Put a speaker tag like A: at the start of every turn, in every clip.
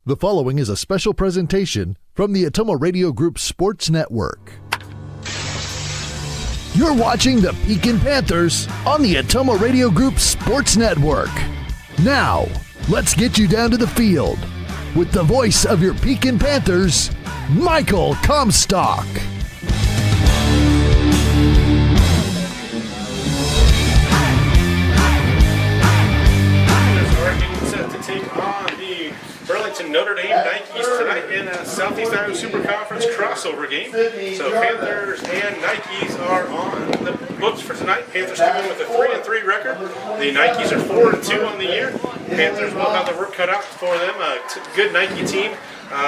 A: The following is a special presentation from the Atomo Radio Group Sports Network. You're watching the Pekin Panthers on the Atomo Radio Group Sports Network. Now, let's get you down to the field with the voice of your Pekin Panthers, Michael Comstock.
B: Take on the Burlington Notre Dame Nikes tonight in a Southeast Iowa Super Conference crossover game. So Panthers and Nikes are on the books for tonight. Panthers come in with a 3-3 record. The Nikes are 4-2 on the year. Panthers will have the work cut out for them. A good Nike team.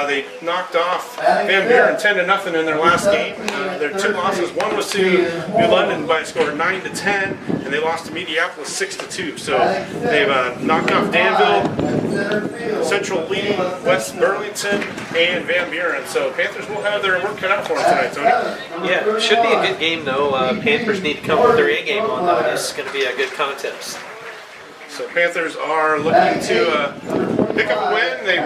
B: They knocked off Van Buren 10-0 in their last game. Their two losses, one was to New London by a score of 9-10, and they lost to Mediapolis 6-2. So they've knocked off Danville, Central Lee, West Burlington, and Van Buren. So Panthers will have their work cut out for them tonight, Tony.
C: Yeah, should be a good game though. Panthers need to come with their A game on though. This is going to be a good contest.
B: So Panthers are looking to pick up a win. They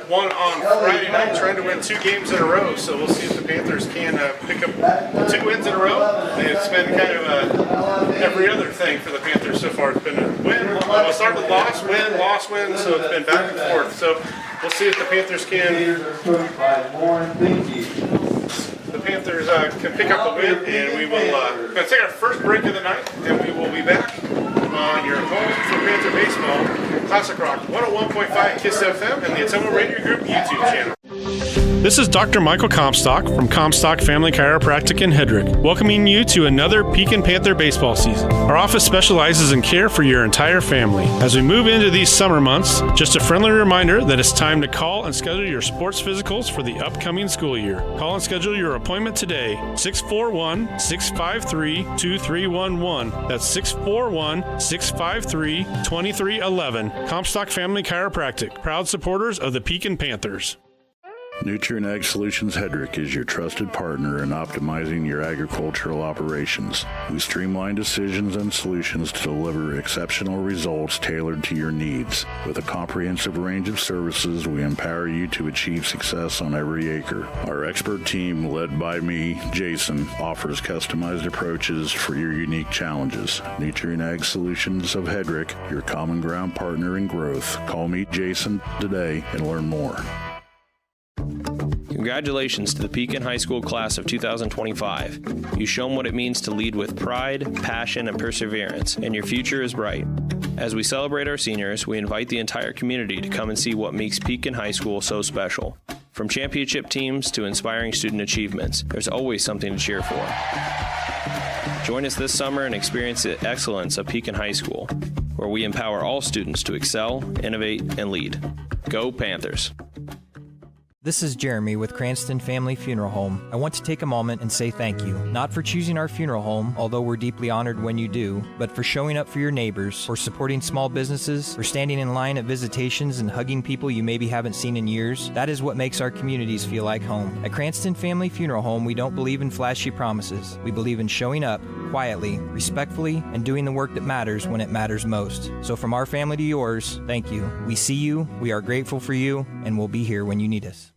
B: won on Friday night, trying to win 2 games in a row. So we'll see if the Panthers can pick up 2 wins in a row. It's been kind of every other thing for the Panthers so far. It's been a win. We'll start with loss, win. So it's been back and forth. So we'll see if the Panthers can. The Panthers can pick up the win, and we will take our first break of the night, and we will be back on your home for Panther Baseball, Classic Rock 101.5 KISS FM and the Atomo Radio Group YouTube channel.
D: This is Dr. Michael Comstock from Comstock Family Chiropractic in Hedrick, welcoming you to another Pekin Panther baseball season. Our office specializes in care for your entire family. As we move into these summer months, just a friendly reminder that it's time to call and schedule your sports physicals for the upcoming school year. Call and schedule your appointment today, 641-653-2311. That's 641-653-2311. Comstock Family Chiropractic, proud supporters of the Pekin Panthers.
E: Nutrient Ag Solutions Hedrick is your trusted partner in optimizing your agricultural operations. We streamline decisions and solutions to deliver exceptional results tailored to your needs. With a comprehensive range of services, we empower you to achieve success on every acre. Our expert team, led by me, Jason, offers customized approaches for your unique challenges. Nutrient Ag Solutions of Hedrick, your common ground partner in growth. Call me Jason today and learn more.
F: Congratulations to the Pekin High School class of 2025. You've shown what it means to lead with pride, passion, and perseverance, and your future is bright. As we celebrate our seniors, we invite the entire community to come and see what makes Pekin High School so special. From championship teams to inspiring student achievements, there's always something to cheer for. Join us this summer and experience the excellence of Pekin High School, where we empower all students to excel, innovate, and lead. Go Panthers!
G: This is Jeremy with Cranston Family Funeral Home. I want to take a moment and say thank you, not for choosing our funeral home, although we're deeply honored when you do, but for showing up for your neighbors, for supporting small businesses, for standing in line at visitations and hugging people you maybe haven't seen in years. That is what makes our communities feel like home. At Cranston Family Funeral Home, we don't believe in flashy promises. We believe in showing up quietly, respectfully, and doing the work that matters when it matters most. So from our family to yours, thank you. We see you, we are grateful for you, and we'll be here when you need us.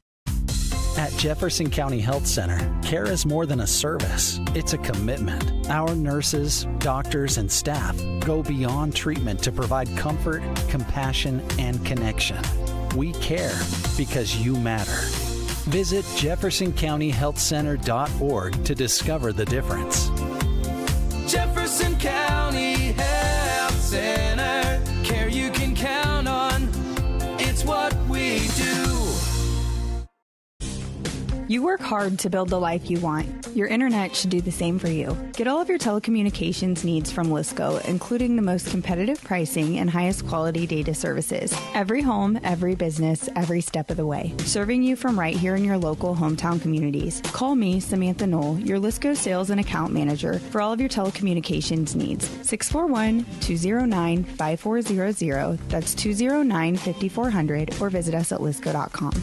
H: At Jefferson County Health Center, care is more than a service. It's a commitment. Our nurses, doctors, and staff go beyond treatment to provide comfort, compassion, and connection. We care because you matter. Visit jeffersoncountyhealthcenter.org to discover the difference.
I: Jefferson County Health Center, care you can count on. It's what we do.
J: You work hard to build the life you want. Your internet should do the same for you. Get all of your telecommunications needs from Lisco, including the most competitive pricing and highest quality data services. Every home, every business, every step of the way. Serving you from right here in your local hometown communities. Call me, Samantha Knoll, your Lisco sales and account manager for all of your telecommunications needs. 641-209-5400. That's 209-5400, or visit us at lisco.com.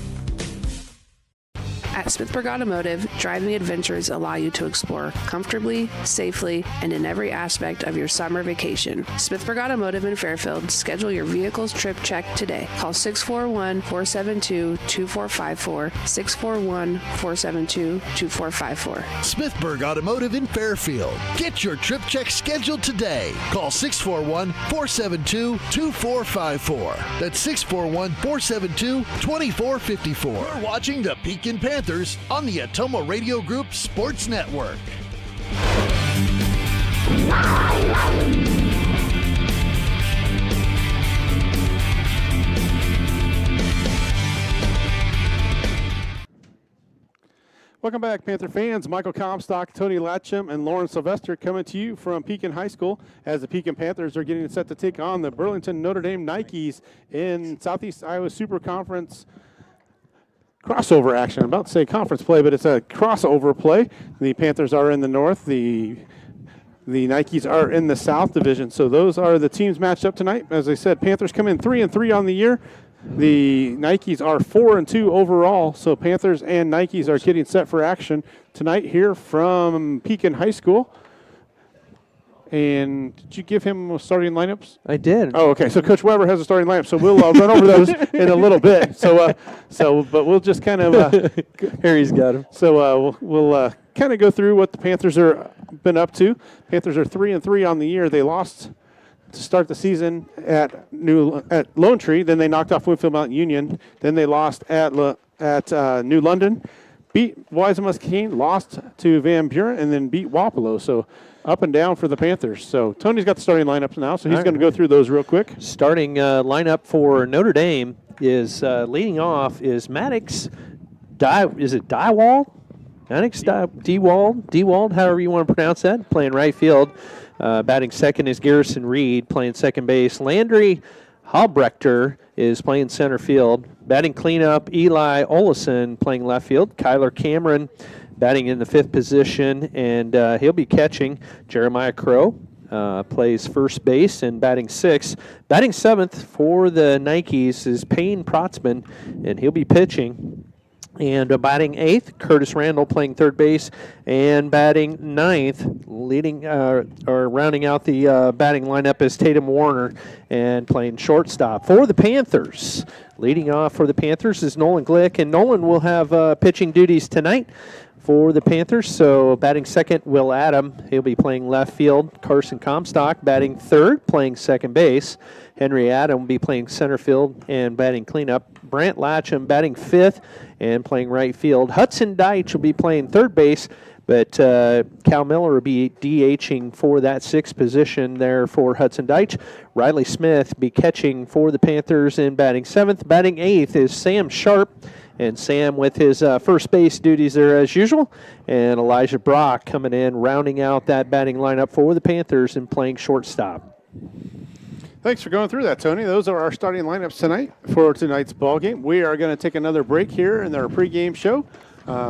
K: At Smithburg Automotive, driving adventures allow you to explore comfortably, safely, and in every aspect of your summer vacation. Smithburg Automotive in Fairfield. Schedule your vehicle's trip check today. Call 641-472-2454, 641-472-2454.
A: Smithburg Automotive in Fairfield. Get your trip check scheduled today. Call 641-472-2454. That's 641-472-2454. You're watching the Pekin Panthers on the Atomo Radio Group Sports Network.
D: Welcome back, Panther fans. Michael Comstock, Tony Latcham, and Lauren Sylvester coming to you from Pekin High School as the Pekin Panthers are getting set to take on the Burlington Notre Dame Nikes in Southeast Iowa Super Conference crossover action. I'm about to say conference play, but it's a crossover play. The Panthers are in the north. The Nikes are in the South Division. So those are the teams matched up tonight. As I said, Panthers come in 3-3 on the year. The Nikes are 4-2 overall. So Panthers and Nikes are getting set for action tonight here from Pekin High School. And did you give him starting lineups?
C: I did.
D: Oh, okay. So Coach Weber has a starting lineup. So we'll run over those in a little bit. But we'll just kind of
C: Harry's got him.
D: So we'll kind of go through what the Panthers are been up to. Panthers are 3-3 on the year. They lost to start the season at Lone Tree. Then they knocked off Winfield Mountain Union. Then they lost at New London, beat Wise-Muscatine, lost to Van Buren, and then beat Wapello. So up and down for the Panthers. So Tony's got the starting lineups now, so he's going to go through those real quick.
C: Starting lineup for Notre Dame is leading off is Maddox. Is it Dywald? Maddox Dewald, however you want to pronounce that, playing right field. Batting second is Garrison Reed, playing second base. Landry Halbrechter is playing center field. Batting cleanup, Eli Olison playing left field. Kyler Cameron batting in the fifth position, and he'll be catching. Jeremiah Crow plays first base and batting sixth. Batting seventh for the Nikes is Payne Protzman, and he'll be pitching. And batting eighth, Curtis Randall playing third base, and batting ninth, rounding out the batting lineup is Tatum Warner, and playing shortstop for the Panthers. Leading off for the Panthers is Nolan Glick, and Nolan will have pitching duties tonight for the Panthers. So batting second, Will Adam. He'll be playing left field. Carson Comstock batting third, playing second base. Henry Adam will be playing center field and batting cleanup. Brant Latcham batting fifth and playing right field. Hudson Deitch will be playing third base, but Cal Miller will be DHing for that sixth position there for Hudson Deitch. Riley Smith be catching for the Panthers and batting seventh. Batting eighth is Sam Sharp, and Sam with his first base duties there as usual. And Elijah Brock coming in, rounding out that batting lineup for the Panthers and playing shortstop.
D: Thanks for going through that, Tony. Those are our starting lineups tonight for tonight's ball game. We are going to take another break here in our pregame show.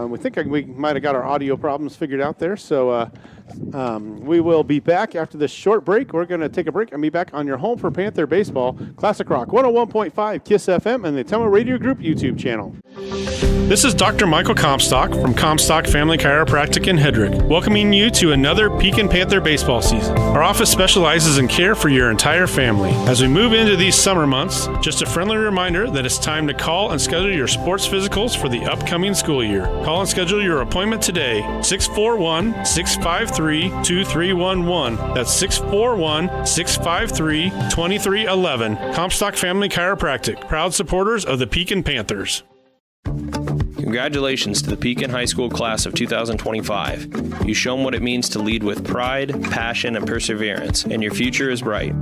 D: We think we might have got our audio problems figured out there, so we will be back after this short break. We're going to take a break and be back on your home for Panther Baseball, Classic Rock 101.5 KISS FM and the Atomo Radio Group YouTube channel. This is Dr. Michael Comstock from Comstock Family Chiropractic in Hedrick, welcoming you to another Pekin Panther baseball season. Our office specializes in care for your entire family. As we move into these summer months, just a friendly reminder that it's time to call and schedule your sports physicals for the upcoming school year. Call and schedule your appointment today, 641-653-2311. That's 641-653-2311. Comstock Family Chiropractic, proud supporters of the Pekin Panthers.
F: Congratulations to the Pekin High School class of 2025. You've shown what it means to lead with pride, passion, and perseverance, and your future is bright.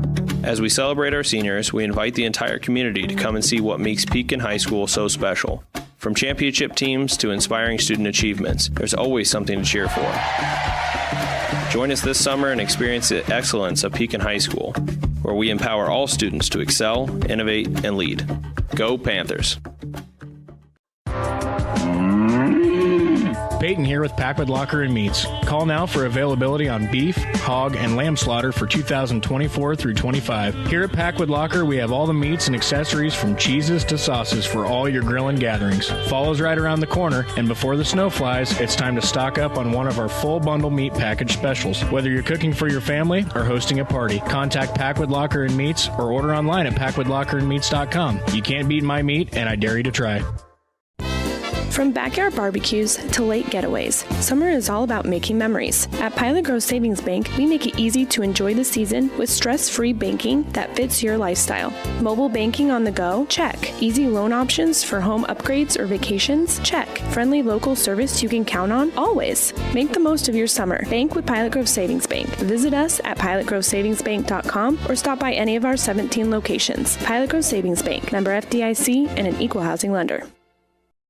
F: As we celebrate our seniors, we invite the entire community to come and see what makes Pekin High School so special. From championship teams to inspiring student achievements, there's always something to cheer for. Join us this summer and experience the excellence of Pekin High School, where we empower all students to excel, innovate, and lead. Go Panthers!
L: Peyton here with Packwood Locker and Meats. Call now for availability on beef, hog, and lamb slaughter for 2024 through 25. Here at Packwood Locker, we have all the meats and accessories from cheeses to sauces for all your grill and gatherings. Fall's right around the corner, and before the snow flies, it's time to stock up on one of our full bundle meat package specials. Whether you're cooking for your family or hosting a party, contact Packwood Locker and Meats or order online at packwoodlockerandmeats.com. You can't beat my meat, and I dare you to try.
M: From backyard barbecues to lake getaways, summer is all about making memories. At Pilot Grove Savings Bank, we make it easy to enjoy the season with stress-free banking that fits your lifestyle. Mobile banking on the go? Check. Easy loan options for home upgrades or vacations? Check. Friendly local service you can count on? Always. Make the most of your summer. Bank with Pilot Grove Savings Bank. Visit us at pilotgrovesavingsbank.com or stop by any of our 17 locations. Pilot Grove Savings Bank, member FDIC, and an equal housing lender.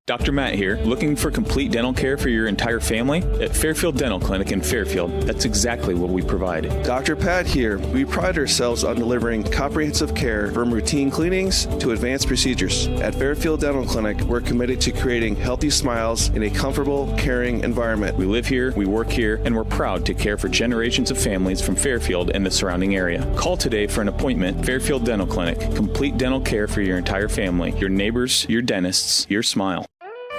N: Dr. Matt here. Looking for complete dental care for your entire family? At Fairfield Dental Clinic in Fairfield, that's exactly what we provide.
O: Dr. Pat here. We pride ourselves on delivering comprehensive care from routine cleanings to advanced procedures. At Fairfield Dental Clinic, we're committed to creating healthy smiles in a comfortable, caring environment.
N: We live here, we work here, and we're proud to care for generations of families from Fairfield and the surrounding area. Call today for an appointment. Fairfield Dental Clinic. Complete dental care for your entire family, your neighbors, your dentists, your smile.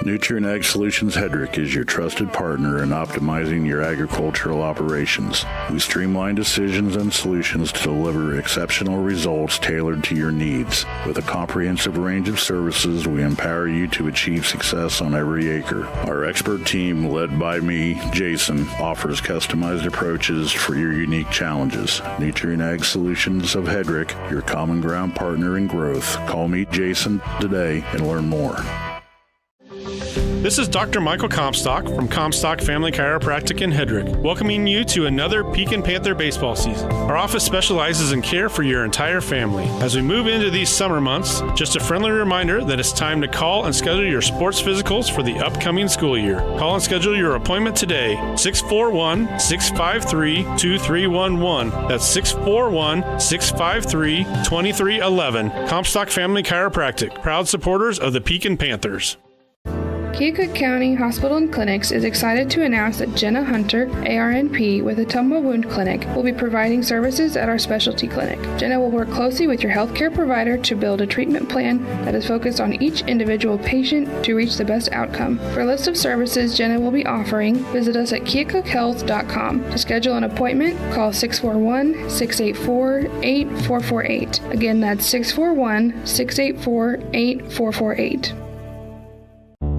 E: Nutrient Ag Solutions Hedrick is your trusted partner in optimizing your agricultural operations. We streamline decisions and solutions to deliver exceptional results tailored to your needs. With a comprehensive range of services, we empower you to achieve success on every acre. Our expert team, led by me, Jason, offers customized approaches for your unique challenges. Nutrient Ag Solutions of Hedrick, your common ground partner in growth. Call me Jason today and learn more.
D: This is Dr. Michael Comstock from Comstock Family Chiropractic in Hedrick, welcoming you to another Pekin Panther baseball season. Our office specializes in care for your entire family. As we move into these summer months, just a friendly reminder that it's time to call and schedule your sports physicals for the upcoming school year. Call and schedule your appointment today, 641-653-2311. That's 641-653-2311. Comstock Family Chiropractic, proud supporters of the Pekin Panthers.
P: Keokuk County Hospital and Clinics is excited to announce that Jenna Hunter, ARNP with Ottumwa Wound Clinic, will be providing services at our specialty clinic. Jenna will work closely with your healthcare provider to build a treatment plan that is focused on each individual patient to reach the best outcome. For a list of services Jenna will be offering, visit us at keokukhealth.com. To schedule an appointment, call 641-684-8448. Again, that's 641-684-8448.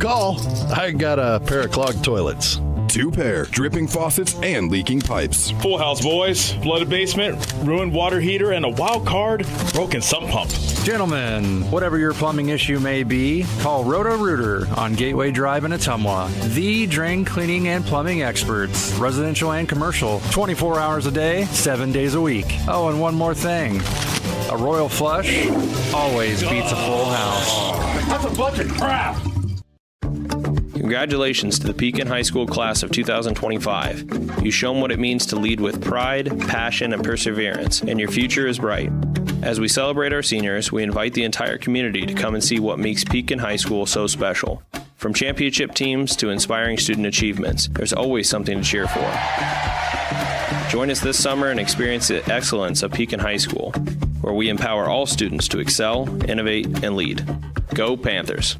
A: Call. I got a pair of clogged toilets.
Q: 2 pair, dripping faucets, and leaking pipes.
R: Full house, boys. Flooded basement, ruined water heater, and a wild card, broken sump pump.
S: Gentlemen, whatever your plumbing issue may be, call Roto-Rooter on Gateway Drive in Ottumwa. The drain cleaning and plumbing experts, residential and commercial, 24 hours a day, 7 days a week. Oh, and one more thing. A royal flush always beats a full house.
R: That's a bunch of crap.
F: Congratulations to the Pekin High School class of 2025. You've shown what it means to lead with pride, passion, and perseverance, and your future is bright. As we celebrate our seniors, we invite the entire community to come and see what makes Pekin High School so special. From championship teams to inspiring student achievements, there's always something to cheer for. Join us this summer and experience the excellence of Pekin High School, where we empower all students to excel, innovate, and lead. Go Panthers!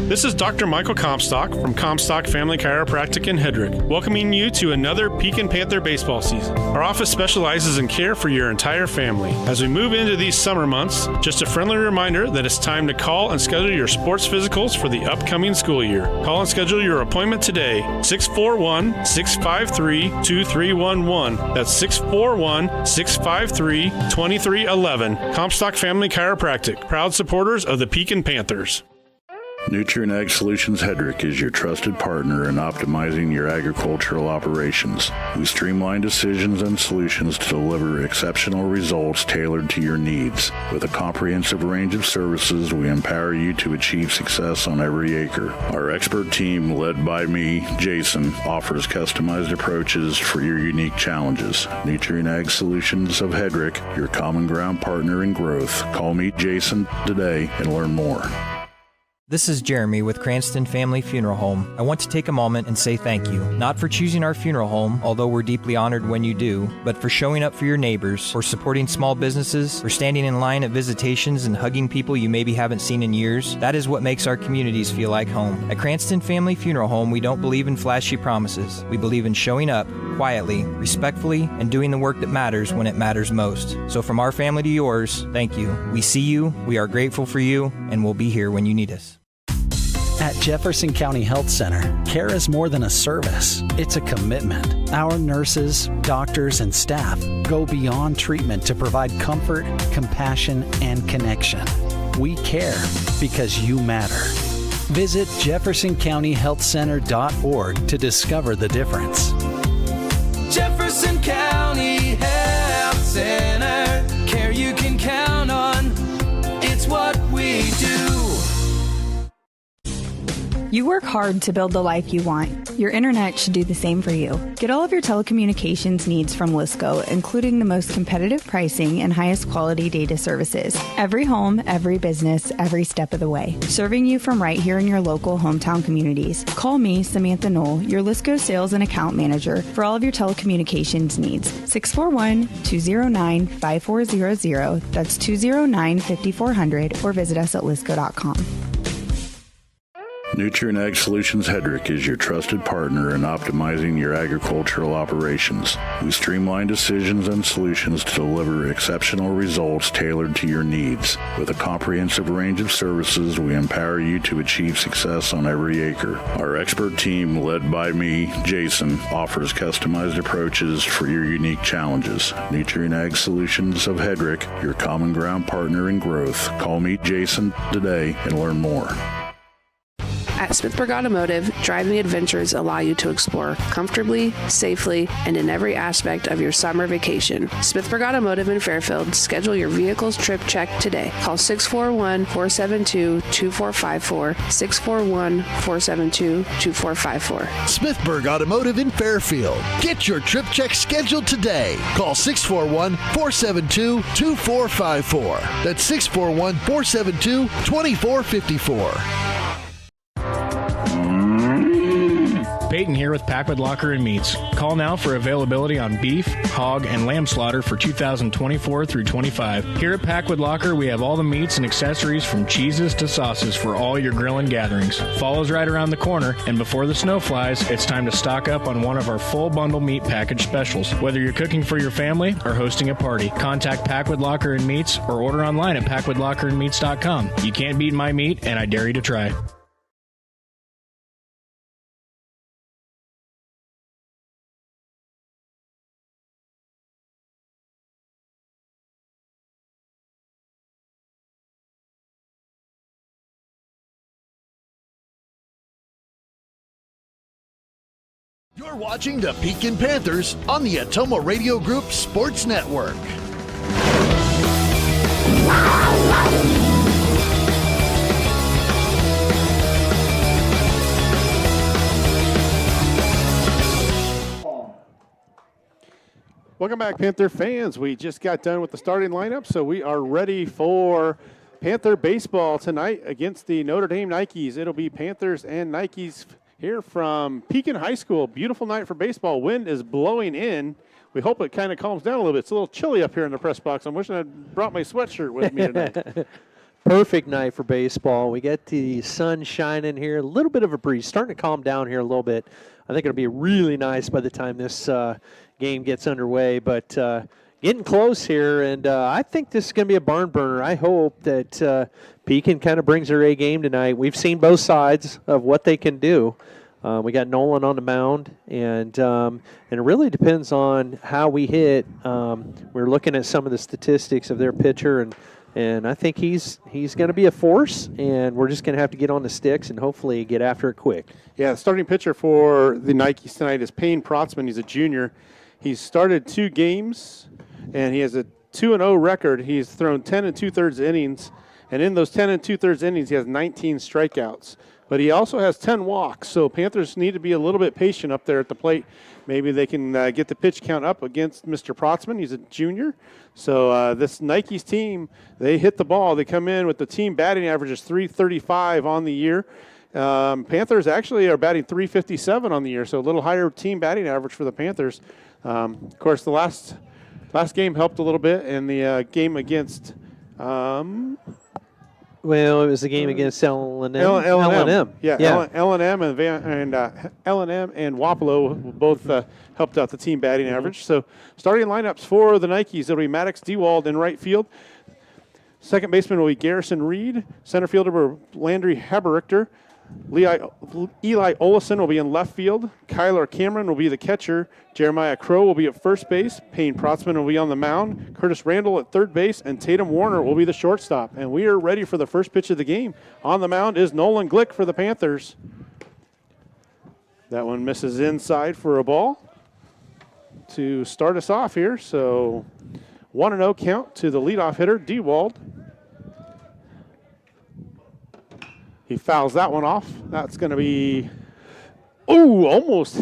D: This is Dr. Michael Comstock from Comstock Family Chiropractic in Hedrick, welcoming you to another Pekin Panther baseball season. Our office specializes in care for your entire family. As we move into these summer months, just a friendly reminder that it's time to call and schedule your sports physicals for the upcoming school year. Call and schedule your appointment today, 641-653-2311. That's 641-653-2311. Comstock Family Chiropractic, proud supporters of the Pekin Panthers.
E: Nutrient Ag Solutions Hedrick is your trusted partner in optimizing your agricultural operations. We streamline decisions and solutions to deliver exceptional results tailored to your needs. With a comprehensive range of services, we empower you to achieve success on every acre. Our expert team, led by me, Jason, offers customized approaches for your unique challenges. Nutrient Ag Solutions of Hedrick, your common ground partner in growth. Call me Jason today and learn more.
G: This is Jeremy with Cranston Family Funeral Home. I want to take a moment and say thank you, not for choosing our funeral home, although we're deeply honored when you do, but for showing up for your neighbors, for supporting small businesses, for standing in line at visitations and hugging people you maybe haven't seen in years. That is what makes our communities feel like home. At Cranston Family Funeral Home, we don't believe in flashy promises. We believe in showing up quietly, respectfully, and doing the work that matters when it matters most. So from our family to yours, thank you. We see you, we are grateful for you, and we'll be here when you need us.
H: At Jefferson County Health Center, care is more than a service. It's a commitment. Our nurses, doctors, and staff go beyond treatment to provide comfort, compassion, and connection. We care because you matter. Visit jeffersoncountyhealthcenter.org to discover the difference.
I: Jefferson County Health Center, care you can count on. It's what we do.
J: You work hard to build the life you want. Your internet should do the same for you. Get all of your telecommunications needs from Lisco, including the most competitive pricing and highest quality data services. Every home, every business, every step of the way. Serving you from right here in your local hometown communities. Call me, Samantha Knoll, your Lisco sales and account manager for all of your telecommunications needs. 641-209-5400. That's 209-5400, or visit us at lisco.com.
E: Nutrient Ag Solutions Hedrick is your trusted partner in optimizing your agricultural operations. We streamline decisions and solutions to deliver exceptional results tailored to your needs. With a comprehensive range of services, we empower you to achieve success on every acre. Our expert team, led by me, Jason, offers customized approaches for your unique challenges. Nutrient Ag Solutions of Hedrick, your common ground partner in growth. Call me, Jason, today and learn more.
K: At Smithburg Automotive, driving adventures allow you to explore comfortably, safely, and in every aspect of your summer vacation. Smithburg Automotive in Fairfield. Schedule your vehicle's trip check today. Call 641-472-2454, 641-472-2454.
A: Smithburg Automotive in Fairfield. Get your trip check scheduled today. Call 641-472-2454. That's 641-472-2454.
L: Peyton here with Packwood Locker and Meats. Call now for availability on beef, hog, and lamb slaughter for 2024 through 25. Here at Packwood Locker, we have all the meats and accessories from cheeses to sauces for all your grilling gatherings. Fall's right around the corner, and before the snow flies, it's time to stock up on one of our full bundle meat package specials. Whether you're cooking for your family or hosting a party, contact Packwood Locker and Meats or order online at packwoodlockerandmeats.com. You can't beat my meat, and I dare you to try.
A: You're watching the Pekin Panthers on the Atomo Radio Group Sports Network.
B: Welcome back, Panther fans. We just got done with the starting lineup, so we are ready for Panther baseball tonight against the Notre Dame Nikes. It'll be Panthers and Nikes here from Pekin High School. Beautiful night for baseball. Wind is blowing in. We hope it kind of calms down a little bit. It's a little chilly up here in the press box. I'm wishing I'd brought my sweatshirt with me tonight.
C: Perfect night for baseball. We get the sun shining here. A little bit of a breeze. Starting to calm down here a little bit. I think it'll be really nice by the time this game gets underway. But getting close here, and I think this is going to be a barn burner. I hope that Pekin kind of brings their A game tonight. We've seen both sides of what they can do. We got Nolan on the mound, and it really depends on how we hit. We're looking at some of the statistics of their pitcher, and I think he's going to be a force, and we're just going to have to get on the sticks and hopefully get after it quick.
B: Yeah, the starting pitcher for the Nikes tonight is Payne Protzman. He's a junior. He's started 2 games, and he has a 2-0 record. He's thrown 10 2/3 innings, and in those 10 2/3 innings, he has 19 strikeouts.
T: But he also has 10 walks, so Panthers need to be a little bit patient up there at the plate. Maybe they can get the pitch count up against Mr. Protzman. He's a junior. So this Nike's team, they hit the ball. They come in with the team batting average is .335 on the year. Panthers actually are batting .357 on the year, so a little higher team batting average for the Panthers. Of course, the last game helped a little bit in the game against
C: well, it was a game against L&M.
T: L&M.
C: Yeah.
T: L&M and L&M and Wapello both helped out the team batting average. So starting lineups for the Nikes, it'll be Maddox Dewald in right field. Second baseman will be Garrison Reed. Center fielder will be Landry Haberichter. Eli Olison will be in left field. Kyler Cameron will be the catcher. Jeremiah Crow will be at first base. Payne Protzman will be on the mound. Curtis Randall at third base. And Tatum Warner will be the shortstop. And we are ready for the first pitch of the game. On the mound is Nolan Glick for the Panthers. That one misses inside for a ball to start us off here. So 1-0 count to the leadoff hitter, Dewald. He fouls that one off. That's going to be, almost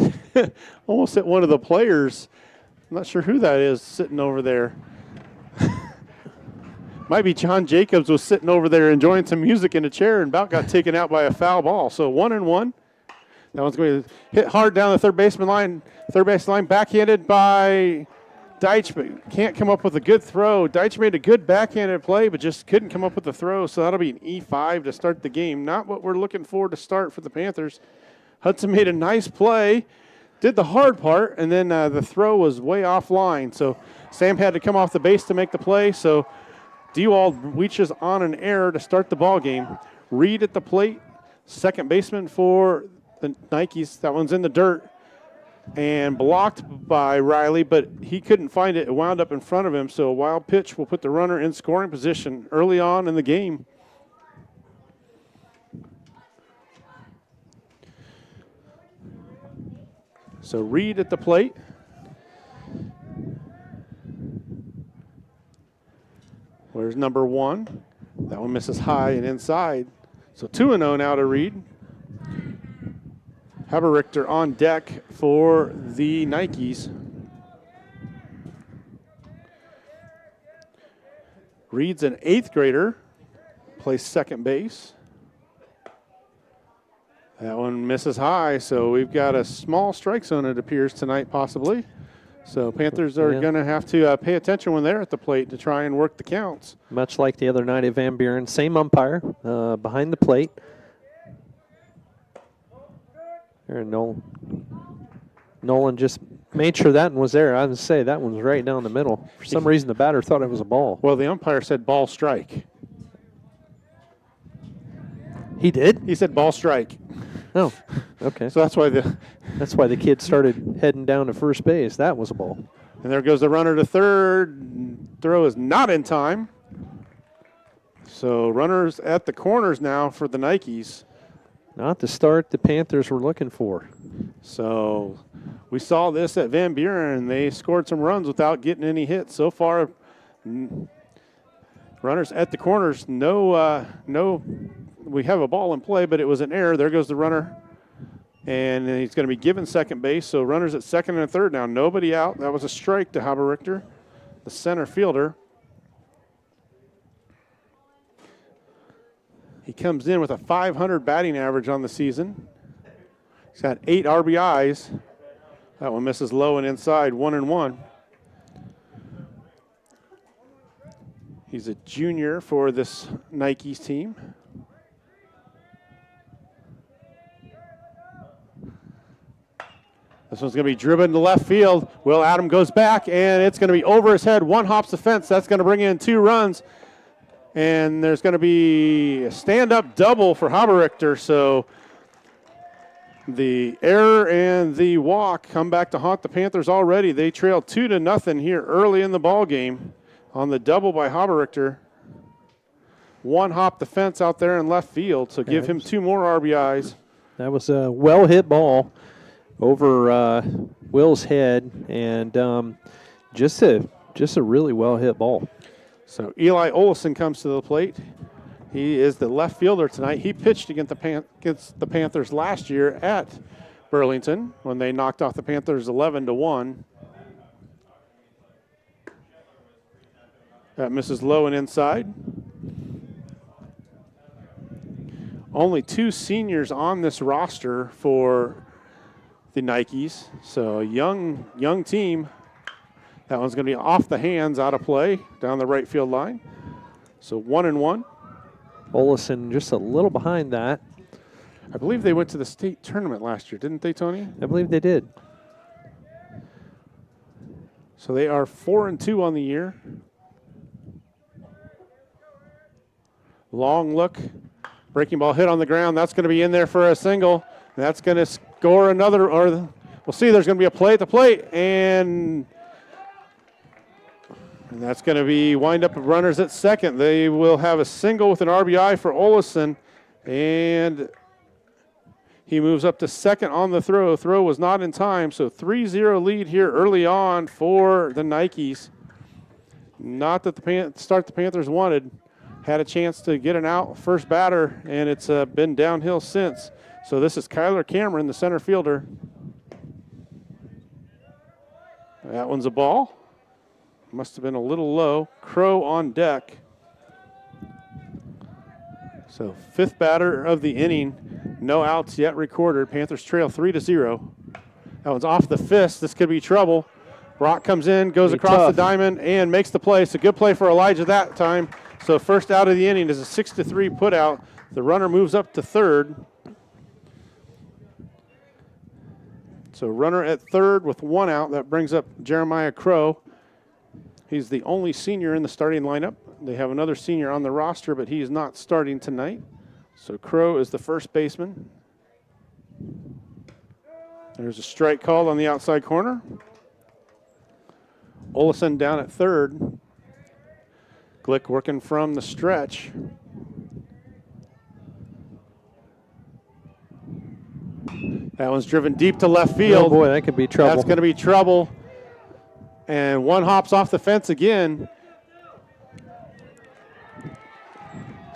T: almost hit one of the players. I'm not sure who that is sitting over there. Might be John Jacobs was sitting over there enjoying some music in a chair and about got taken out by a foul ball. So 1-1. That one's going to hit hard down the third base line, backhanded by Deitch, but can't come up with a good throw. Deitch made a good backhanded play, but just couldn't come up with the throw, so that'll be an E5 to start the game. Not what we're looking for to start for the Panthers. Hudson made a nice play, did the hard part, and then the throw was way offline. So Sam had to come off the base to make the play, so Dewald reaches on an error to start the ball game. Reed at the plate, second baseman for the Nikes. That one's in the dirt and blocked by Riley, but he couldn't find it. It wound up in front of him, so a wild pitch will put the runner in scoring position early on in the game. So Reed at the plate. Where's number 1? That one misses high and inside. So 2-0 now to Reed. Haberichter on deck for the Nikes. Reed's an 8th grader, plays second base. That one misses high, so we've got a small strike zone, it appears, tonight possibly. So Panthers are going to have to pay attention when they're at the plate to try and work the counts.
C: Much like the other night at Van Buren, same umpire behind the plate. There, Nolan just made sure that one was there. I would say that one's right down the middle. For some reason, the batter thought it was a ball.
T: Well, the umpire said ball strike.
C: He did?
T: He said ball strike.
C: Oh, okay.
T: So that's why
C: the kid started heading down to first base. That was a ball.
T: And there goes the runner to third. Throw is not in time. So runners at the corners now for the Nikes.
C: Not the start the Panthers were looking for.
T: So we saw this at Van Buren. They scored some runs without getting any hits. So far, runners at the corners. No, we have a ball in play, but it was an error. There goes the runner. And he's going to be given second base. So runners at second and third now. Nobody out. That was a strike to Haberichter, the center fielder. He comes in with a .500 batting average on the season. He's got 8 RBIs. That one misses low and inside, 1-1. He's a junior for this Nikes team. This one's going to be driven to left field. Will Adam goes back, and it's going to be over his head. One hops the fence. That's going to bring in 2 runs. And there's going to be a stand-up double for Haberichter. So the error and the walk come back to haunt the Panthers already. They trail 2-0 here early in the ball game on the double by Haberichter. One hop the fence out there in left field, so give him 2 more RBIs.
C: That was a well-hit ball over Will's head, and just a really well-hit ball.
T: So Eli Olison comes to the plate. He is the left fielder tonight. He pitched against the Panthers last year at Burlington when they knocked off the Panthers 11-1. That misses low and inside. Only 2 seniors on this roster for the Nikes, so a young team. That one's going to be off the hands, out of play, down the right field line. So 1-1.
C: Olison just a little behind that.
T: I believe they went to the state tournament last year, didn't they, Tony?
C: I believe they did.
T: So they are 4-2 on the year. Long look. Breaking ball hit on the ground. That's going to be in there for a single. That's going to score another, or we'll see. There's going to be a play at the plate, and that's going to be wind up of runners at second. They will have a single with an RBI for Olison, and he moves up to second on the throw. Throw was not in time, so 3-0 lead here early on for the Nikes. Not that the start the Panthers wanted. Had a chance to get an out first batter, and it's been downhill since. So this is Kyler Cameron, the center fielder. That one's a ball. Must have been a little low. Crow on deck. So 5th batter of the inning. No outs yet recorded. Panthers trail 3-0. That one's off the fist. This could be trouble. Brock comes in, goes across the diamond, and makes the play. It's a good play for Elijah that time. So first out of the inning is a 6-3 put out. The runner moves up to third. So runner at third with 1 out. That brings up Jeremiah Crow. He's the only senior in the starting lineup. They have another senior on the roster, but he is not starting tonight. So Crow is the first baseman. There's a strike called on the outside corner. Olison down at third. Glick working from the stretch. That one's driven deep to left field.
C: Oh boy, that could be trouble.
T: That's going to be trouble. And one hops off the fence again.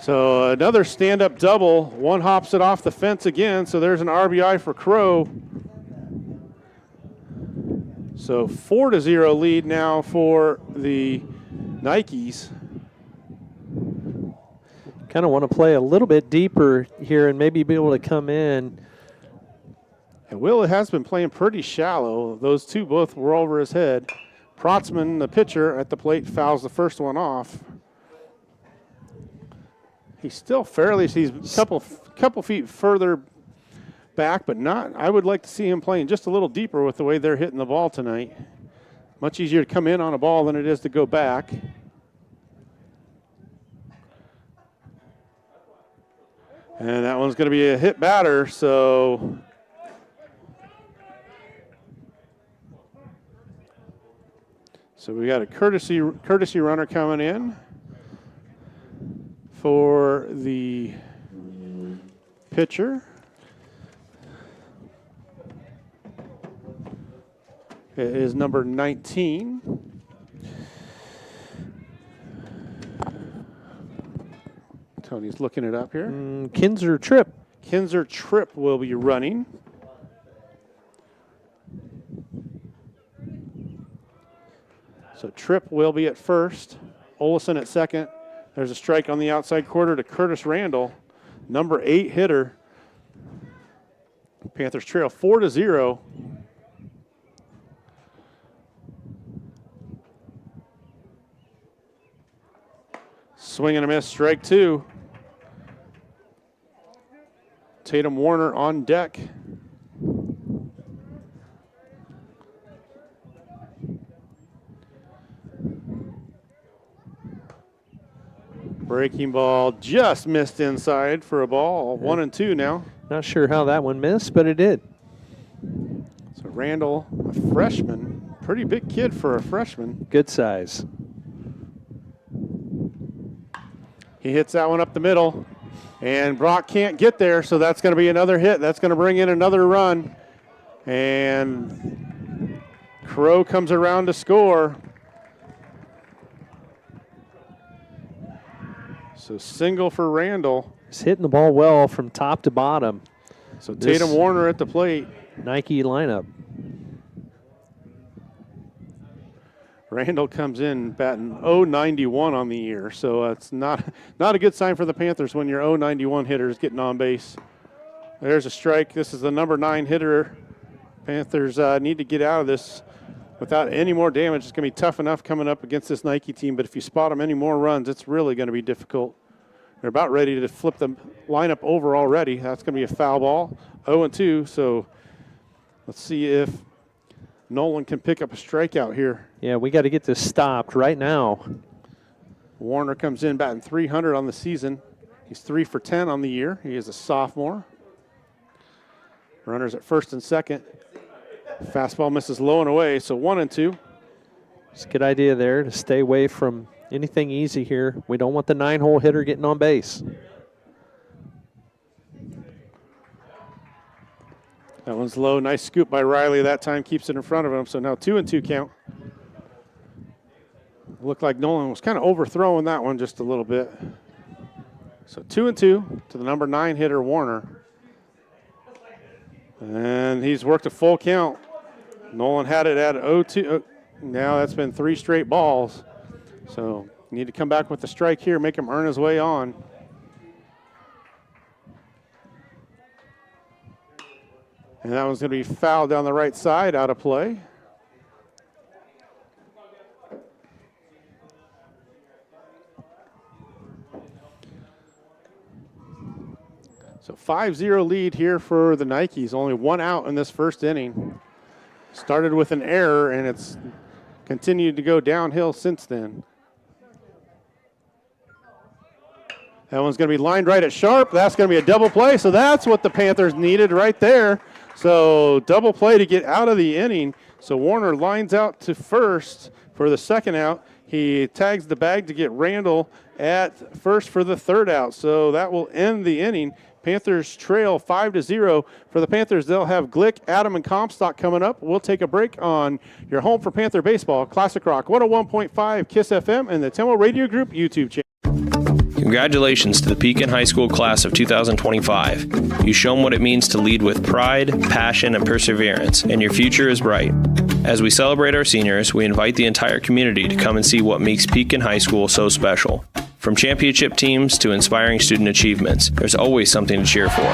T: So another stand-up double. One hops it off the fence again. So there's an RBI for Crow. So 4-0 lead now for the Nikes.
C: Kind of want to play a little bit deeper here and maybe be able to come in.
T: And Will has been playing pretty shallow. Those two both were over his head. Protzman, the pitcher, at the plate fouls the first one off. He's still he's a couple feet further back, but not. I would like to see him playing just a little deeper with the way they're hitting the ball tonight. Much easier to come in on a ball than it is to go back. And that one's going to be a hit batter, so we got a courtesy runner coming in for the pitcher. It is number 19. Tony's looking it up here.
C: Kinzer Tripp.
T: Kinzer Tripp will be running. So Tripp will be at first. Olison at second. There's a strike on the outside corner to Curtis Randall, number 8 hitter. Panthers trail 4-0. Swing and a miss, strike 2. Tatum Warner on deck. Breaking ball just missed inside for a ball. 1-2 now.
C: Not sure how that one missed, but it did.
T: So Randall, a freshman, pretty big kid for a freshman.
C: Good size.
T: He hits that one up the middle, and Brock can't get there, so that's going to be another hit. That's going to bring in another run, and Crow comes around to score. So single for Randall.
C: He's hitting the ball well from top to bottom.
T: So Tatum Warner at the plate.
C: Nike lineup.
T: Randall comes in batting .091 on the year, so it's not a good sign for the Panthers when your .091 hitter is getting on base. There's a strike. This is the number 9 hitter. Panthers need to get out of this without any more damage. It's going to be tough enough coming up against this Nike team, but if you spot them any more runs, it's really going to be difficult. They're about ready to flip the lineup over already. That's going to be a foul ball, 0-2. So let's see if Nolan can pick up a strikeout here.
C: Yeah, we got to get this stopped right now.
T: Warner comes in batting .300 on the season. He's 3 for 10 on the year. He is a sophomore. Runners at first and second. Fastball misses low and away, so 1-2.
C: It's a good idea there to stay away from anything easy here. We don't want the 9-hole hitter getting on base.
T: That one's low. Nice scoop by Riley. That time keeps it in front of him. So now 2-2 count. Looked like Nolan was kind of overthrowing that one just a little bit. So 2-2 to the number 9 hitter, Warner. And he's worked a full count. Nolan had it at 0-2. Now that's been 3 straight balls. So you need to come back with the strike here, make him earn his way on. And that one's going to be fouled down the right side, out of play. So 5-0 lead here for the Nikes. Only 1 out in this first inning. Started with an error, and it's continued to go downhill since then. That one's going to be lined right at sharp. That's going to be a double play, so that's what the Panthers needed right there. So double play to get out of the inning. So Warner lines out to first for the second out. He tags the bag to get Randall at first for the third out. So that will end the inning. Panthers trail 5-0. For the Panthers, they'll have Glick, Adam, and Comstock coming up. We'll take a break on your home for Panther Baseball, Classic Rock 101.5 KISS FM and the Temple Radio Group YouTube channel.
F: Congratulations to the Pekin High School class of 2025. You shown what it means to lead with pride, passion, and perseverance, and your future is bright. As we celebrate our seniors, we invite the entire community to come and see what makes Pekin High School so special. From championship teams to inspiring student achievements, there's always something to cheer for.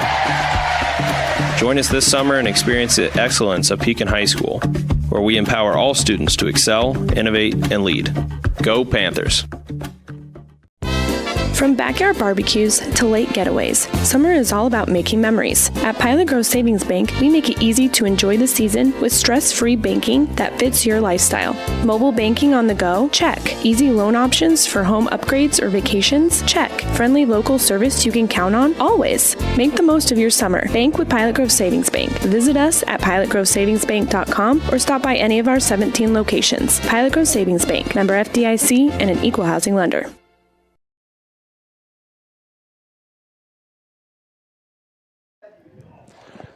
F: Join us this summer and experience the excellence of Pekin High School, where we empower all students to excel, innovate, and lead. Go Panthers!
M: From backyard barbecues to lake getaways, summer is all about making memories. At Pilot Grove Savings Bank, we make it easy to enjoy the season with stress-free banking that fits your lifestyle. Mobile banking on the go? Check. Easy loan options for home upgrades or vacations? Check. Friendly local service you can count on? Always. Make the most of your summer. Bank with Pilot Grove Savings Bank. Visit us at pilotgrovesavingsbank.com or stop by any of our 17 locations. Pilot Grove Savings Bank, member FDIC, and an equal housing lender.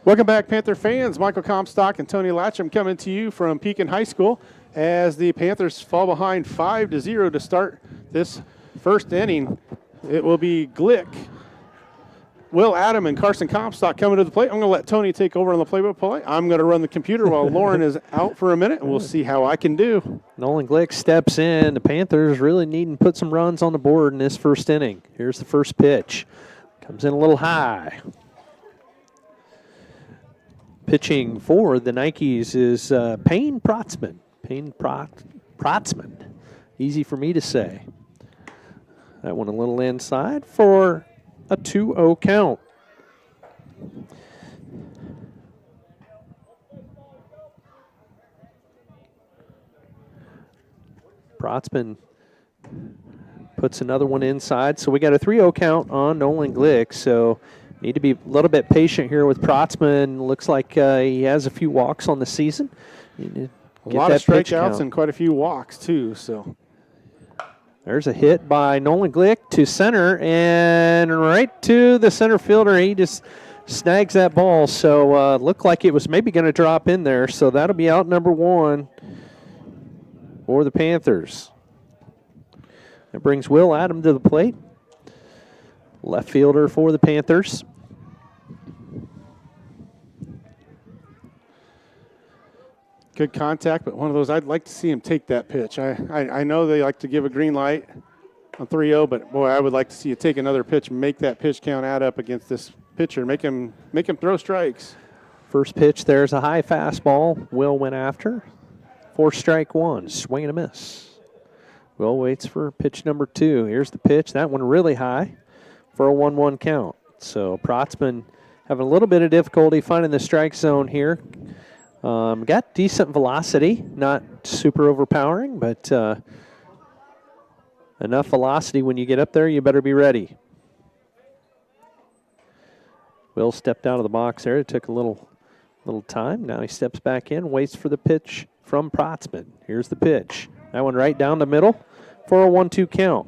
T: Welcome back, Panther fans. Michael Comstock and Tony Latcham coming to you from Pekin High School as the Panthers fall behind 5-0 to start this first inning. It will be Glick, Will Adam, and Carson Comstock coming to the plate. I'm going to let Tony take over on the play-by-play. I'm going to run the computer while Lauren is out for a minute, and we'll see how I can do.
C: Nolan Glick steps in. The Panthers really need to put some runs on the board in this first inning. Here's the first pitch. Comes in a little high. Pitching for the Nikes is Payne Protzman. Protzman. Easy for me to say. That one a little inside for a 2-0 count. Protzman puts another one inside. So we got a 3-0 count on Nolan Glick. So need to be a little bit patient here with Protzman. Looks like he has a few walks on the season.
T: A lot of strikeouts and quite a few walks, too. So
C: there's a hit by Nolan Glick to center and right to the center fielder. He just snags that ball. So looked like it was maybe going to drop in there. So that'll be out number 1 for the Panthers. That brings Will Adam to the plate. left fielder for the Panthers.
T: Good contact, but one of those, I'd like to see him take that pitch. I know they like to give a green light on 3-0, but boy, I would like to see you take another pitch, make that pitch count add up against this pitcher, make him throw strikes.
C: First pitch, there's a high fastball. Will went after. 4 strike 1, swing and a miss. Will waits for pitch number 2. Here's the pitch. That one really high for a 1-1 count. So Protzman having a little bit of difficulty finding the strike zone here. Got decent velocity, not super overpowering, but enough velocity when you get up there, you better be ready. Will stepped out of the box there. It took a little time. Now he steps back in, waits for the pitch from Protzman. Here's the pitch. That one right down the middle for a 1-2 count.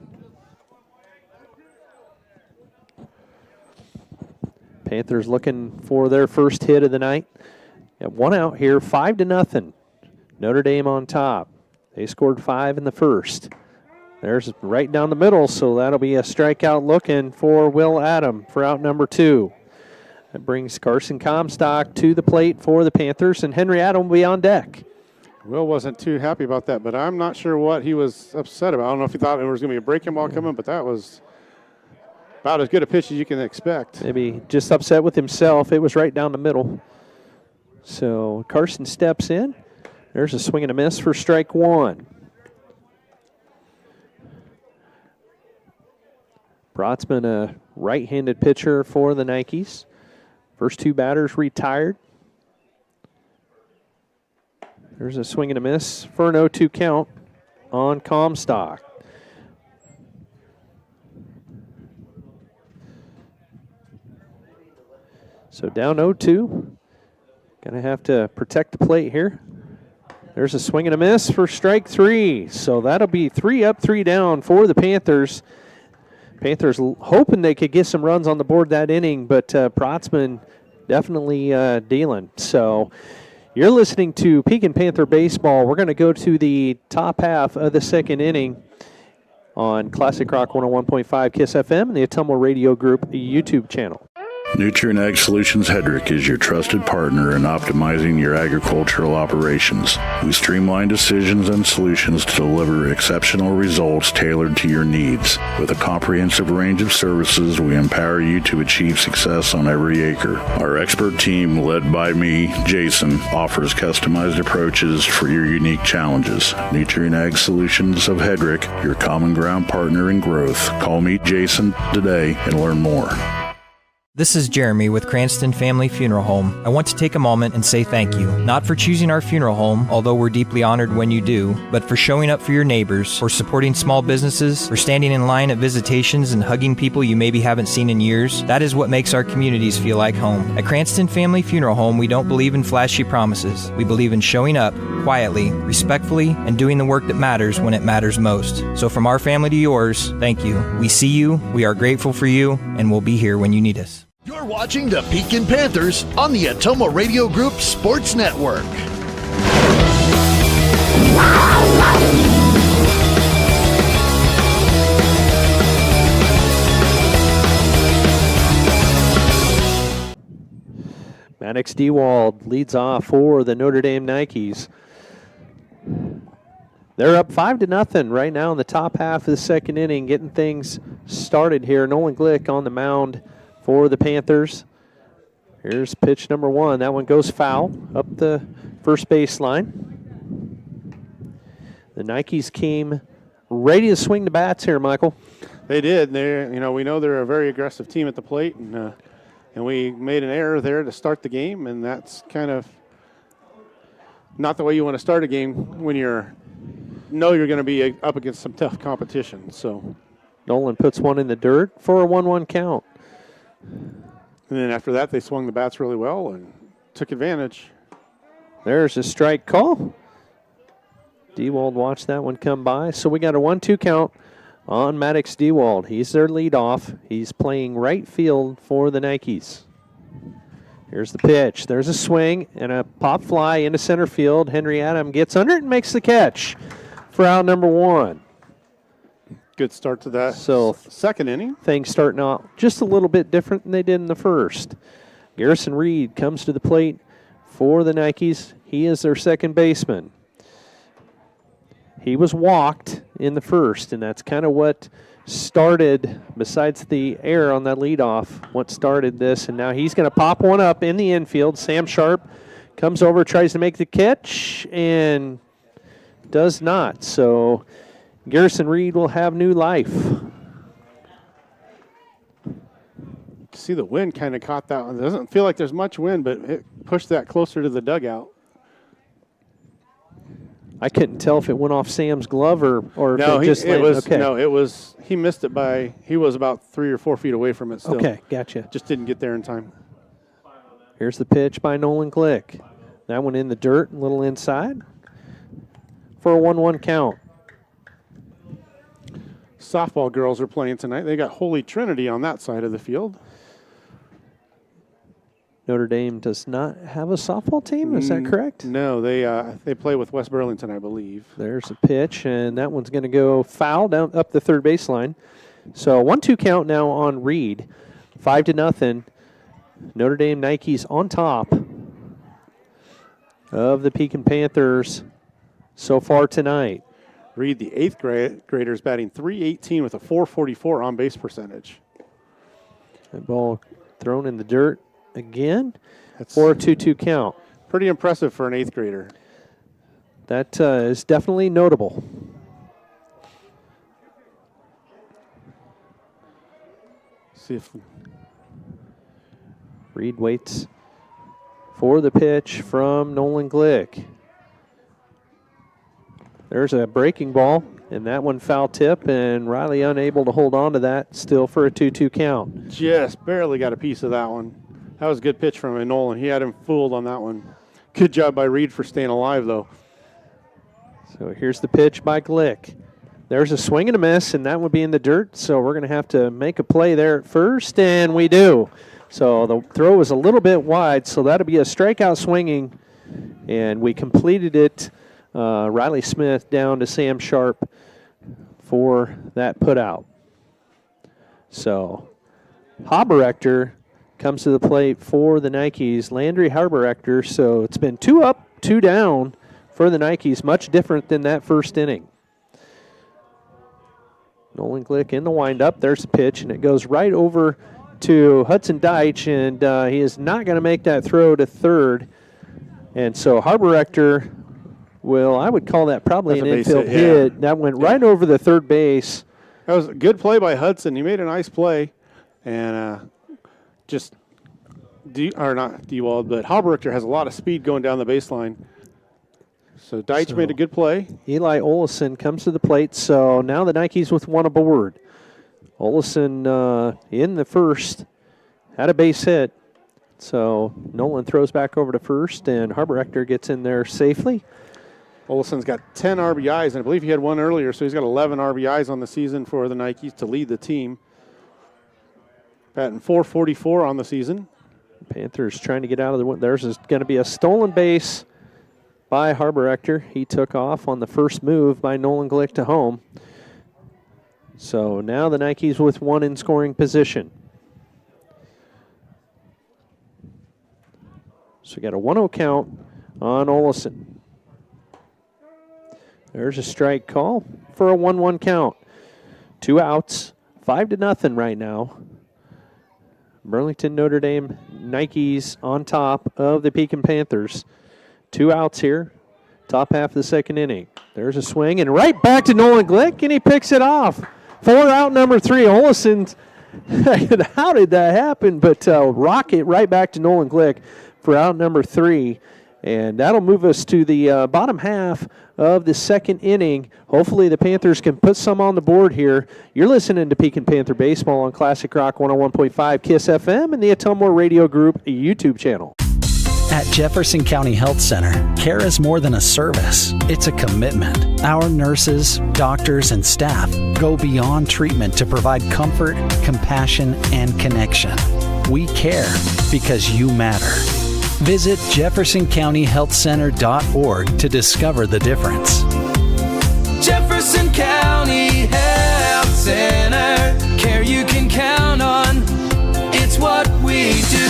C: Panthers looking for their first hit of the night. Got 1 out here, 5-0. Notre Dame on top. They scored 5 in the first. There's right down the middle, so that'll be a strikeout looking for Will Adam for out number 2. That brings Carson Comstock to the plate for the Panthers, and Henry Adam will be on deck.
T: Will wasn't too happy about that, but I'm not sure what he was upset about. I don't know if he thought there was going to be a breaking ball coming, but that was about as good a pitch as you can expect.
C: Maybe just upset with himself. It was right down the middle. So Carson steps in. There's a swing and a miss for strike 1. Protzman, a right-handed pitcher for the Nikes. First 2 batters retired. There's a swing and a miss for an 0-2 count on Comstock. So down 0-2. Gonna have to protect the plate here. There's a swing and a miss for strike 3. So that'll be 3 up, 3 down for the Panthers. Panthers hoping they could get some runs on the board that inning, but Protzman definitely dealing. So you're listening to Pekin Panther Baseball. We're going to go to the top half of the second inning on Classic Rock 101.5 KISS FM and the Ottumwa Radio Group YouTube channel.
E: Nutrient Ag Solutions Hedrick is your trusted partner in optimizing your agricultural operations. We streamline decisions and solutions to deliver exceptional results tailored to your needs. With a comprehensive range of services, we empower you to achieve success on every acre. Our expert team, led by me, Jason, offers customized approaches for your unique challenges. Nutrient Ag Solutions of Hedrick, your common ground partner in growth. Call me Jason today and learn more.
G: This is Jeremy with Cranston Family Funeral Home. I want to take a moment and say thank you, not for choosing our funeral home, although we're deeply honored when you do, but for showing up for your neighbors, for supporting small businesses, for standing in line at visitations and hugging people you maybe haven't seen in years. That is what makes our communities feel like home. At Cranston Family Funeral Home, we don't believe in flashy promises. We believe in showing up quietly, respectfully, and doing the work that matters when it matters most. So from our family to yours, thank you. We see you, we are grateful for you, and we'll be here when you need us.
A: You're watching the Pekin Panthers on the Ottumwa Radio Group Sports Network.
C: Maddox Dewald leads off for the Notre Dame Nikes. They're up 5-0 right now in the top half of the second inning, getting things started here. Nolan Glick on the mound for the Panthers. Here's pitch number 1. That one goes foul up the first baseline. The Nikes came ready to swing the bats here, Michael.
T: They did. We know they're a very aggressive team at the plate, and we made an error there to start the game, and that's kind of not the way you want to start a game when you're going to be up against some tough competition. So
C: Nolan puts one in the dirt for a 1-1 count.
T: And then after that, they swung the bats really well and took advantage.
C: There's a strike call. Dewald watched that one come by. So we got a 1-2 count on Maddox Dewald. He's their leadoff. He's playing right field for the Nikes. Here's the pitch. There's a swing and a pop fly into center field. Henry Adam gets under it and makes the catch for out number 1.
T: good start to that
C: So
T: second inning.
C: Things starting out just a little bit different than they did in the first. Garrison Reed comes to the plate for the Nikes. He is their second baseman. He was walked in the first, and that's kind of what started, besides the error on that leadoff, what started this. And now he's going to pop one up in the infield. Sam Sharp comes over, tries to make the catch, and does not. So Garrison Reed will have new life.
T: See, the wind kind of caught that one. It doesn't feel like there's much wind, but it pushed that closer to the dugout.
C: I couldn't tell if it went off Sam's glove or
T: No,
C: if it just landed. Okay.
T: No, it was. He missed it by. He was about 3 or 4 feet away from it. Still.
C: Okay, gotcha.
T: Just didn't get there in time.
C: Here's the pitch by Nolan Glick. That one in the dirt, a little inside for a 1-1 count.
T: Softball girls are playing tonight. They got Holy Trinity on that side of the field.
C: Notre Dame does not have a softball team, is that correct?
T: No, they play with West Burlington, I believe.
C: There's a pitch, and that one's going to go foul down up the third baseline. So 1-2 count now on Reed. 5-0. Notre Dame Nikes on top of the Pekin Panthers so far tonight.
T: Reed, the 8th graders, batting .318 with a .444 on base percentage.
C: That ball thrown in the dirt again for a 2-2 count.
T: Pretty impressive for an 8th grader.
C: That is definitely notable.
T: See if
C: Reed waits for the pitch from Nolan Glick. There's a breaking ball, and that one foul tip, and Riley unable to hold on to that, still for a 2-2 count.
T: Just barely got a piece of that one. That was a good pitch from Nolan. He had him fooled on that one. Good job by Reed for staying alive, though.
C: So here's the pitch by Glick. There's a swing and a miss, and that would be in the dirt, so we're going to have to make a play there at first, and we do. So the throw was a little bit wide, so that'll be a strikeout swinging, and we completed it. Riley Smith down to Sam Sharp for that put out. So Haberechter comes to the plate for the Nikes. Landry Haberechter. So it's been 2 up, 2 down for the Nikes. Much different than that first inning. Nolan Glick in the windup. There's the pitch, and it goes right over to Hudson Deitch, and he is not going to make that throw to third. And so Haberechter, well, I would call that probably an infield hit. Yeah. That went right over the third base.
T: That was a good play by Hudson. He made a nice play, and not Dewald, but Haberechter has a lot of speed going down the baseline. So Deitch made a good play.
C: Eli Olison comes to the plate, so now the Nikes with 1 aboard. Olison in the first had a base hit, so Nolan throws back over to first, and Haberechter gets in there safely.
T: Olison's got 10 RBIs, and I believe he had one earlier, so he's got 11 RBIs on the season for the Nikes to lead the team. Batting .444 on the season.
C: Panthers trying to get out of the win. There's going to be a stolen base by Haberechter. He took off on the first move by Nolan Glick to home. So now the Nikes with 1 in scoring position. So we got a 1-0 count on Olison. There's a strike call for a 1-1 count. 2 outs, 5-0 right now. Burlington Notre Dame Nikes on top of the Pekin Panthers. 2 outs here, top half of the second inning. There's a swing, and right back to Nolan Glick, and he picks it off. For out number 3, Olison. How did that happen? But rocket right back to Nolan Glick for out number 3. And that'll move us to the bottom half of the second inning. Hopefully the Panthers can put some on the board here. You're listening to Pekin Panther Baseball on Classic Rock 101.5 KISS FM and the Atumwa Radio Group YouTube channel.
H: At Jefferson County Health Center, care is more than a service. It's a commitment. Our nurses, doctors, and staff go beyond treatment to provide comfort, compassion, and connection. We care because you matter. Visit JeffersonCountyHealthCenter.org to discover the difference.
I: Jefferson County Health Center. Care you can count on. It's what we do.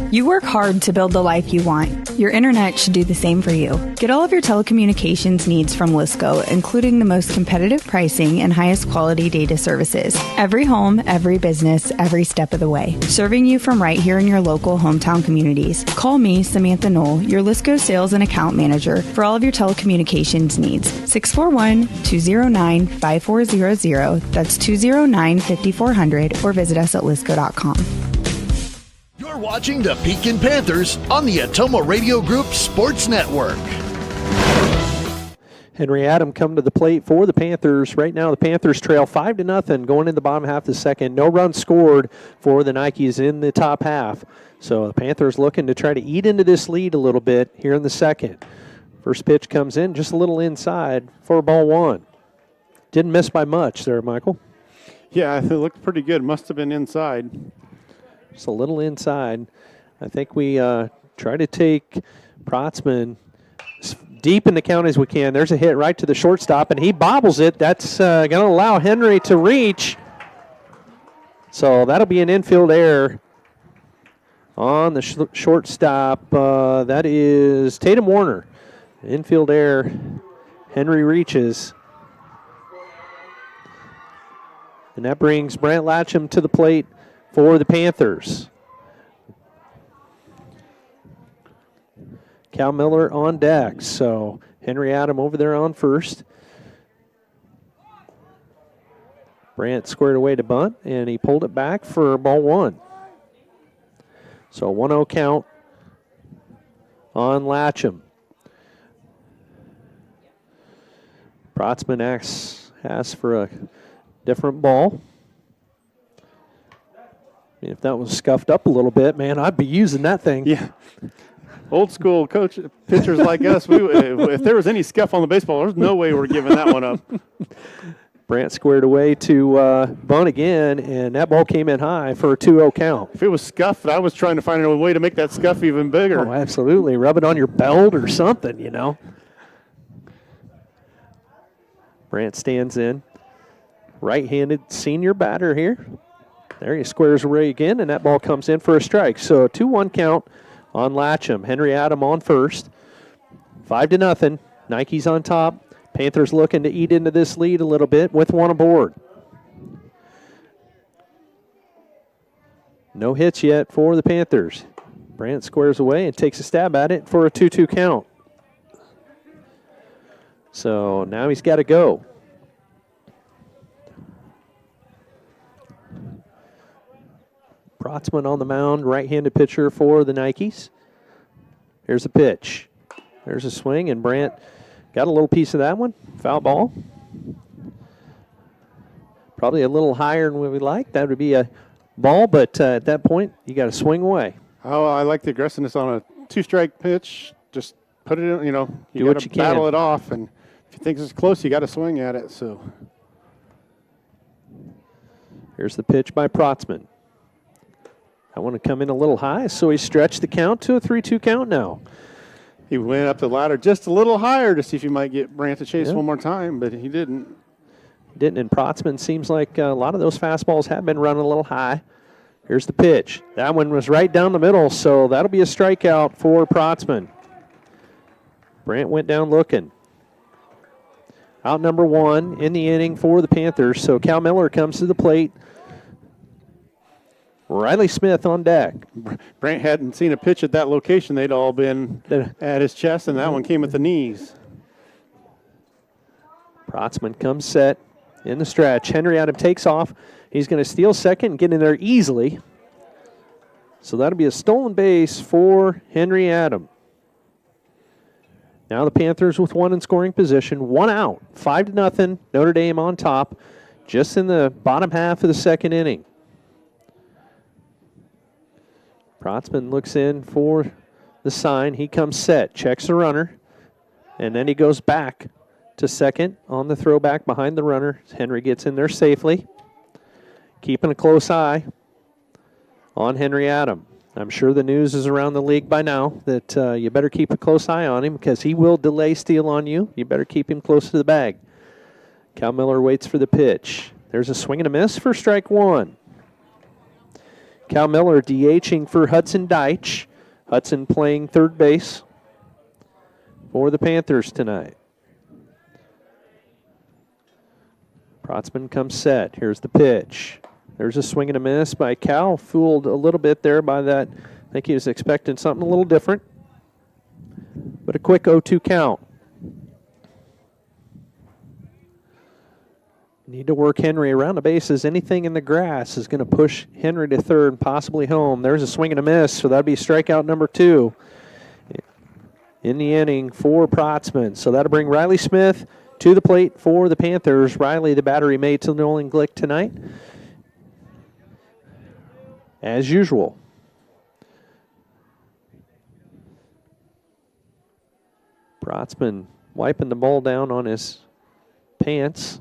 J: You work hard to build the life you want. Your internet should do the same for you. Get all of your telecommunications needs from Lisco, including the most competitive pricing and highest quality data services. Every home, every business, every step of the way. Serving you from right here in your local hometown communities. Call me, Samantha Knoll, your Lisco sales and account manager for all of your telecommunications needs. 641-209-5400. That's 209-5400, or visit us at lisco.com.
A: You're watching the Pekin Panthers on the Atoma Radio Group Sports Network.
C: Henry Adam come to the plate for the Panthers. Right now the Panthers trail 5-0 going in the bottom half of the second. No runs scored for the Nikes in the top half. So the Panthers looking to try to eat into this lead a little bit here in the second. First pitch comes in just a little inside for ball one. Didn't miss by much there, Michael.
T: Yeah, it looked pretty good. Must have been inside.
C: Just a little inside. I think we try to take Protzman as deep in the count as we can. There's a hit right to the shortstop, and he bobbles it. That's going to allow Henry to reach. So that'll be an infield error on the shortstop. That is Tatum Warner. Infield error. Henry reaches. And that brings Brant Latcham to the plate for the Panthers. Cal Miller on deck. So Henry Adam over there on first. Brant squared away to bunt, and he pulled it back for ball one. So 1-0 count on Latcham. Protzman asks for a different ball. If that was scuffed up a little bit, man, I'd be using that thing.
T: Yeah. Old school coach pitchers like us, if there was any scuff on the baseball, there's no way we're giving that one up.
C: Brant squared away to bunt again, and that ball came in high for a 2-0 count.
T: If it was scuffed, I was trying to find a way to make that scuff even bigger.
C: Oh, absolutely. Rub it on your belt or something, you know. Brant stands in. Right-handed senior batter here. There he squares away again, and that ball comes in for a strike. So a 2-1 count on Latcham. Henry Adam on first. 5-0. Nikes on top. Panthers looking to eat into this lead a little bit with one aboard. No hits yet for the Panthers. Brant squares away and takes a stab at it for a 2-2 count. So now he's got to go. Protzman on the mound, right-handed pitcher for the Nikes. Here's a pitch. There's a swing, and Brant got a little piece of that one. Foul ball. Probably a little higher than we like. That would be a ball, but at that point, you got to swing away.
T: Oh, I like the aggressiveness on a two-strike pitch. Just put it in, you know,
C: Do what
T: got
C: you
T: to battle
C: can.
T: it off, and if you think it's close, you got to swing at it. So
C: here's the pitch by Protzman. I want to come in a little high, so he stretched the count to a 3-2 count now.
T: He went up the ladder just a little higher to see if he might get Brant to chase one more time, but he didn't.
C: And Protzman seems like a lot of those fastballs have been running a little high. Here's the pitch. That one was right down the middle, so that'll be a strikeout for Protzman. Brant went down looking. Out number one in the inning for the Panthers, so Cal Miller comes to the plate. Riley Smith on deck.
T: Brant hadn't seen a pitch at that location. They'd all been at his chest, and that one came at the knees.
C: Protzman comes set in the stretch. Henry Adam takes off. He's going to steal second and get in there easily. So that'll be a stolen base for Henry Adam. Now the Panthers with one in scoring position. One out. 5-0. Notre Dame on top. Just in the bottom half of the second inning. Protzman looks in for the sign. He comes set, checks the runner, and then he goes back to second on the throwback behind the runner. Henry gets in there safely, keeping a close eye on Henry Adam. I'm sure the news is around the league by now that you better keep a close eye on him because he will delay steal on you. You better keep him close to the bag. Cal Miller waits for the pitch. There's a swing and a miss for strike one. Cal Miller DHing for Hudson Deitch. Hudson playing third base for the Panthers tonight. Protzman comes set. Here's the pitch. There's a swing and a miss by Cal. Fooled a little bit there by that. I think he was expecting something a little different. But a quick 0-2 count. Need to work Henry around the bases. Anything in the grass is going to push Henry to third and possibly home. There's a swing and a miss, so that'd be strikeout number 2 in the inning for Protzman. So that'll bring Riley Smith to the plate for the Panthers. Riley, the battery mate to Nolan Glick tonight. As usual. Protzman wiping the ball down on his pants.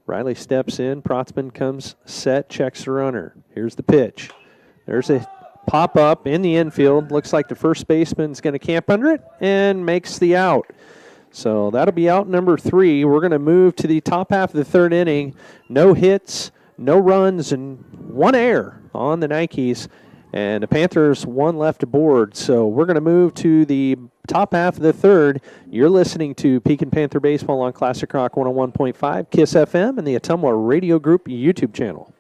C: Riley steps in. Protzman comes set, checks the runner. Here's the pitch. There's a pop up in the infield. Looks like the first baseman's going to camp under it and makes the out. So that'll be out number 3. We're going to move to the top half of the third inning. No hits, no runs, and 1 error on the Nikes. And the Panthers 1 left aboard. So we're going to move to the top half of the third. You're listening to Pekin Panther Baseball on Classic Rock 101.5, KISS FM, and the Ottumwa Radio Group YouTube channel.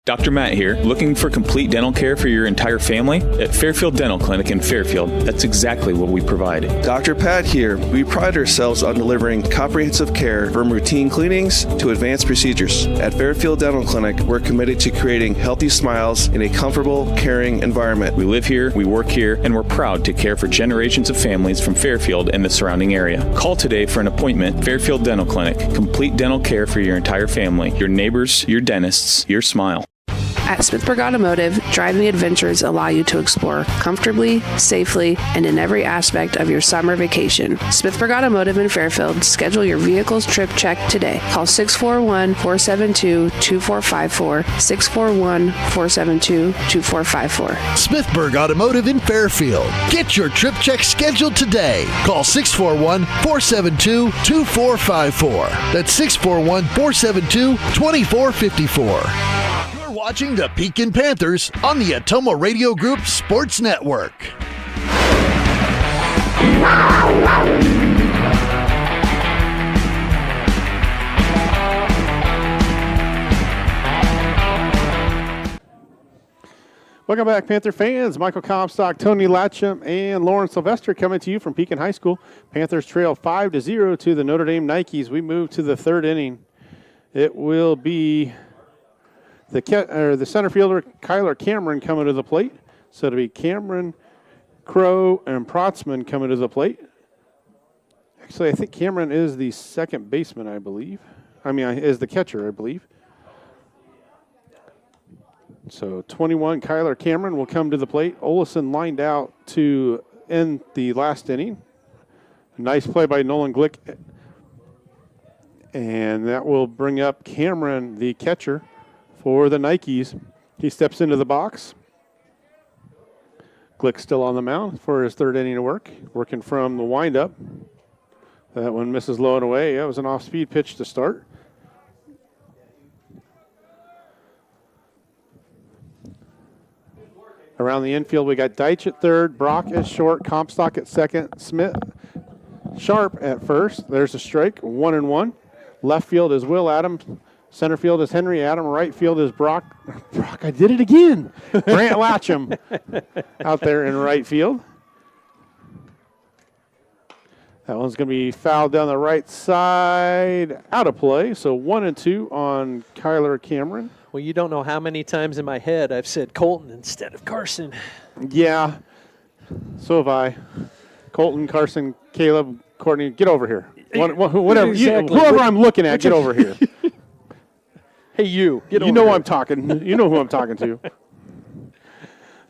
N: Dr. Matt here, looking for complete dental care for your entire family? At Fairfield Dental Clinic in Fairfield, that's exactly what we provide.
O: Dr. Pat here. We pride ourselves on delivering comprehensive care from routine cleanings to advanced procedures. At Fairfield Dental Clinic, we're committed to creating healthy smiles in a comfortable, caring environment.
N: We live here, we work here, and we're proud to care for generations of families from Fairfield and the surrounding area. Call today for an appointment. Fairfield Dental Clinic. Complete dental care for your entire family, your neighbors, your dentists, your smile.
K: At Smithburg Automotive, driving adventures allow you to explore comfortably, safely, and in every aspect of your summer vacation. Smithburg Automotive in Fairfield. Schedule your vehicle's trip check today. Call 641-472-2454, 641-472-2454.
A: Smithburg Automotive in Fairfield. Get your trip check scheduled today. Call 641-472-2454. That's 641-472-2454. Watching the Pekin Panthers on the Ottumwa Radio Group Sports Network.
T: Welcome back, Panther fans. Michael Comstock, Tony Latcham, and Lauren Sylvester coming to you from Pekin High School. Panthers trail 5-0 to the Notre Dame Nikes. We move to the third inning. It will be the center fielder, Kyler Cameron, coming to the plate. So it'll be Cameron, Crow, and Protzman coming to the plate. Actually, I think Cameron is the second baseman, I believe. Is the catcher, I believe. So 21, Kyler Cameron will come to the plate. Olison lined out to end the last inning. Nice play by Nolan Glick. And that will bring up Cameron, the catcher, for the Nikes. He steps into the box. Glick still on the mound for his third inning of work. Working from the windup. That one misses low and away. That was an off-speed pitch to start. Around the infield, we got Deitch at third, Brock at short, Comstock at second, Smith, Sharp at first. There's a strike, 1-1. Left field is Will Adams. Center field is Henry Adam. Right field is Brock, I did it again. Brant Latcham out there in right field. That one's going to be fouled down the right side, out of play. So 1-2 on Kyler Cameron.
C: Well, you don't know how many times in my head I've said Colton instead of Carson.
T: Yeah, so have I. Colton, Carson, Caleb, Courtney, get over here. Whatever,
C: Exactly.
T: Whoever I'm looking at, get over here.
C: Hey, you. Get over
T: You know
C: here.
T: I'm talking. You know who I'm talking to.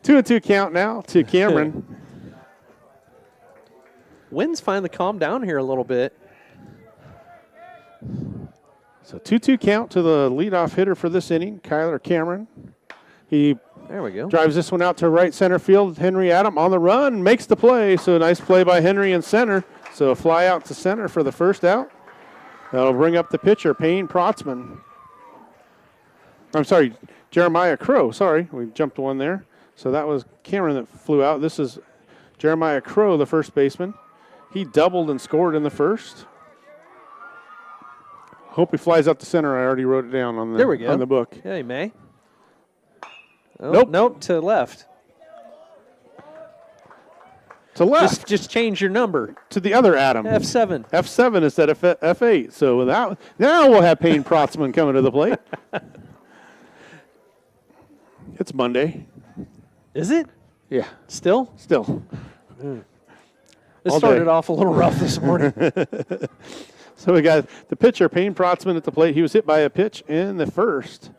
T: 2-2 count now to Cameron.
C: Wind's finally calmed down here a little bit.
T: So 2-2 count to the leadoff hitter for this inning, Kyler Cameron. He
C: There we go.
T: drives this one out to right center field. Henry Adam on the run, makes the play. So nice play by Henry in center. So a fly out to center for the first out. That'll bring up the pitcher, Payne Protzman. I'm sorry, Jeremiah Crow. Sorry, we jumped one there. So that was Cameron that flew out. This is Jeremiah Crow, the first baseman. He doubled and scored in the first. Hope he flies up the center. I already wrote it down on the,
C: there we go.
T: On the book.
C: Yeah, he may. Oh,
T: nope.
C: Nope, to left.
T: To left.
C: Just change your number.
T: To the other Adam.
C: F7.
T: F7 instead of F8. So without, now we'll have Payne Protzman coming to the plate. It's Monday.
C: Is it?
T: Yeah.
C: Still?
T: Still.
C: It started off a little rough this morning.
T: So we got the pitcher, Payne Protzman, at the plate. He was hit by a pitch in the first.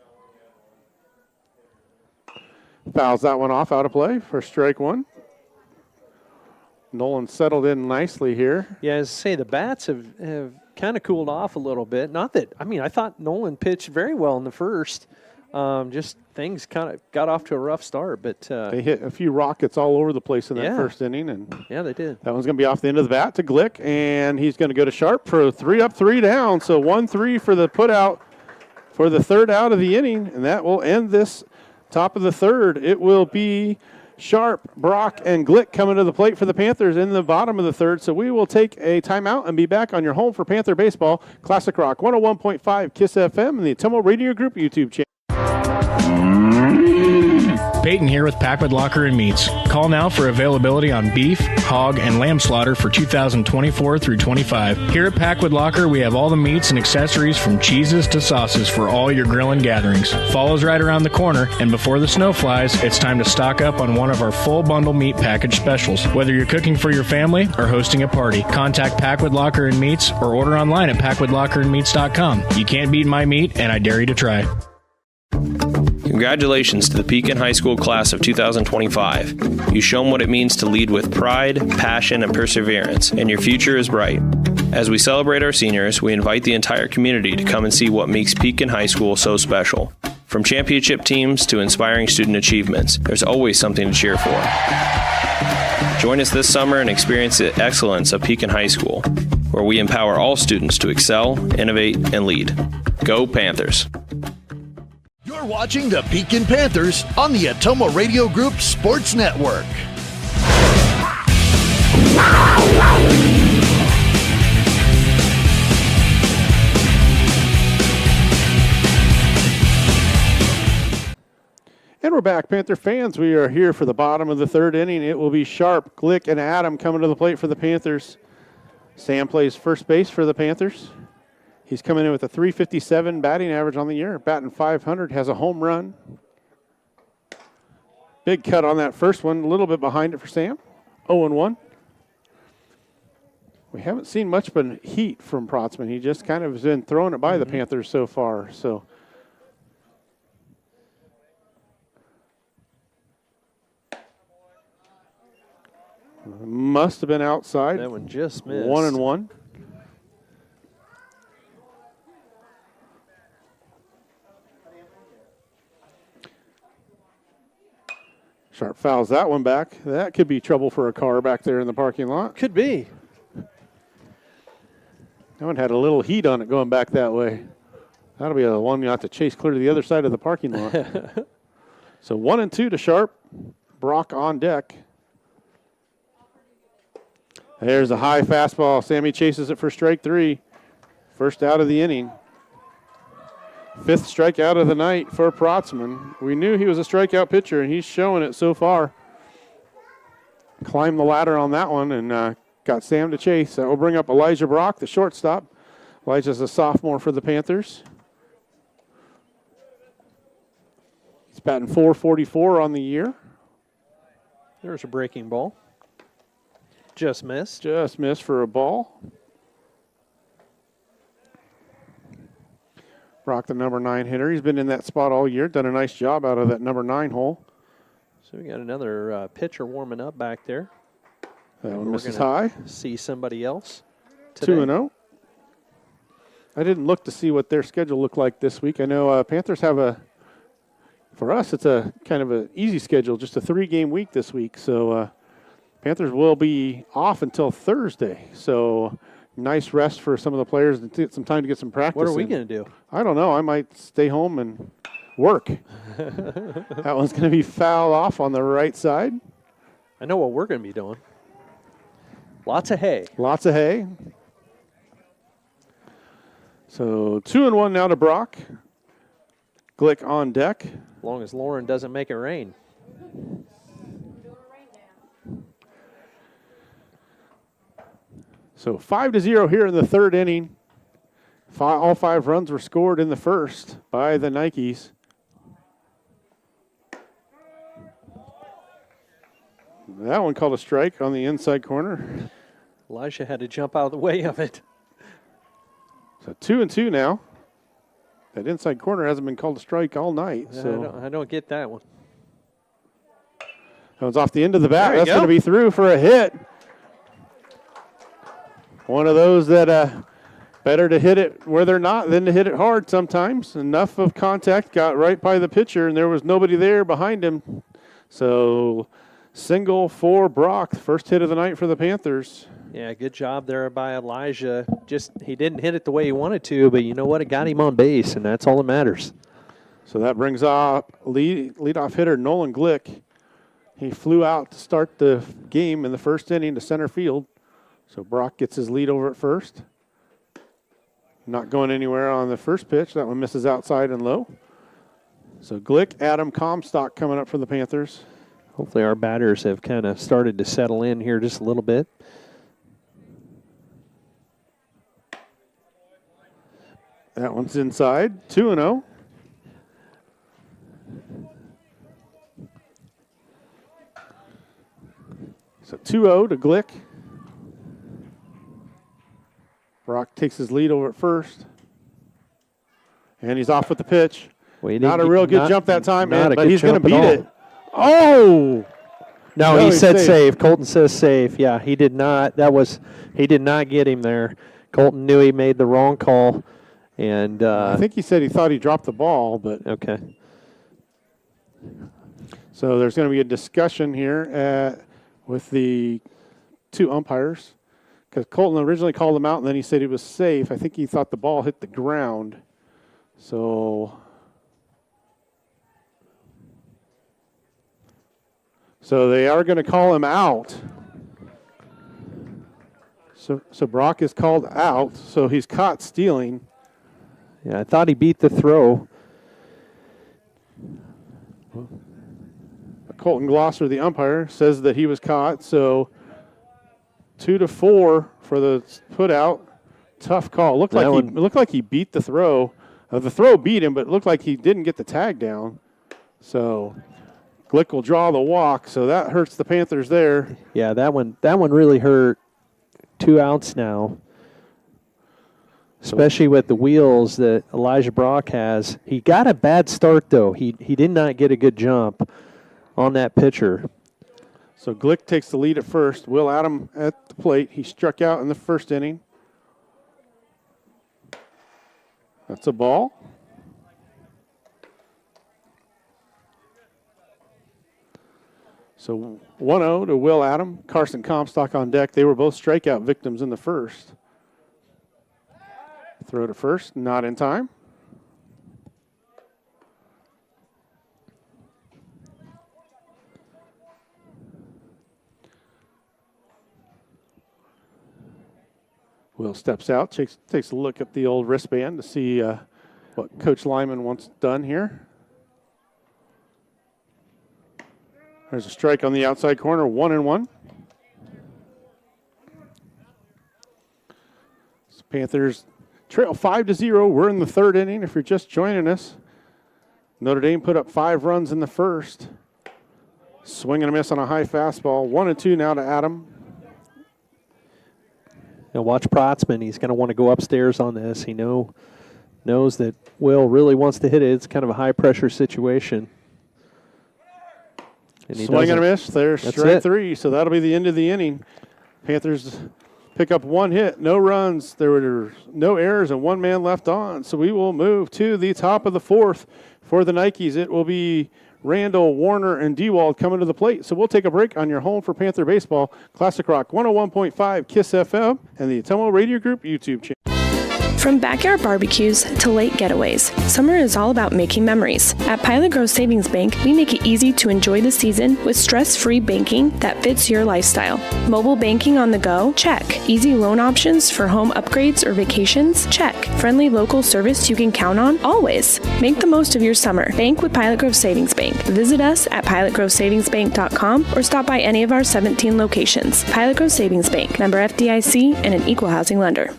T: Fouls that one off, out of play for strike one. Nolan settled in nicely here.
C: Yeah, as I say, the bats have kind of cooled off a little bit. Not that, I thought Nolan pitched very well in the first. Just things kind of got off to a rough start, but
T: they hit a few rockets all over the place in that first inning, and
C: yeah, they did.
T: That one's going to be off the end of the bat to Glick, and he's going to go to Sharp for 3 up, 3 down. So 1-3 for the put out for the third out of the inning, and that will end this top of the third. It will be Sharp, Brock, and Glick coming to the plate for the Panthers in the bottom of the third. So we will take a timeout and be back on your home for Panther Baseball, Classic Rock 101.5 KISS FM and the Atomo Radio Group YouTube channel.
L: Peyton here with Packwood Locker and Meats. Call now for availability on beef, hog, and lamb slaughter for 2024 through 25. Here at Packwood Locker, we have all the meats and accessories from cheeses to sauces for all your grilling gatherings. Fall's right around the corner, and before the snow flies, it's time to stock up on one of our full bundle meat package specials. Whether you're cooking for your family or hosting a party, contact Packwood Locker and Meats or order online at packwoodlockerandmeats.com. You can't beat my meat, and I dare you to try.
F: Congratulations to the Pekin High School class of 2025. You shown what it means to lead with pride, passion, and perseverance, and your future is bright. As we celebrate our seniors, we invite the entire community to come and see what makes Pekin High School so special. From championship teams to inspiring student achievements, there's always something to cheer for. Join us this summer and experience the excellence of Pekin High School, where we empower all students to excel, innovate, and lead. Go Panthers!
A: You're watching the Pekin Panthers on the Atomo Radio Group Sports Network.
T: And we're back, Panther fans. We are here for the bottom of the third inning. It will be Sharp, Glick, and Adam coming to the plate for the Panthers. Sam plays first base for the Panthers. He's coming in with a .357 batting average on the year, batting .500, has a home run. Big cut on that first one, a little bit behind it for Sam. 0-1. We haven't seen much but heat from Protzman. He just kind of has been throwing it by the Panthers so far. So must have been outside.
C: That one just missed.
T: 1-1. Sharp fouls that one back. That could be trouble for a car back there in the parking lot.
C: Could be.
T: That one had a little heat on it going back that way. That'll be the one you have to chase clear to the other side of the parking lot. So 1-2 to Sharp. Brock on deck. There's a high fastball. Sammy chases it for strike 3. First out of the inning. 5th strikeout of the night for Protzman. We knew he was a strikeout pitcher, and he's showing it so far. Climbed the ladder on that one and got Sam to chase. That will bring up Elijah Brock, the shortstop. Elijah's a sophomore for the Panthers. He's batting .444 on the year.
C: There's a breaking ball. Just missed.
T: Just missed for a ball. Brock, the number 9 hitter. He's been in that spot all year. Done a nice job out of that number 9 hole.
C: So we got another pitcher warming up back there.
T: That one misses high.
C: See somebody else today.
T: 2-0. I didn't look to see what their schedule looked like this week. I know Panthers have for us, it's a kind of an easy schedule, just a 3-game week this week. So Panthers will be off until Thursday. So nice rest for some of the players to get some time to get some practice.
C: What are we
T: in.
C: going to do?
T: I don't know. I might stay home and work. That one's going to be fouled off on the right side.
C: I know what we're going to be doing. Lots of hay.
T: Lots of hay. So 2-1 now to Brock. Glick on deck.
C: As long as Lauren doesn't make it rain.
T: So 5-0 here in the third inning. All 5 runs were scored in the first by the Nikes. That one called a strike on the inside corner.
C: Elijah had to jump out of the way of it.
T: So 2-2 now. That inside corner hasn't been called a strike all night.
C: I don't get that one.
T: That one's off the end of the bat. That's
C: go.
T: going to be through for a hit. One of those that better to hit it where they're not than to hit it hard sometimes. Enough of contact, got right by the pitcher, and there was nobody there behind him. So single for Brock, first hit of the night for the Panthers.
C: Yeah, good job there by Elijah. Just he didn't hit it the way he wanted to, but you know what? It got him on base, and that's all that matters.
T: So that brings up leadoff hitter Nolan Glick. He flew out to start the game in the first inning to center field. So Brock gets his lead over at first. Not going anywhere on the first pitch. That one misses outside and low. So Glick, Adam Comstock coming up for the Panthers.
C: Hopefully our batters have kind of started to settle in here just a little bit.
T: That one's inside, 2-0. So 2-0 to Glick. Brock takes his lead over at first. And he's off with the pitch. Not a real good jump that time, but he's going to beat it. Oh!
C: No, he said safe. Colton says safe. Yeah, he did not. He did not get him there. Colton knew he made the wrong call. And
T: I think he said he thought he dropped the ball, but
C: okay.
T: So there's going to be a discussion here with the 2 umpires because Colton originally called him out, and then he said he was safe. I think he thought the ball hit the ground. So they are going to call him out. So Brock is called out. So he's caught stealing.
C: Yeah, I thought he beat the throw.
T: Colton Glosser, the umpire, says that he was caught. So 2-4 for the put out. Tough call. Looked like he beat the throw. The throw beat him, but it looked like he didn't get the tag down. So Glick will draw the walk. So that hurts the Panthers there.
C: Yeah, that one really hurt. 2 outs now. Especially with the wheels that Elijah Brock has. He got a bad start, though. He did not get a good jump on that pitcher.
T: So Glick takes the lead at first. Will Adam at the plate. He struck out in the first inning. That's a ball. So 1-0 to Will Adam. Carson Comstock on deck. They were both strikeout victims in the first. Throw to first, not in time. Will steps out, takes a look at the old wristband to see what Coach Lyman wants done here. There's a strike on the outside corner, 1-1. So Panthers trail 5-0. We're in the third inning if you're just joining us. Notre Dame put up 5 runs in the first. Swing and a miss on a high fastball. 1-2 now to Adam.
C: Now watch Protzman. He's going to want to go upstairs on this. He knows that Will really wants to hit it. It's kind of a high-pressure situation. And
T: Swing and a miss. There's strike 3, so that'll be the end of the inning. Panthers pick up 1 hit, no runs. There were no errors and 1 man left on. So we will move to the top of the 4th for the Nikes. It will be Randall, Warner, and Dewald coming to the plate. So we'll take a break on your home for Panther Baseball, Classic Rock 101.5 KISS FM and the Atomo Radio Group YouTube channel.
M: From backyard barbecues to lake getaways, summer is all about making memories. At Pilot Grove Savings Bank, we make it easy to enjoy the season with stress-free banking that fits your lifestyle. Mobile banking on the go? Check. Easy loan options for home upgrades or vacations? Check. Friendly local service you can count on? Always. Make the most of your summer. Bank with Pilot Grove Savings Bank. Visit us at pilotgrovesavingsbank.com or stop by any of our 17 locations. Pilot Grove Savings Bank, member FDIC, and an equal housing lender.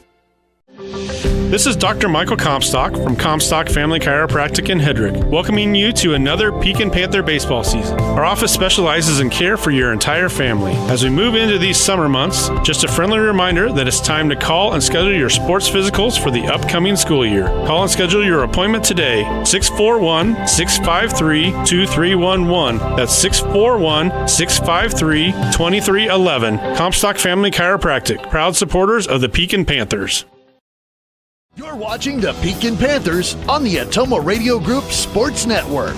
D: This is Dr. Michael Comstock from Comstock Family Chiropractic in Hedrick, welcoming you to another Pekin Panther baseball season. Our office specializes in care for your entire family. As we move into these summer months, just a friendly reminder that it's time to call and schedule your sports physicals for the upcoming school year. Call and schedule your appointment today, 641-653-2311. That's 641-653-2311. Comstock Family Chiropractic, proud supporters of the Pekin Panthers.
A: You're watching the Pekin Panthers on the Atomo Radio Group Sports Network.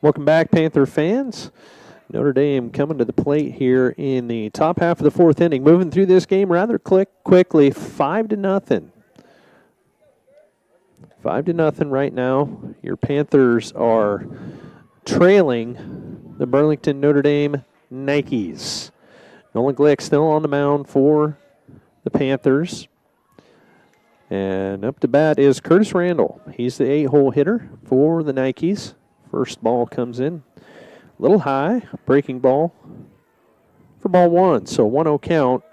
C: Welcome back, Panther fans. Notre Dame coming to the plate here in the top half of the fourth inning. Moving through this game rather quickly, 5-0. 5-0 right now. Your Panthers are trailing the Burlington Notre Dame Nikes. Nolan Glick still on the mound for the Panthers. And up to bat is Curtis Randall. He's the 8-hole hitter for the Nikes. First ball comes in a little high, breaking ball for ball one. So 1-0 count.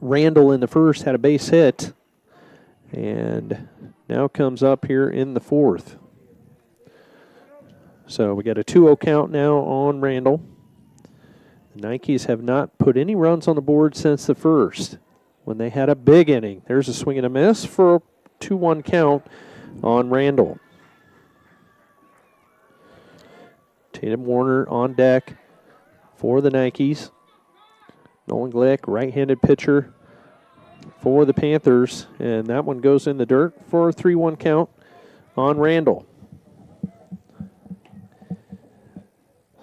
C: Randall in the first had a base hit. And now comes up here in the fourth. So we got a 2-0 count now on Randall. The Nikes have not put any runs on the board since the first when they had a big inning. There's a swing and a miss for a 2-1 count on Randall. Tatum Warner on deck for the Nikes. Nolan Glick, right-handed pitcher for the Panthers, and that one goes in the dirt for a 3-1 count on Randall.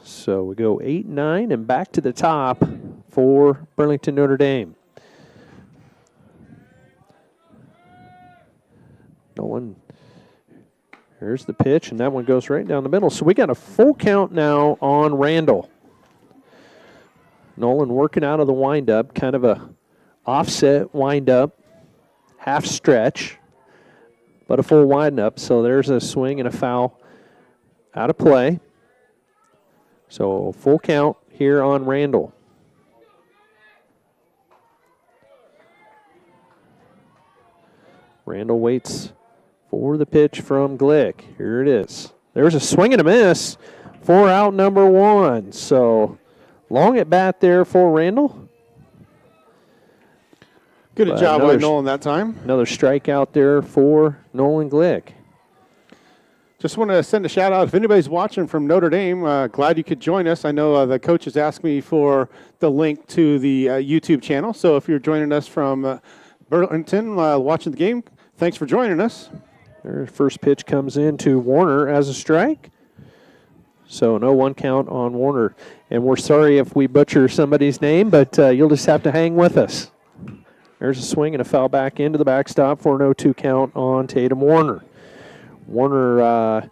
C: So we go 8-9 and back to the top for Burlington Notre Dame. Nolan, here's the pitch, and that one goes right down the middle. So we got a full count now on Randall. Nolan working out of the windup, kind of a offset windup, half stretch, but a full windup. So there's a swing and a foul out of play. So full count here on Randall. Randall waits for the pitch from Glick. Here it is. There's a swing and a miss for out number one. So long at bat there for Randall.
T: Good job by Nolan that time.
C: Another strikeout there for Nolan Glick.
T: Just want to send a shout out. If anybody's watching from Notre Dame, glad you could join us. I know the coaches asked me for the link to the YouTube channel. So if you're joining us from Burlington watching the game, thanks for joining us.
C: Their first pitch comes in to Warner as a strike. So no 1 count on Warner. And we're sorry if we butcher somebody's name, but you'll just have to hang with us. There's a swing and a foul back into the backstop for an 0-2 count on Tatum Warner. Warner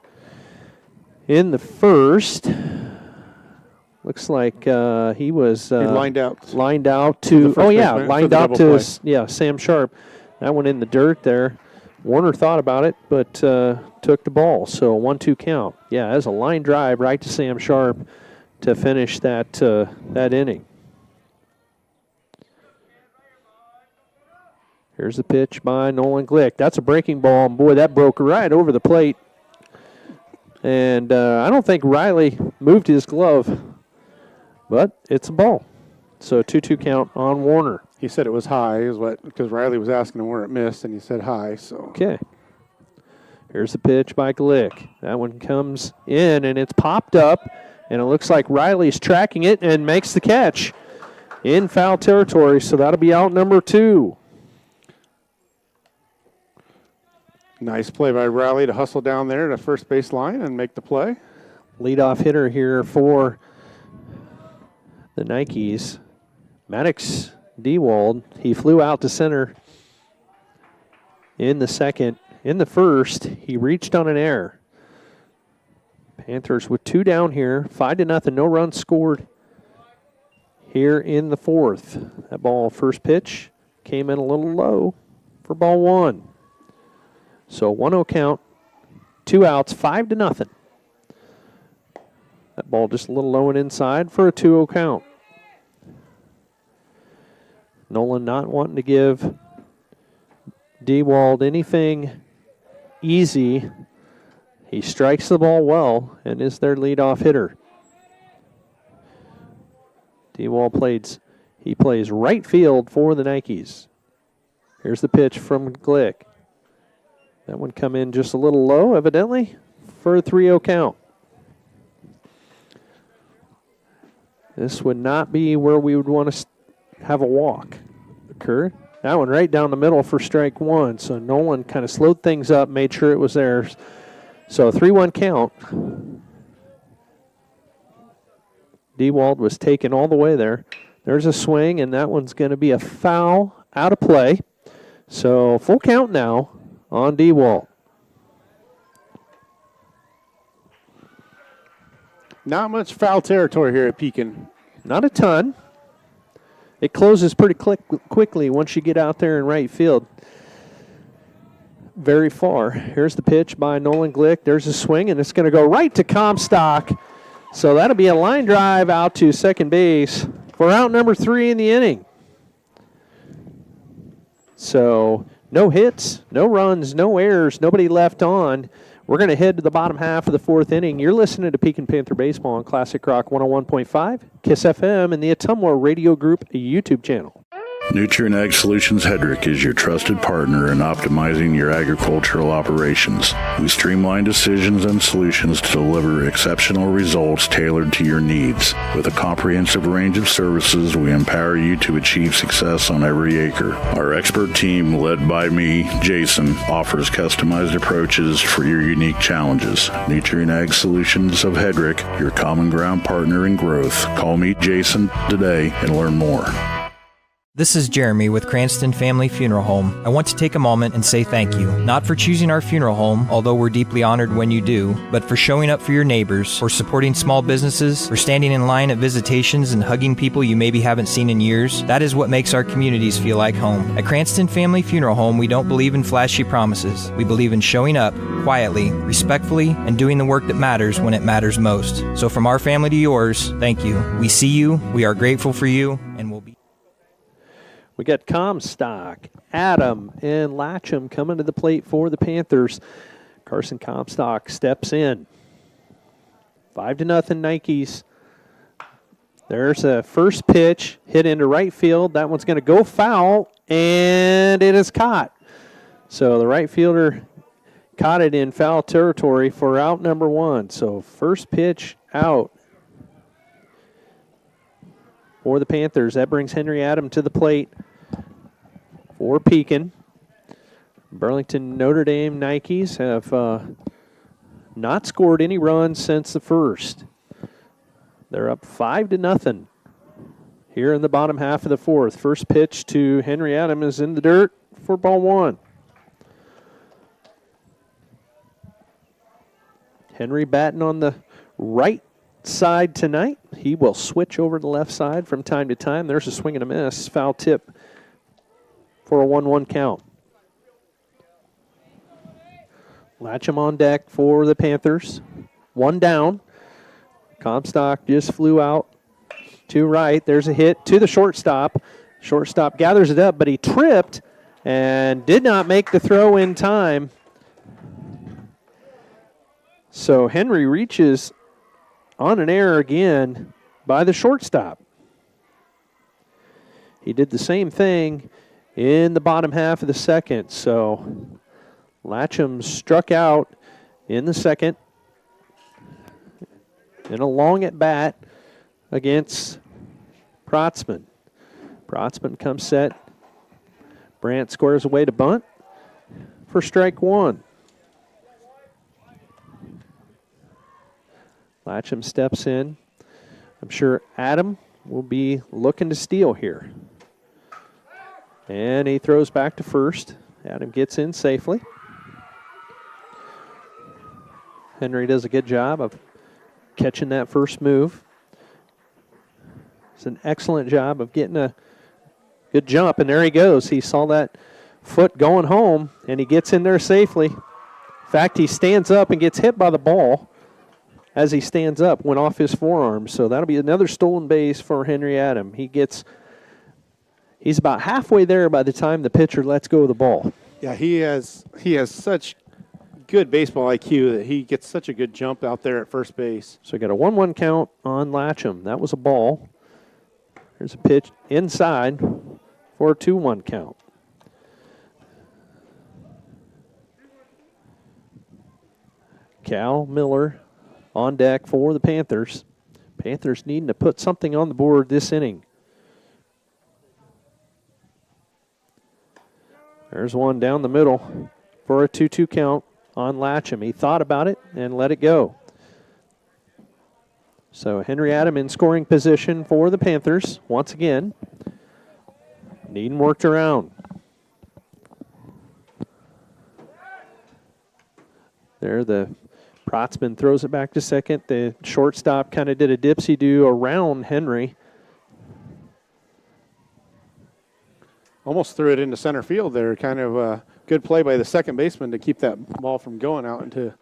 C: in the first. Looks like he was
T: he lined out
C: to lined out to Sam Sharp. That one in the dirt there. Warner thought about it, but took the ball. So 1-2 count. Yeah, as a line drive right to Sam Sharp to finish that that inning. Here's the pitch by Nolan Glick. That's a breaking ball, and boy, that broke right over the plate. And I don't think Riley moved his glove, but it's a ball. So 2-2 count on Warner.
T: He said it was high, because Riley was asking him where it missed, and he said high. So
C: okay. Here's the pitch by Glick. That one comes in, and it's popped up And it looks like Riley's tracking it and makes the catch in foul territory, so that'll be out number 2.
T: Nice play by Riley to hustle down there to first base line and make the play.
C: Leadoff hitter here for the Nikes, Maddox Dewald. He flew out to center in the second. In the first, he reached on an error. Panthers with 2 down here, 5-0, no runs scored here in the fourth. That ball, first pitch, came in a little low for ball 1. So 1-0 count, 2 outs, 5-0. That ball just a little low and inside for a 2-0 count. Nolan not wanting to give Dewald anything easy. He strikes the ball well and is their leadoff hitter. Dewald plays right field for the Nikes. Here's the pitch from Glick. That one come in just a little low, evidently, for a 3-0 count. This would not be where we would want to have a walk occur. That one right down the middle for strike 1. So Nolan kind of slowed things up, made sure it was there. So 3-1 count. Dewald was taken all the way there. There's a swing, and that one's going to be a foul out of play. So full count now on Dewald.
T: Not much foul territory here at Pekin.
C: Not a ton. It closes pretty quickly once you get out there in right field. Very far. Here's the pitch by Nolan Glick. There's a swing, and it's going to go right to Comstock. So that'll be a line drive out to second base for out number 3 in the inning. So no hits, no runs, no errors, nobody left on. We're going to head to the bottom half of the 4th inning. You're listening to Pekin Panther Baseball on Classic Rock 101.5, KISS FM, and the Ottumwa Radio Group YouTube channel.
E: Nutrient Ag Solutions Hedrick is your trusted partner in optimizing your agricultural operations. We streamline decisions and solutions to deliver exceptional results tailored to your needs. With a comprehensive range of services, we empower you to achieve success on every acre. Our expert team, led by me, Jason, offers customized approaches for your unique challenges. Nutrient Ag Solutions of Hedrick, your common ground partner in growth. Call me Jason today and learn more.
G: This is Jeremy with Cranston Family Funeral Home. I want to take a moment and say thank you, not for choosing our funeral home, although we're deeply honored when you do, but for showing up for your neighbors, for supporting small businesses, for standing in line at visitations and hugging people you maybe haven't seen in years. That is what makes our communities feel like home. At Cranston Family Funeral Home, we don't believe in flashy promises. We believe in showing up quietly, respectfully, and doing the work that matters when it matters most. So from our family to yours, thank you. We see you, we are grateful for you, and we'll be...
C: We got Comstock, Adam, and Latcham coming to the plate for the Panthers. Carson Comstock steps in. 5-0 Nikes. There's a first pitch hit into right field. That one's going to go foul, and it is caught. So the right fielder caught it in foul territory for out number 1. So first pitch out for the Panthers. That brings Henry Adam to the plate for Pekin. Burlington Notre Dame Nikes have not scored any runs since the first. They're up 5-0 here in the bottom half of the 4th. First pitch to Henry Adam is in the dirt for ball 1. Henry batting on the right side tonight. He will switch over to the left side from time to time. There's a swing and a miss. Foul tip for a 1-1 count. Latcham on deck for the Panthers. 1 down. Comstock just flew out to right. There's a hit to the shortstop. Shortstop gathers it up, but he tripped and did not make the throw in time. So Henry reaches on an error again by the shortstop. He did the same thing in the bottom half of the second. So Latcham struck out in the second. in a long at bat against Protzman. Protzman comes set. Brandt squares away to bunt for strike one. Latcham steps in. I'm sure Adam will be looking to steal here. And he throws back to first. Adam gets in safely. Henry does a good job of catching that first move. It's an excellent job of getting a good jump, and there he goes. He saw that foot going home, and he gets in there safely. In fact, he stands up and gets hit by the ball as he stands up, went off his forearm. So that'll be another stolen base for Henry Adam. He's about halfway there by the time the pitcher lets go of the ball.
T: Yeah, he has such good baseball IQ that he gets such a good jump out there at first base.
C: So we got a 1-1 count on Latcham. That was a ball. There's a pitch inside for a 2-1 count. Cal Miller on deck for the Panthers. Panthers needing to put something on the board this inning. There's one down the middle for a 2-2 count on Latcham. He thought about it and let it go. So Henry Adam in scoring position for the Panthers once again. Needing worked around. There the Protzman throws it back to second. The shortstop kind of did a dipsy-do around Henry.
T: Almost threw it into center field there. Kind of a good play by the second baseman to keep that ball from going out into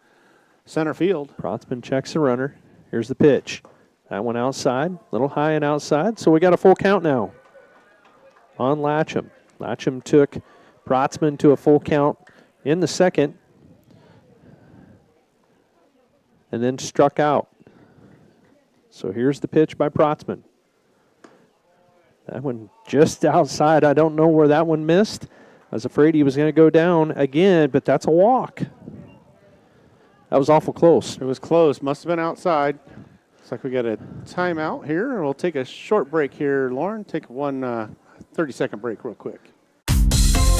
T: center field.
C: Protzman checks the runner. Here's the pitch. That one outside, a little high and outside. So we got a full count now on Latcham. Latcham took Protzman to a full count in the second and then struck out. So here's the pitch by Protzman. That one just outside. I don't know where that one missed. I was afraid he was going to go down again, but that's a walk. That was awful close.
T: It was close. Must have been outside. Looks like we got a timeout here. We'll take a short break here, Lauren. Take one 30-second break real quick.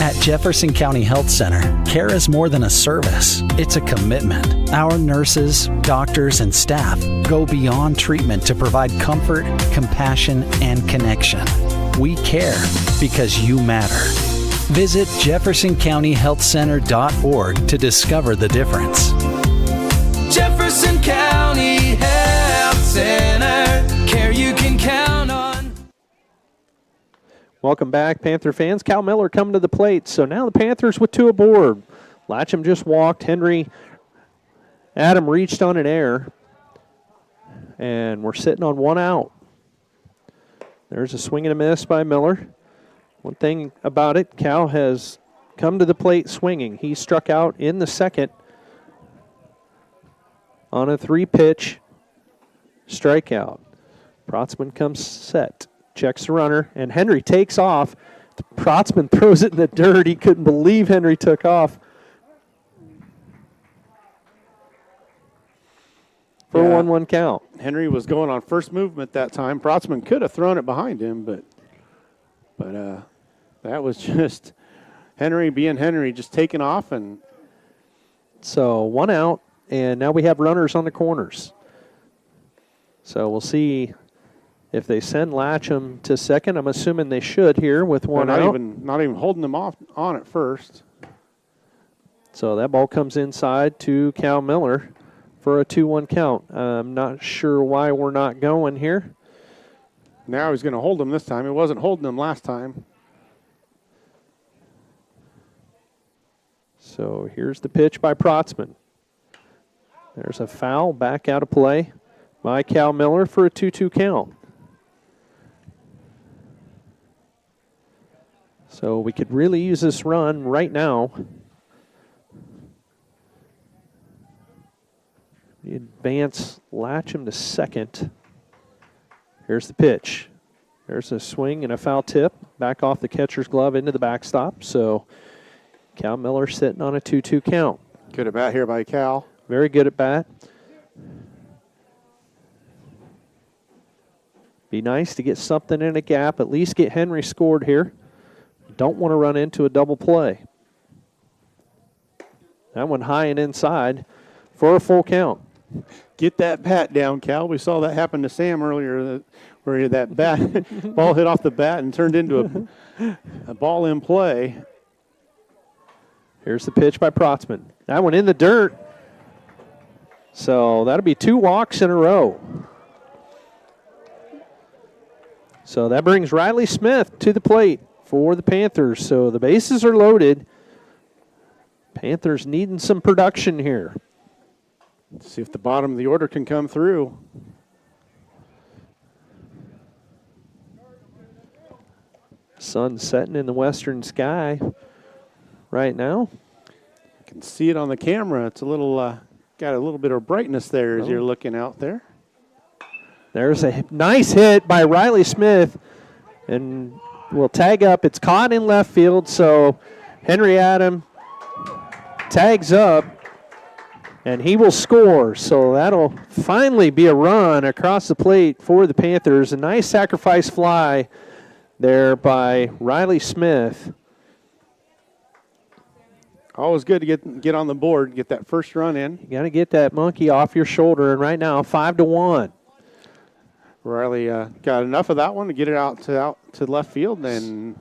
H: At Jefferson County Health Center, care is more than a service. It's a commitment. Our nurses, doctors, and staff go beyond treatment to provide comfort, compassion, and connection. We care because you matter. Visit JeffersonCountyHealthCenter.org to discover the difference.
I: Jefferson County Health Center, care you can count on.
C: Welcome back, Panther fans. Cal Miller coming to the plate. So now the Panthers with two aboard. Latcham just walked. Henry Adam reached on an error. And we're sitting on one out. There's a swing and a miss by Miller. One thing about it, Cal has come to the plate swinging. He struck out in the second on a 3-pitch strikeout. Protzman comes set. Checks the runner, and Henry takes off. Protzman throws it in the dirt. He couldn't believe Henry took off. For a 1-1 count.
T: Henry was going on first movement that time. Protzman could have thrown it behind him, but that was just Henry being Henry, just taking off. And
C: so 1 out, and now we have runners on the corners. So we'll see if they send Latcham to second. I'm assuming they should here with one out.
T: Not even holding them off on at first.
C: So that ball comes inside to Cal Miller for a 2-1 count. I'm not sure why we're not going here.
T: Now he's going to hold him this time. He wasn't holding him last time.
C: So here's the pitch by Protzman. There's a foul back out of play by Cal Miller for a 2-2 count. So we could really use this run right now. We advance Latcham to second. Here's the pitch. There's a swing and a foul tip. Back off the catcher's glove into the backstop. So Cal Miller sitting on a 2-2 count.
T: Good at bat here by Cal.
C: Very good at bat. Be nice to get something in a gap, at least get Henry scored here. Don't want to run into a double play. That one high and inside for a full count.
T: Get that bat down, Cal. We saw that happen to Sam earlier, where that bat ball hit off the bat and turned into a ball in play.
C: Here's the pitch by Protzman. That one in the dirt. So that'll be 2 walks in a row. So that brings Riley Smith to the plate for the Panthers. So the bases are loaded. Panthers needing some production here.
T: Let's see if the bottom of the order can come through.
C: Sun setting in the western sky right now.
T: You can see it on the camera. It's a little, got a little bit of brightness there as you're looking out there.
C: There's a nice hit by Riley Smith, and will tag up. It's caught in left field, so Henry Adam tags up, and he will score. So that'll finally be a run across the plate for the Panthers. A nice sacrifice fly there by Riley Smith.
T: Always good to get on the board, get that first run in.
C: You got to get that monkey off your shoulder, and right now 5-1.
T: Riley got enough of that one to get it out to left field, and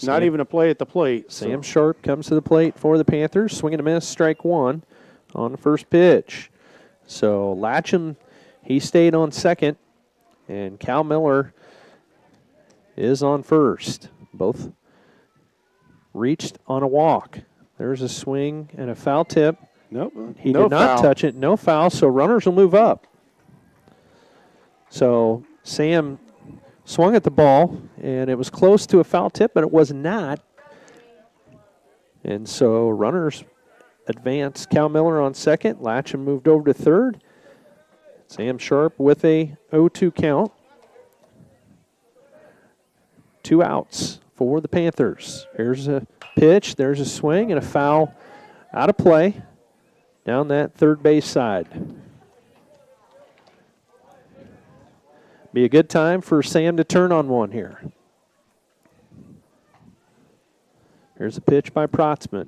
T: not even a play at the plate.
C: Sam Sharp comes to the plate for the Panthers. Swing and a miss, strike 1 on the first pitch. So Latcham, he stayed on second, and Cal Miller is on first. Both reached on a walk. There's a swing and a foul tip.
T: Nope.
C: He did not touch it. No foul, so runners will move up. So Sam swung at the ball, and it was close to a foul tip, but it was not. And so runners advance. Cal Miller on second. Latcham moved over to third. Sam Sharp with a 0-2 count. 2 outs for the Panthers. Here's a pitch. There's a swing and a foul out of play down that third base side. Be a good time for Sam to turn on one here. Here's a pitch by Protzman.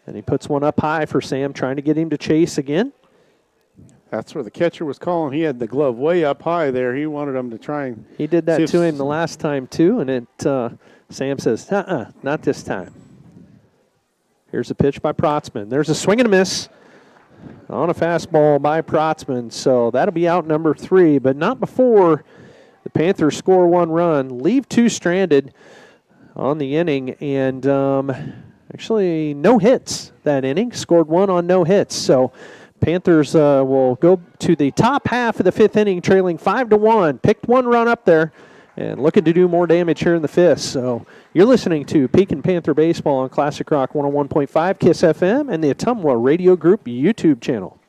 C: And he puts one up high for Sam, trying to get him to chase again.
T: That's where the catcher was calling. He had the glove way up high there. He wanted him to try and...
C: He did that to him the last time, too, and Sam says, not this time. Here's a pitch by Protzman. There's a swing and a miss on a fastball by Protzman, so that'll be out number 3, but not before the Panthers score 1 run, leave 2 stranded on the inning, and actually no hits that inning, scored 1 on no hits. So Panthers will go to the top half of the 5th inning, trailing 5-1, picked 1 run up there, and looking to do more damage here in the 5th. So you're listening to Pekin Panther Baseball on Classic Rock 101.5 KISS FM and the Ottumwa Radio Group YouTube channel.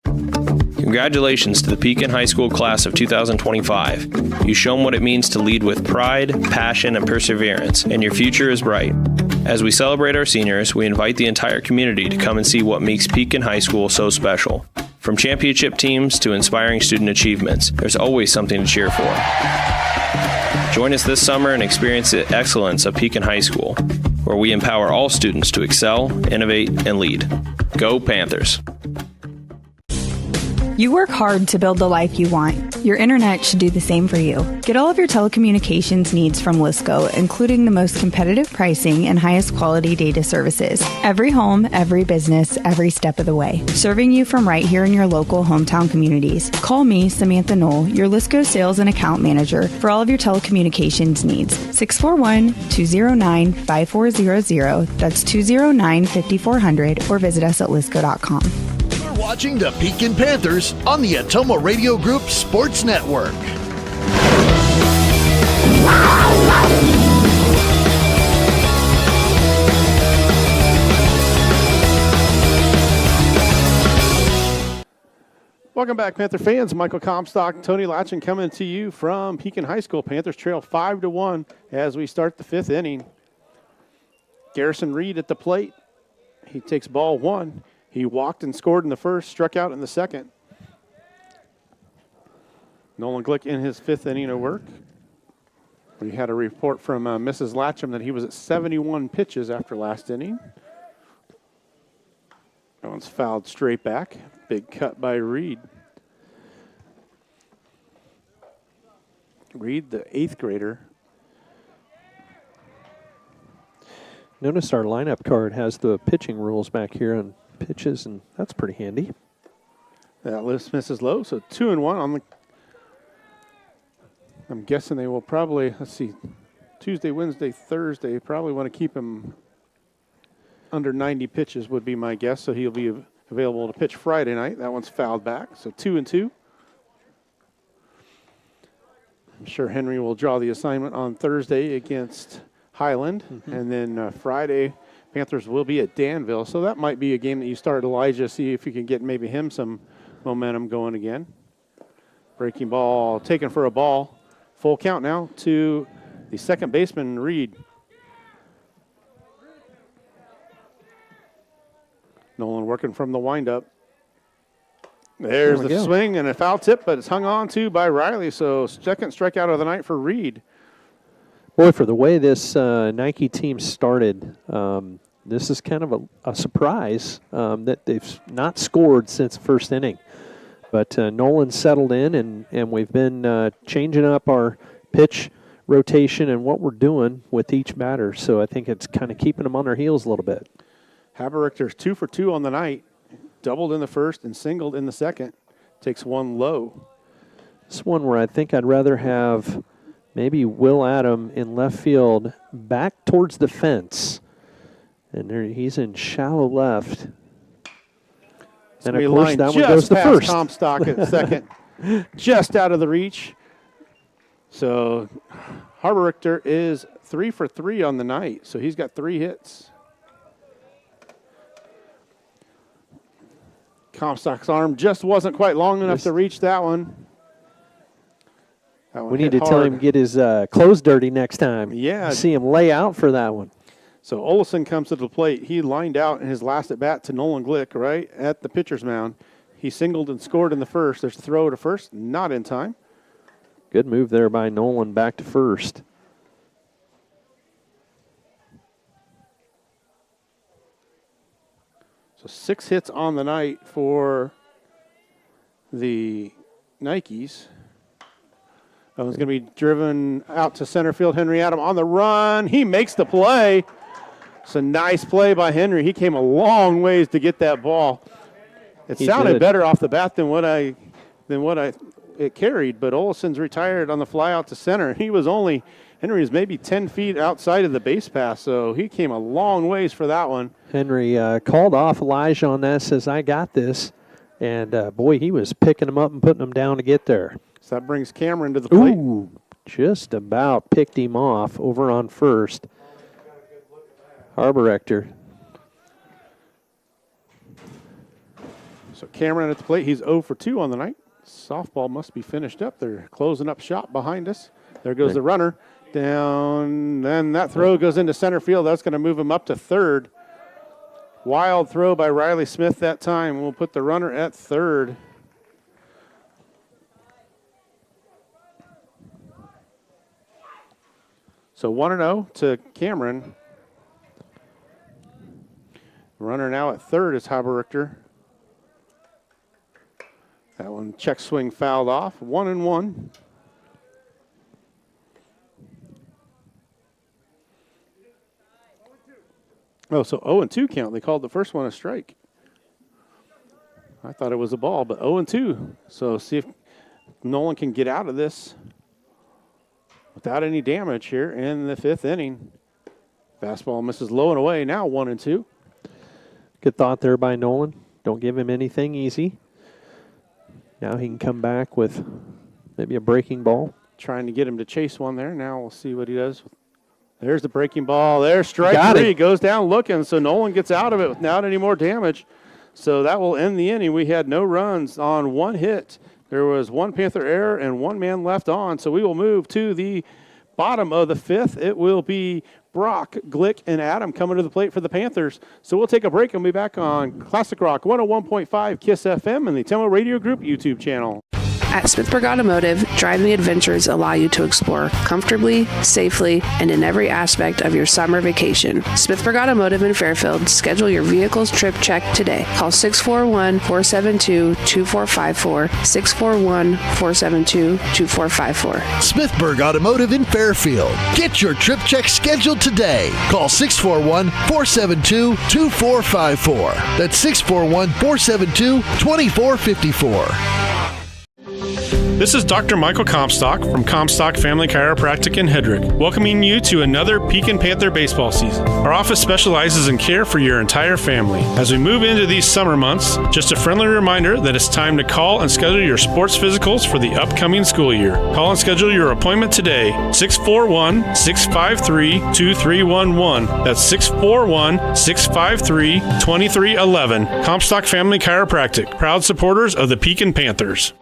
F: Congratulations to the Pekin High School class of 2025. You've shown what it means to lead with pride, passion, and perseverance, and your future is bright. As we celebrate our seniors, we invite the entire community to come and see what makes Pekin High School so special. From championship teams to inspiring student achievements, there's always something to cheer for. Join us this summer and experience the excellence of Pekin High School, where we empower all students to excel, innovate, and lead. Go Panthers!
J: You work hard to build the life you want. Your internet should do the same for you. Get all of your telecommunications needs from Lisco, including the most competitive pricing and highest quality data services. Every home, every business, every step of the way. Serving you from right here in your local hometown communities. Call me, Samantha Knoll, your Lisco sales and account manager for all of your telecommunications needs. 641-209-5400. That's 209-5400, or visit us at lisco.com.
A: Watching the Pekin Panthers on the Ottumwa Radio Group Sports Network.
T: Welcome back, Panther fans. Michael Comstock, Tony Latchin coming to you from Pekin High School. Panthers trail 5-1 as we start the 5th inning. Garrison Reed at the plate. He takes ball 1. He walked and scored in the first, struck out in the second. Nolan Glick in his 5th inning of work. We had a report from Mrs. Latcham that he was at 71 pitches after last inning. That one's fouled straight back. Big cut by Reed. Reed, the 8th grader.
C: Notice our lineup card has the pitching rules back here on pitches, and that's pretty handy.
T: That list misses low, so 2-1 on the. I'm guessing they will probably, let's see, Tuesday, Wednesday, Thursday, probably want to keep him under 90 pitches would be my guess, so he'll be available to pitch Friday night. That one's fouled back, so 2-2. I'm sure Henry will draw the assignment on Thursday against Highland, and then Friday, Panthers will be at Danville, so that might be a game that you start Elijah, see if you can get maybe him some momentum going again. Breaking ball taken for a ball. Full count now to the second baseman, Reed. Nolan working from the windup. There's the swing and a foul tip, but it's hung on to by Riley, so second strikeout of the night for Reed.
C: Boy, for the way this Nike team started, this is kind of a surprise that they've not scored since the first inning. But Nolan settled in, and we've been changing up our pitch rotation and what we're doing with each batter. So I think it's kind of keeping them on their heels a little bit.
T: Haberrichter's 2 for 2 on the night. Doubled in the first and singled in the second. Takes one low.
C: This one where I think I'd rather have maybe Will Adam in left field back towards the fence. And there he's in shallow left. And of course, that one goes to first.
T: Comstock at second, just out of the reach. So Haberrichter is 3 for 3 on the night. So he's got 3 hits. Comstock's arm just wasn't quite long enough to reach that one.
C: We need to tell him to get his clothes dirty next time.
T: Yeah.
C: See him lay out for that one.
T: So Olson comes to the plate. He lined out in his last at-bat to Nolan Glick right at the pitcher's mound. He singled and scored in the first. There's a throw to first, not in time.
C: Good move there by Nolan back to first.
T: So 6 hits on the night for the Nikes. That one's going to be driven out to center field. Henry Adam on the run. He makes the play. It's a nice play by Henry. He came a long ways to get that ball. It sounded better off the bat than what it carried, but Olson's retired on the fly out to center. Henry was maybe 10 feet outside of the base pass, so he came a long ways for that one.
C: Henry called off Elijah on that, says, I got this. And, boy, he was picking him up and putting him down to get there.
T: So that brings Cameron to the plate.
C: Ooh, just about picked him off over on first. Haberrichter.
T: So Cameron at the plate. He's 0 for 2 on the night. Softball must be finished up. They're closing up shop behind us. There goes the runner. Down. Then that throw goes into center field. That's going to move him up to third. Wild throw by Riley Smith that time. We'll put the runner at third. So 1-0 to Cameron. Runner now at third is Haberrichter. That one check swing fouled off. 1-1. Oh, so 0-2 count. They called the first one a strike. I thought it was a ball, but 0-2. So see if Nolan can get out of this without any damage here in the 5th inning. Fastball misses low and away. Now 1-2.
C: Good thought there by Nolan. Don't give him anything easy. Now he can come back with maybe a breaking ball.
T: Trying to get him to chase one there. Now we'll see what he does. There's the breaking ball. There's strike 3. Goes down looking, so Nolan gets out of it without any more damage. So that will end the inning. We had no runs on 1 hit. There was 1 Panther error and 1 man left on. So we will move to the bottom of the 5th. It will be Brock, Glick, and Adam coming to the plate for the Panthers. So we'll take a break and be back on Classic Rock 101.5 KISS FM and the Temmo Radio Group YouTube channel.
K: At Smithburg Automotive, driving adventures allow you to explore comfortably, safely, and in every aspect of your summer vacation. Smithburg Automotive in Fairfield. Schedule your vehicle's trip check today. Call 641-472-2454, 641-472-2454.
A: Smithburg Automotive in Fairfield. Get your trip check scheduled today. Call 641-472-2454. That's 641-472-2454.
D: This is Dr. Michael Comstock from Comstock Family Chiropractic in Hedrick, welcoming you to another Pekin Panther baseball season. Our office specializes in care for your entire family. As we move into these summer months, just a friendly reminder that it's time to call and schedule your sports physicals for the upcoming school year. Call and schedule your appointment today, 641-653-2311. That's 641-653-2311. Comstock Family Chiropractic, proud supporters of the Pekin Panthers.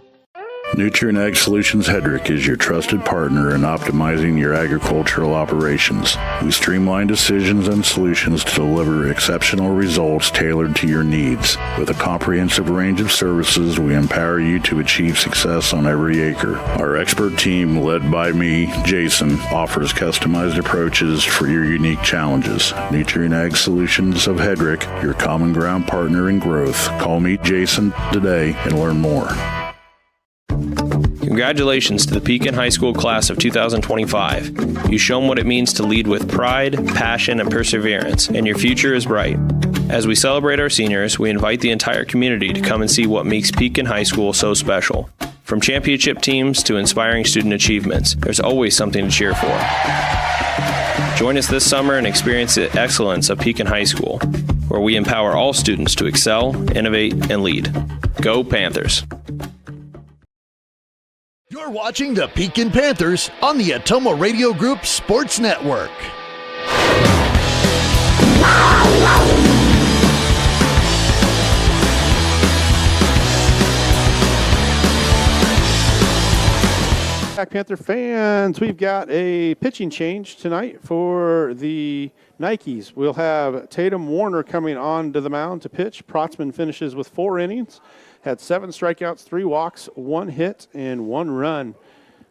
E: Nutrient Ag Solutions Hedrick is your trusted partner in optimizing your agricultural operations. We streamline decisions and solutions to deliver exceptional results tailored to your needs. With a comprehensive range of services, we empower you to achieve success on every acre. Our expert team, led by me, Jason, offers customized approaches for your unique challenges. Nutrient Ag Solutions of Hedrick, your common ground partner in growth. Call me Jason today and learn more.
F: Congratulations to the Pekin High School class of 2025. You shown what it means to lead with pride, passion, and perseverance, and your future is bright. As we celebrate our seniors, we invite the entire community to come and see what makes Pekin High School so special. From championship teams to inspiring student achievements, there's always something to cheer for. Join us this summer and experience the excellence of Pekin High School, where we empower all students to excel, innovate, and lead. Go Panthers!
A: You're watching the Pekin Panthers on the Atomo Radio Group Sports Network.
T: Black Panther fans, we've got a pitching change tonight for the Nikes. We'll have Tatum Warner coming on to the mound to pitch. Protzman finishes with 4 innings. Had 7 strikeouts, 3 walks, 1 hit, and 1 run.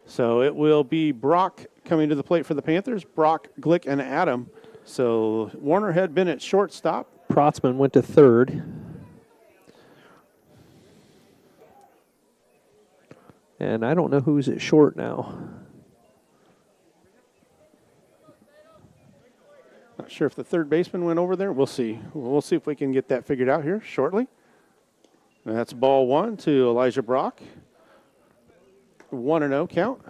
T: So it will be Brock coming to the plate for the Panthers, Brock, Glick, and Adam. So Warner had been at shortstop.
C: Protzman went to third. And I don't know who's at short now.
T: Not sure if the third baseman went over there. We'll see. We'll see if we can get that figured out here shortly. That's ball 1 to Elijah Brock. 1-0 count.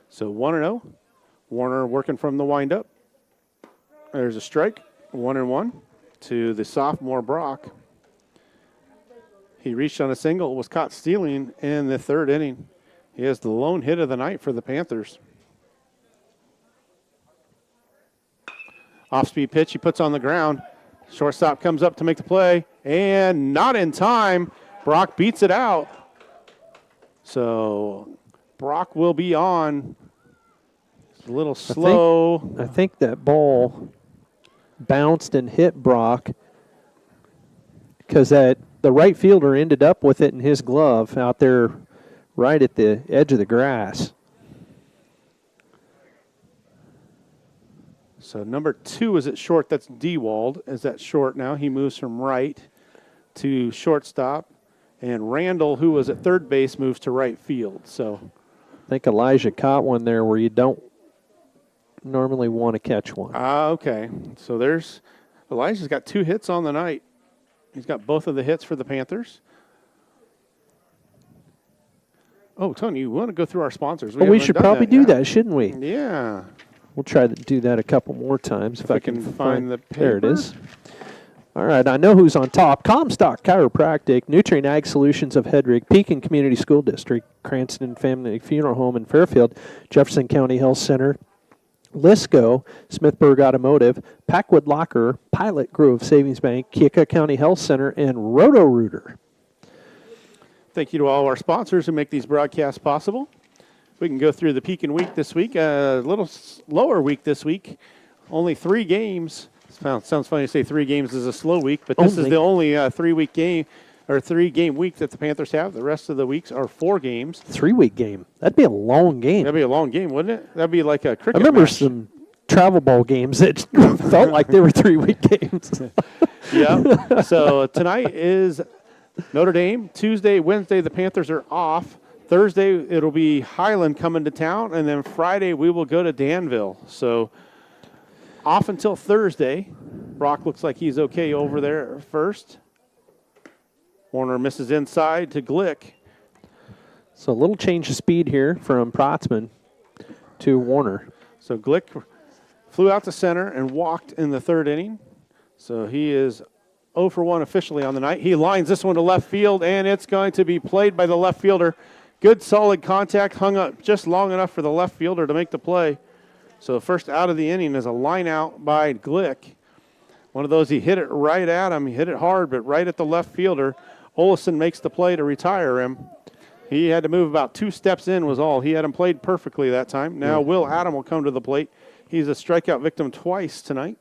T: So 1-0. Warner working from the windup. There's a strike. 1-1 to the sophomore Brock. He reached on a single, was caught stealing in the 3rd inning. He has the lone hit of the night for the Panthers. Off-speed pitch he puts on the ground. Shortstop comes up to make the play, and not in time. Brock beats it out. So Brock will be on. It's a little slow.
C: I think that ball bounced and hit Brock because the right fielder ended up with it in his glove out there right at the edge of the grass.
T: So number 2 is at short. That's Dewald is at short now. He moves from right to shortstop. And Randall, who was at third base, moves to right field. So
C: I think Elijah caught one there where you don't normally want to catch one.
T: Okay. So Elijah's got 2 hits on the night. He's got both of the hits for the Panthers. Oh, Tony, you want to go through our sponsors?
C: We should probably do that, shouldn't we?
T: Yeah.
C: We'll try to do that a couple more times if I can find the paper. There it is. All right, I know who's on top. Comstock Chiropractic, Nutrient Ag Solutions of Hedrick, Pekin Community School District, Cranston Family Funeral Home in Fairfield, Jefferson County Health Center, Lisco, Smithburg Automotive, Packwood Locker, Pilot Grove Savings Bank, Keokuk County Health Center, and Roto-Rooter.
T: Thank you to all our sponsors who make these broadcasts possible. We can go through the Pekin week this week. A little slower week this week. Only 3 games Sounds funny to say 3 games is a slow week, but this is the only 3-week game or 3-game week that the Panthers have. The rest of the weeks are 4 games.
C: 3-week game. That'd be a long game.
T: That'd be a long game, wouldn't it? That'd be like a cricket
C: I remember
T: match.
C: some travel ball games that felt like they were 3-week games.
T: Yeah. So tonight is Notre Dame. Tuesday, Wednesday, the Panthers are off. Thursday, it'll be Highland coming to town. And then Friday, we will go to Danville. So off until Thursday. Brock looks like he's okay over there first. Warner misses inside to Glick.
C: So a little change of speed here from Protzman to Warner.
T: So Glick flew out to center and walked in the 3rd inning. So he is 0 for 1 officially on the night. He lines this one to left field, and it's going to be played by the left fielder. Good solid contact, hung up just long enough for the left fielder to make the play. So first out of the inning is a line out by Glick. One of those, he hit it right at him. He hit it hard, but right at the left fielder. Olison makes the play to retire him. He had to move about 2 steps in was all. He had him played perfectly that time. Now Will Adam will come to the plate. He's a strikeout victim twice tonight.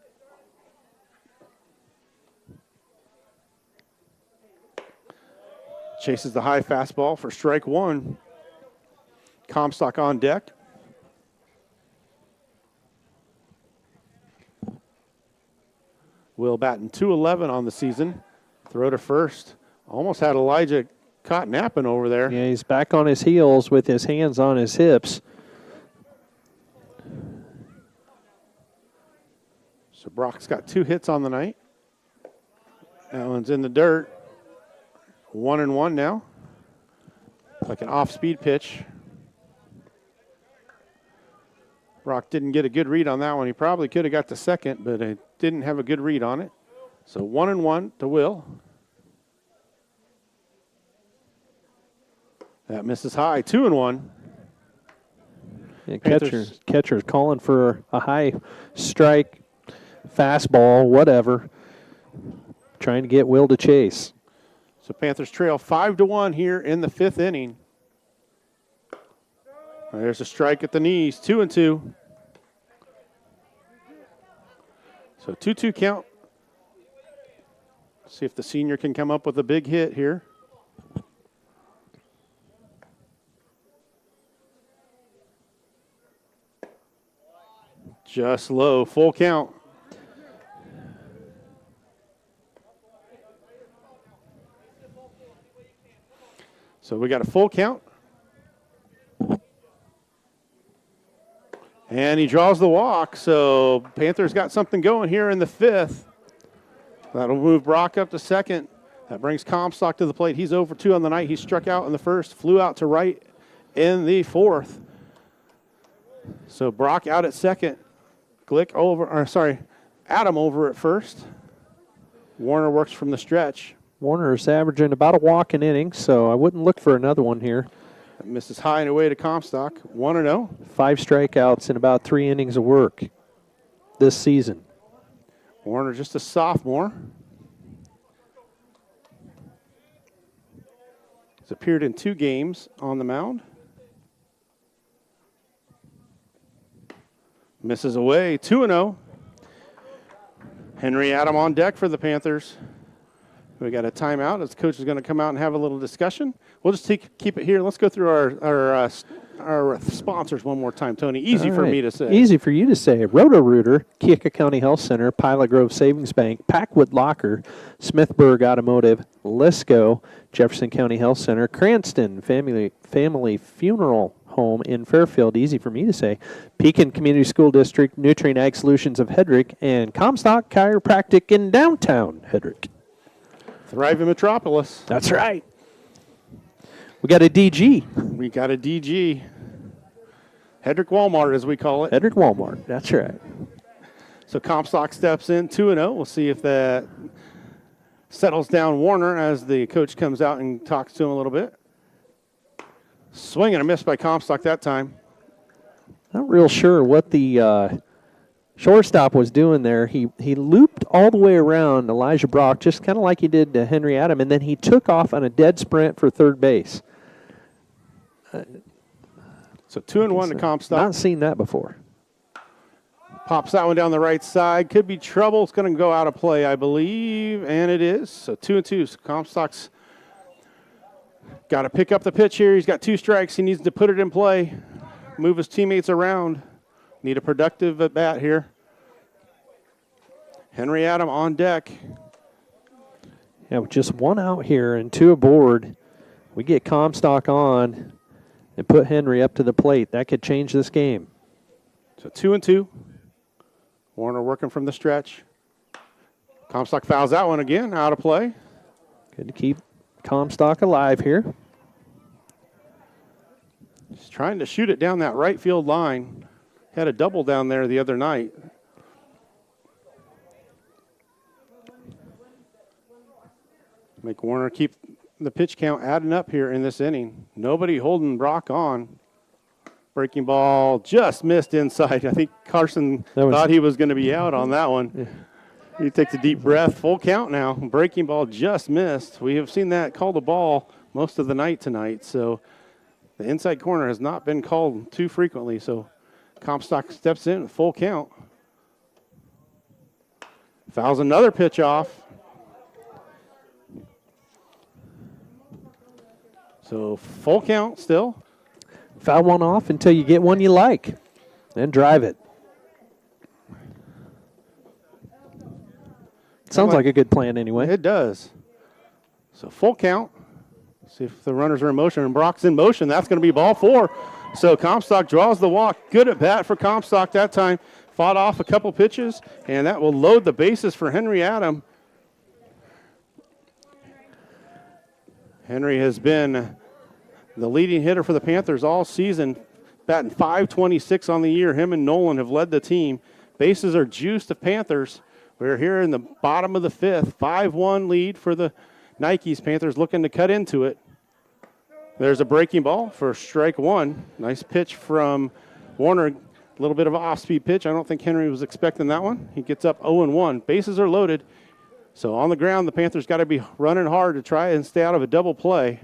T: Chases the high fastball for strike 1. Comstock on deck. Will batting .211 on the season. Throw to first. Almost had Elijah caught napping over there.
C: Yeah, he's back on his heels with his hands on his hips.
T: So Brock's got 2 hits on the night. That one's in the dirt. 1-1 now. Like an off-speed pitch. Brock didn't get a good read on that one. He probably could have got the second, but he didn't have a good read on it. So 1-1 to Will. That misses high. 2-1.
C: Yeah, catcher's calling for a high strike, fastball, whatever. Trying to get Will to chase.
T: So Panthers trail 5-1 here in the 5th inning. There's a strike at the knees, 2-2. So 2-2 count. See if the senior can come up with a big hit here. Just low, full count. So we got a full count. And he draws the walk, so Panthers got something going here in the 5th. That'll move Brock up to second. That brings Comstock to the plate. He's 0 for 2 on the night. He struck out in the 1st, flew out to right in the 4th. So Brock out at second. Adam over at first. Warner works from the stretch.
C: Warner's averaging about a walk an inning, so I wouldn't look for another one here.
T: That misses high and away to Comstock. 1-0.
C: 5 strikeouts in about 3 innings of work this season.
T: Warner just a sophomore. He's appeared in 2 games on the mound. Misses away. 2-0. Henry Adam on deck for the Panthers. We got a timeout. As the coach is going to come out and have a little discussion. We'll just keep it here. Let's go through our sponsors one more time, Tony. Easy for me to say.
C: Easy for you to say. Roto-Rooter, Keokuk County Health Center, Pilot Grove Savings Bank, Packwood Locker, Smithburg Automotive, Lisco, Jefferson County Health Center, Cranston Family Funeral Home in Fairfield, easy for me to say, Pekin Community School District, Nutrient Ag Solutions of Hedrick, and Comstock Chiropractic in downtown Hedrick.
T: Thriving Metropolis.
C: That's right. We got a DG.
T: We got a DG. Hedrick Walmart, as we call it.
C: Hedrick Walmart. That's right.
T: So Comstock steps in 2-0. We'll see if that settles down Warner as the coach comes out and talks to him a little bit. Swing and a miss by Comstock that time.
C: Not real sure what the shortstop was doing there. He looped all the way around Elijah Brock, just kind of like he did to Henry Adam, and then he took off on a dead sprint for third base.
T: So 2-1 to Comstock.
C: Not seen that before.
T: Pops that one down the right side. Could be trouble. It's going to go out of play, I believe, and it is. So 2-2. So Comstock's got to pick up the pitch here. He's got 2 strikes. He needs to put it in play, move his teammates around. Need a productive at bat here. Henry Adam on deck.
C: Yeah, with just 1 out here and 2 aboard, we get Comstock on and put Henry up to the plate. That could change this game.
T: So 2-2. Warner working from the stretch. Comstock fouls that one again, out of play.
C: Good to keep Comstock alive here.
T: He's trying to shoot it down that right field line. Had a double down there the other night. Make Warner keep the pitch count adding up here in this inning. Nobody holding Brock on. Breaking ball just missed inside. I think Carson thought he was going to be out on that one. Yeah. He takes a deep breath. Full count now. Breaking ball just missed. We have seen that call the ball most of the night tonight. So the inside corner has not been called too frequently. So Comstock steps in, full count. Fouls another pitch off. So full count still.
C: Foul one off until you get one you like. Then drive it. Sounds like a good plan anyway.
T: It does. So full count. See if the runners are in motion. And Brock's in motion. That's going to be ball 4. So Comstock draws the walk. Good at bat for Comstock that time. Fought off a couple pitches, and that will load the bases for Henry Adam. Henry has been the leading hitter for the Panthers all season, batting .526 on the year. Him and Nolan have led the team. Bases are juiced of Panthers. We're here in the bottom of the 5th. 5-1 lead for the Nikes. Panthers looking to cut into it. There's a breaking ball for strike 1. Nice pitch from Warner. A little bit of an off-speed pitch. I don't think Henry was expecting that one. He gets up 0-1. Bases are loaded. So on the ground, the Panthers got to be running hard to try and stay out of a double play.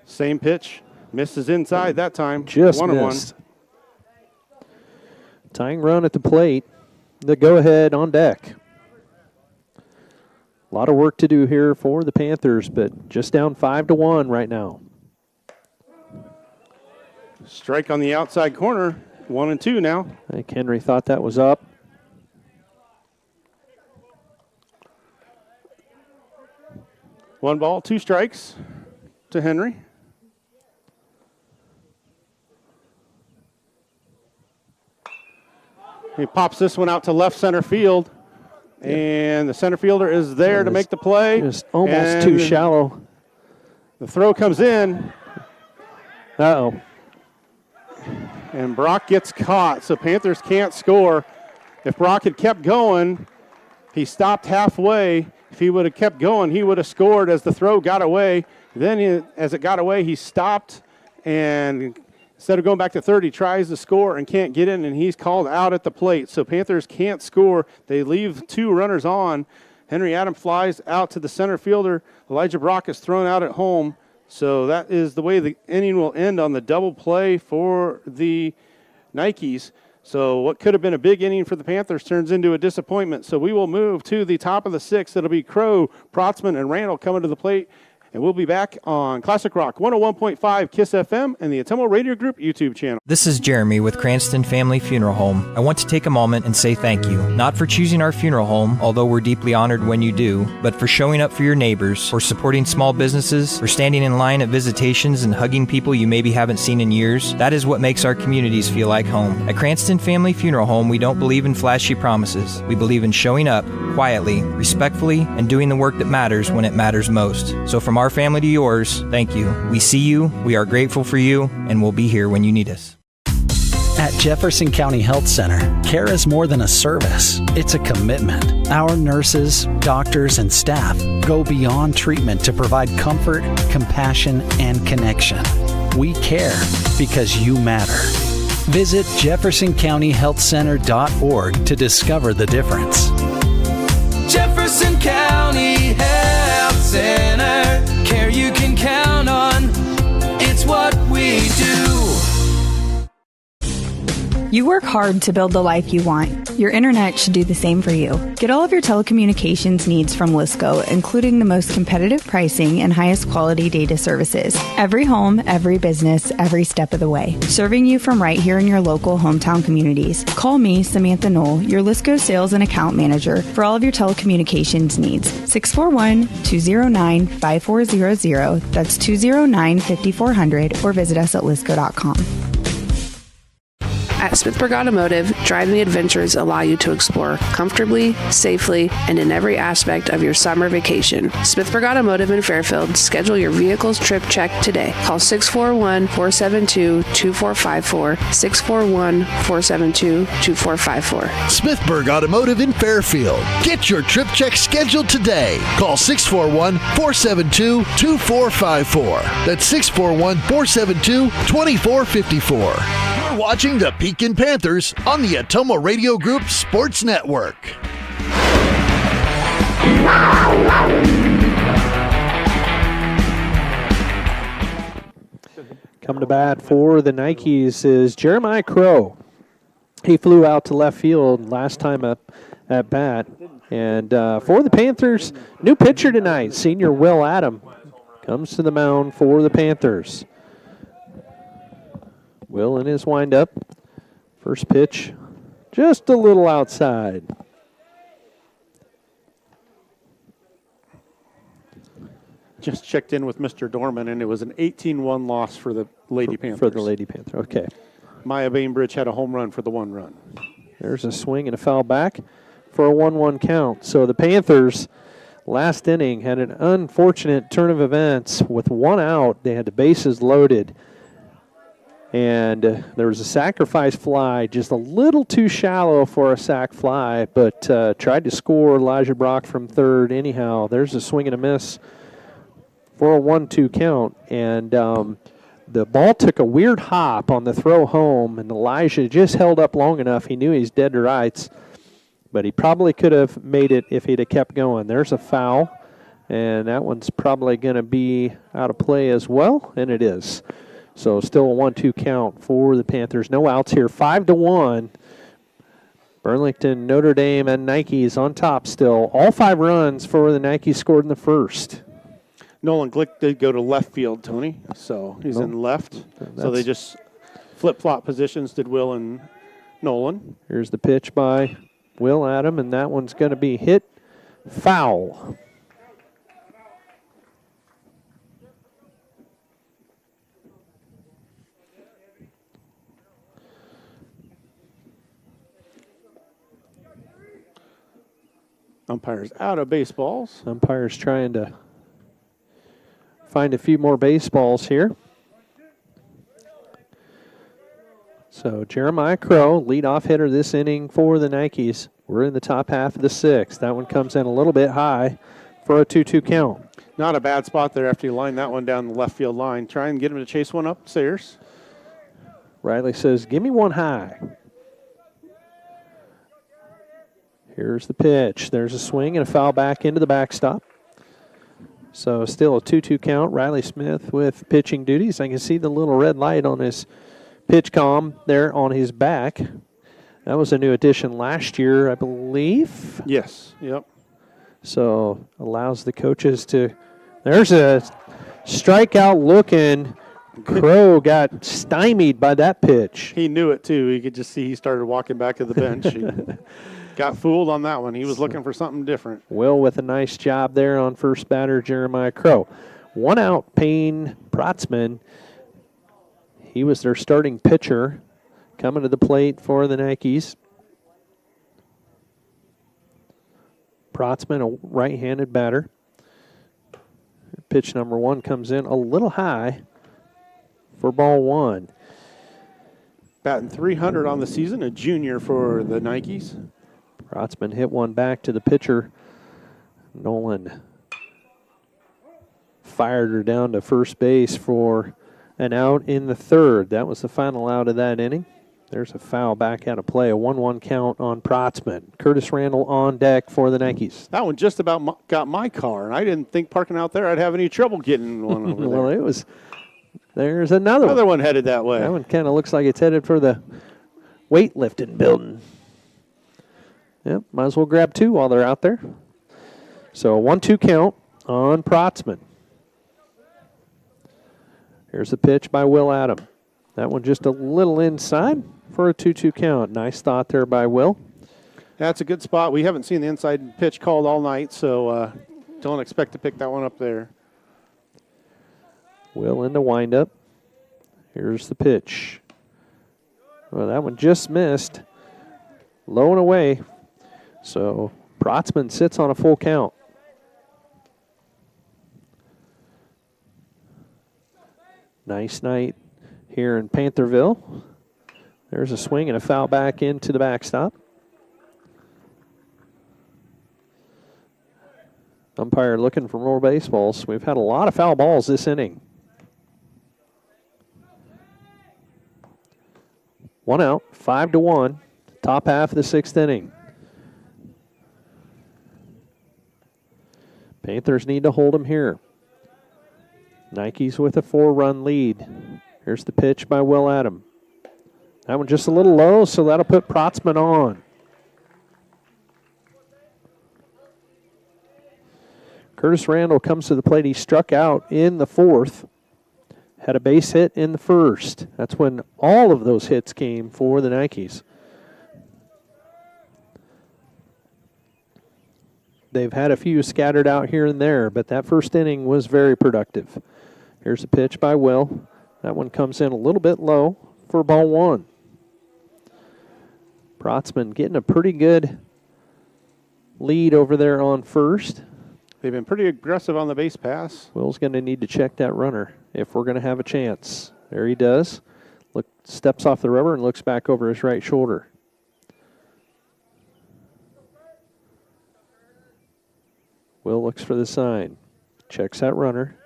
T: Same pitch. Misses inside that time.
C: Just 1-1. Tying run at the plate. The go-ahead on deck. A lot of work to do here for the Panthers, but just down 5-1 right now.
T: Strike on the outside corner. 1-2 now.
C: I think Henry thought that was up.
T: One ball, 2 strikes to Henry. He pops this one out to left center field. And the center fielder is there to make the play.
C: Just almost too shallow.
T: The throw comes in.
C: Uh-oh.
T: And Brock gets caught, so Panthers can't score. If Brock had kept going, he stopped halfway. If he would have kept going, he would have scored as the throw got away. Then as it got away, he stopped, and instead of going back to third, he tries to score and can't get in, and he's called out at the plate. So Panthers can't score. They leave 2 runners on. Henry Adam flies out to the center fielder. Elijah Brock is thrown out at home. So that is the way the inning will end on the double play for the Nikes. So what could have been a big inning for the Panthers turns into a disappointment. So we will move to the top of the 6th. It'll be Crow, Protzman, and Randall coming to the plate. And we'll be back on Classic Rock 101.5 KISS FM and the Atomo Radio Group YouTube channel.
G: This is Jeremy with Cranston Family Funeral Home. I want to take a moment and say thank you, not for choosing our funeral home, although we're deeply honored when you do, but for showing up for your neighbors, for supporting small businesses, for standing in line at visitations and hugging people you maybe haven't seen in years. That is what makes our communities feel like home. At Cranston Family Funeral Home, we don't believe in flashy promises. We believe in showing up quietly, respectfully, and doing the work that matters when it matters most. So from our family to yours, thank you. We see you, we are grateful for you, and we'll be here when you need us.
H: At Jefferson County Health Center, care is more than a service. It's a commitment. Our nurses, doctors, and staff go beyond treatment to provide comfort, compassion, and connection. We care because you matter. Visit jeffersoncountyhealthcenter.org to discover the difference.
I: Jefferson County Health Center, care you can count on. It's what we do.
J: You work hard to build the life you want. Your internet should do the same for you. Get all of your telecommunications needs from Lisco, including the most competitive pricing and highest quality data services. Every home, every business, every step of the way. Serving you from right here in your local hometown communities. Call me, Samantha Knoll, your Lisco sales and account manager for all of your telecommunications needs. 641-209-5400. That's 209-5400, or visit us at lisco.com.
K: At Smithburg Automotive, driving adventures allow you to explore comfortably, safely, and in every aspect of your summer vacation. Smithburg Automotive in Fairfield. Schedule your vehicle's trip check today. Call 641-472-2454, 641-472-2454.
A: Smithburg Automotive in Fairfield. Get your trip check scheduled today. Call 641-472-2454. That's 641-472-2454. You're watching the Pekin Panthers on the Atomo Radio Group Sports Network.
C: Coming to bat for the Nikes is Jeremiah Crow. He flew out to left field last time up at bat. And for the Panthers, new pitcher tonight, senior Will Adam, comes to the mound for the Panthers. Will in his windup. First pitch, just a little outside.
T: Just checked in with Mr. Dorman, and it was an 18-1 loss for the Lady Panthers.
C: For the Lady Panther, okay.
T: Maya Bainbridge had a home run for the one run.
C: There's a swing and a foul back for a 1-1 count. So the Panthers, last inning, had an unfortunate turn of events. With one out, they had the bases loaded. And there was a sacrifice fly, just a little too shallow for a sac fly, but tried to score Elijah Brock from third anyhow. There's a swing and a miss for a 1-2 count. And the ball took a weird hop on the throw home, and Elijah just held up long enough. He knew he's dead to rights, but he probably could have made it if he'd have kept going. There's a foul, and that one's probably going to be out of play as well, and it is. So still a 1-2 count for the Panthers. No outs here. 5-1. Burlington, Notre Dame, and Nikes on top still. All 5 runs for the Nikes scored in the first.
T: Nolan Glick did go to left field, Tony. So he's in left. So they just flip-flop positions, did Will and Nolan.
C: Here's the pitch by Will Adam, and that one's going to be hit foul.
T: Umpires out of baseballs.
C: Umpires trying to find a few more baseballs here. So Jeremiah Crow, leadoff hitter this inning for the Nikes. We're in the top half of the 6th. That one comes in a little bit high for a 2-2 count.
T: Not a bad spot there after you line that one down the left field line. Try and get him to chase one up Sayers.
C: Riley says, give me one high. Here's the pitch. There's a swing and a foul back into the backstop. So still a 2-2 count. Riley Smith with pitching duties. I can see the little red light on his pitch comm there on his back. That was a new addition last year, I believe.
T: Yes, yep.
C: So allows the coaches to. There's a strikeout looking. Crow got stymied by that pitch.
T: He knew it too. You could just see he started walking back to the bench. He got fooled on that one. He was looking for something different.
C: Will with a nice job there on first batter, Jeremiah Crow. One out, Payne Protzman. He was their starting pitcher coming to the plate for the Nikes. Protzman, a right-handed batter. Pitch number 1 comes in a little high for ball 1.
T: Batting .300 on the season, a junior for the Nikes.
C: Protzman hit one back to the pitcher. Nolan fired her down to first base for an out in the 3rd. That was the final out of that inning. There's a foul back out of play, a 1-1 count on Protzman. Curtis Randall on deck for the Nikes.
T: That one just about got my car, and I didn't think parking out there I'd have any trouble getting one over there.
C: Well, it was. There's another
T: one headed that way.
C: That one kind of looks like it's headed for the weightlifting building. Yep, might as well grab 2 while they're out there. So a 1-2 count on Protzman. Here's the pitch by Will Adam. That one just a little inside for a 2-2 count. Nice thought there by Will.
T: That's a good spot. We haven't seen the inside pitch called all night, so don't expect to pick that one up there.
C: Will in the windup. Here's the pitch. Well, that one just missed. Low and away. So Protzman sits on a full count. Nice night here in Pantherville. There's a swing and a foul back into the backstop. Umpire looking for more baseballs. We've had a lot of foul balls this inning. 1 out, 5-1, top half of the 6th inning. Panthers need to hold them here. Nikes with a 4-run lead. Here's the pitch by Will Adam. That one just a little low, so that'll put Protzman on. Curtis Randall comes to the plate. He struck out in the 4th. Had a base hit in the 1st. That's when all of those hits came for the Nikes. They've had a few scattered out here and there, but that first inning was very productive. Here's a pitch by Will. That one comes in a little bit low for ball 1. Protzman getting a pretty good lead over there on first.
T: They've been pretty aggressive on the base pass.
C: Will's going to need to check that runner if we're going to have a chance. There he does. Look, steps off the rubber and looks back over his right shoulder. Will looks for the sign. Checks that runner.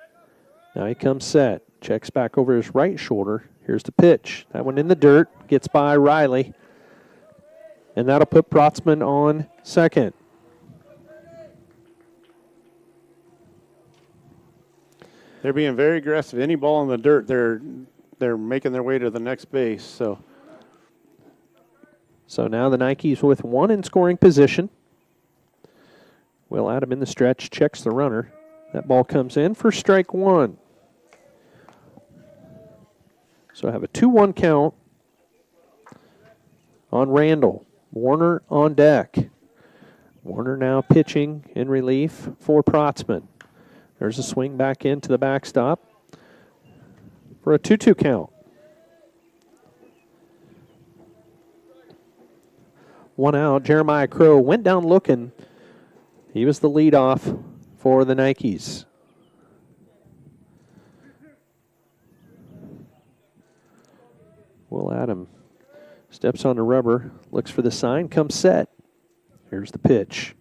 C: Now he comes set. Checks back over his right shoulder. Here's the pitch. That one in the dirt. Gets by Riley. And that'll put Protzman on second.
T: They're being very aggressive. Any ball in the dirt, they're making their way to the next base. So
C: now the Nikes with 1 in scoring position. Will Adam in the stretch, checks the runner. That ball comes in for strike 1. So I have a 2-1 count on Randall. Warner on deck. Warner now pitching in relief for Protzman. There's a swing back into the backstop for a 2-2 count. 1 out. Jeremiah Crow went down looking. He was the leadoff for the Nikes. Will Adam steps on the rubber, looks for the sign, comes set. Here's the pitch.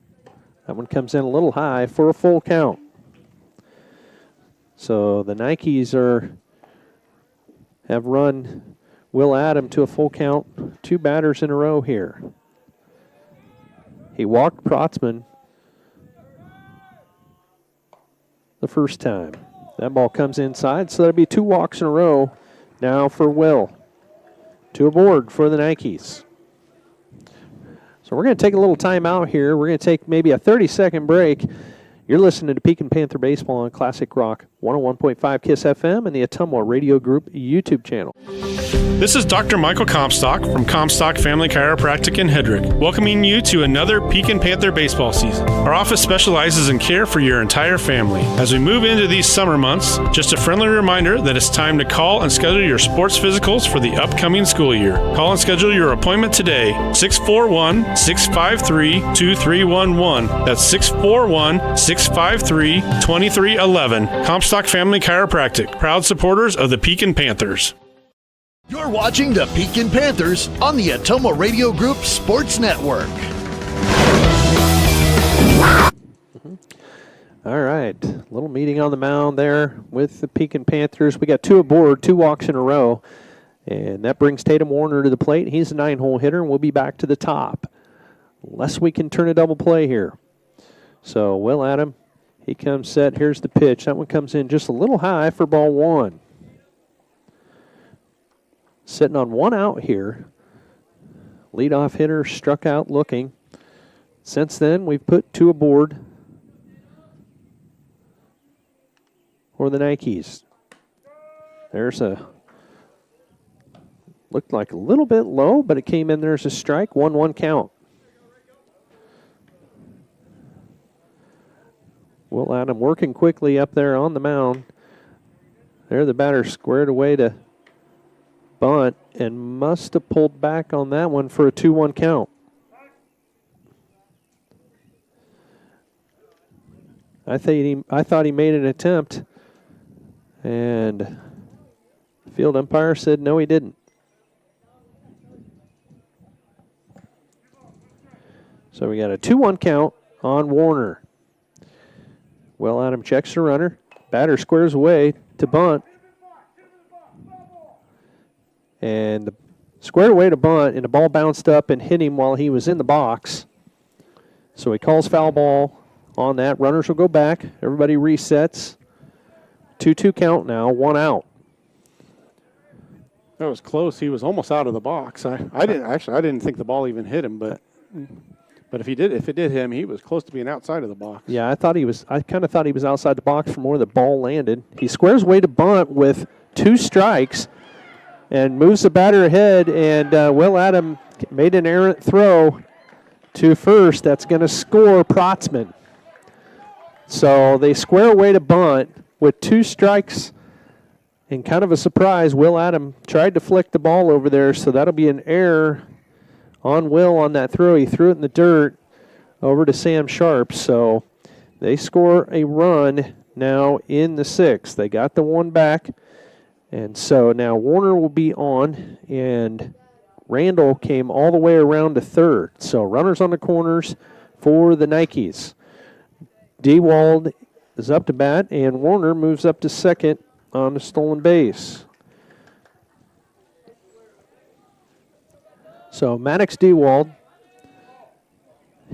C: That one comes in a little high for a full count. So the Nikes have run Will Adam to a full count, 2 batters in a row here. He walked Protzman the first time. That ball comes inside, so that'll be 2 walks in a row now for Will. 2 aboard for the Nikes. So we're going to take a little time out here. We're going to take maybe a 30-second break. You're listening to Pekin Panther Baseball on Classic Rock 101.5 KISS FM and the Ottumwa Radio Group YouTube channel.
D: This is Dr. Michael Comstock from Comstock Family Chiropractic in Hedrick, welcoming you to another Pekin Panther baseball season. Our office specializes in care for your entire family. As we move into these summer months, just a friendly reminder that it's time to call and schedule your sports physicals for the upcoming school year. Call and schedule your appointment today, 641-653-2311. That's 641-653-2311. Comstock Family Chiropractic, proud supporters of the Pekin Panthers.
A: You're watching the Pekin Panthers on the Ottumwa Radio Group Sports Network.
C: All right, little meeting on the mound there with the Pekin Panthers. We got 2 aboard, 2 walks in a row, and that brings Tatum Warner to the plate. He's a 9-hole hitter, and we'll be back to the top, unless we can turn a double play here. So Will Adam, he comes set. Here's the pitch. That one comes in just a little high for ball 1. Sitting on 1 out here Leadoff hitter struck out looking. Since then, we've put 2 aboard for the Nikes. There's looked like a little bit low, but it came in there as a strike. 1-1 count. Will Adam working quickly up there on the mound. There the batter squared away to bunt and must have pulled back on that one for a 2-1 count. I thought he made an attempt, and the field umpire said no, he didn't. So we got a 2-1 count on Warner. Will Adam checks the runner. Batter squares away to bunt. And squared away to bunt, and the ball bounced up and hit him while he was in the box. So he calls foul ball on that. Runners will go back. Everybody resets. 2-2 count now, 1 out.
T: That was close. He was almost out of the box. I didn't think the ball even hit him, but if it did hit him, he was close to being outside of the box.
C: Yeah, I kind of thought he was outside the box from where the ball landed. He squares away to bunt with 2 strikes and moves the batter ahead, and Will Adam made an errant throw to first. That's going to score Protzman. So they square away to bunt with 2 strikes, and kind of a surprise, Will Adam tried to flick the ball over there, so that'll be an error on Will on that throw. He threw it in the dirt over to Sam Sharp, so they score a run now in the 6th. They got the 1 back, and so now Warner will be on, and Randall came all the way around to third. So runners on the corners for the Nikes. Dewald is up to bat, and Warner moves up to second on the stolen base. So Maddox Dewald,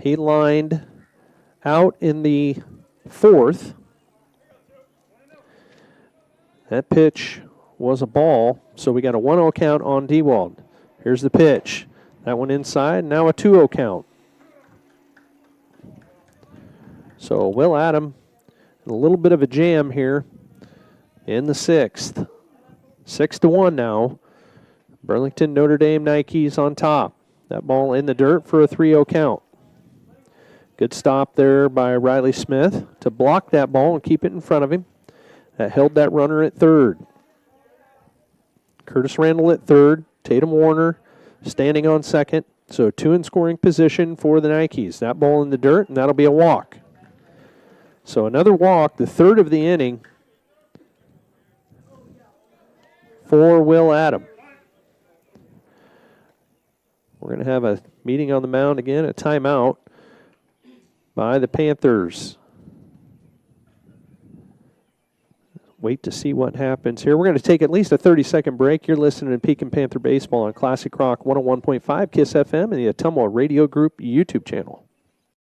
C: he lined out in the 4th. That pitch was a ball, so we got a 1-0 count on Dewald. Here's the pitch. That one inside, now a 2-0 count. So Will Adam, a little bit of a jam here in the 6th. 6-1 now. Burlington Notre Dame Nikes on top. That ball in the dirt for a 3-0 count. Good stop there by Riley Smith to block that ball and keep it in front of him. That held that runner at third. Curtis Randall at third. Tatum Warner standing on second. So 2 in scoring position for the Nikes. That ball in the dirt, and that'll be a walk. So another walk, the 3rd of the inning for Will Adam. We're going to have a meeting on the mound again, a timeout by the Panthers. Wait to see what happens here. We're going to take at least a 30-second break. You're listening to Pekin Panther Baseball on Classic Rock 101.5 KISS FM and the Ottumwa Radio Group YouTube channel.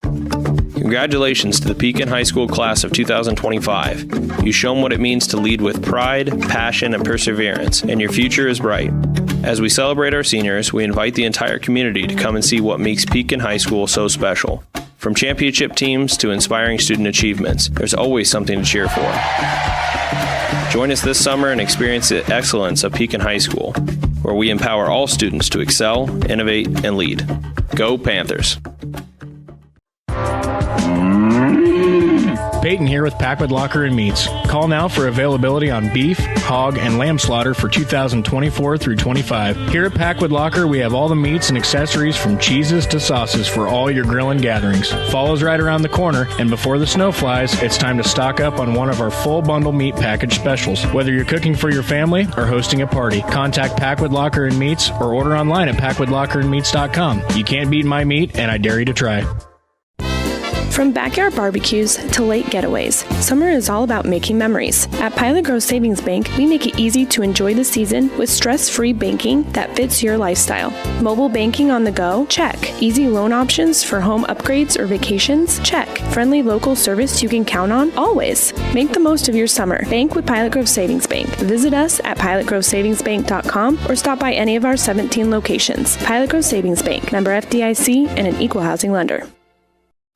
F: Congratulations to the Pekin High School class of 2025. You've shown what it means to lead with pride, passion, and perseverance, and your future is bright. As we celebrate our seniors, we invite the entire community to come and see what makes Pekin High School so special. From championship teams to inspiring student achievements, there's always something to cheer for. Join us this summer and experience the excellence of Pekin High School, where we empower all students to excel, innovate, and lead. Go Panthers!
L: Peyton here with Packwood Locker and Meats. Call now for availability on beef, hog, and lamb slaughter for 2024 through 25. Here at Packwood Locker, we have all the meats and accessories from cheeses to sauces for all your grilling gatherings. Fall's right around the corner, and before the snow flies, it's time to stock up on one of our full bundle meat package specials. Whether you're cooking for your family or hosting a party, contact Packwood Locker and Meats or order online at packwoodlockerandmeats.com. You can't beat my meat, and I dare you to try.
M: From backyard barbecues to lake getaways, summer is all about making memories. At Pilot Grove Savings Bank, we make it easy to enjoy the season with stress-free banking that fits your lifestyle. Mobile banking on the go? Check. Easy loan options for home upgrades or vacations? Check. Friendly local service you can count on? Always. Make the most of your summer. Bank with Pilot Grove Savings Bank. Visit us at pilotgrovesavingsbank.com or stop by any of our 17 locations. Pilot Grove Savings Bank, member FDIC, and an equal housing lender.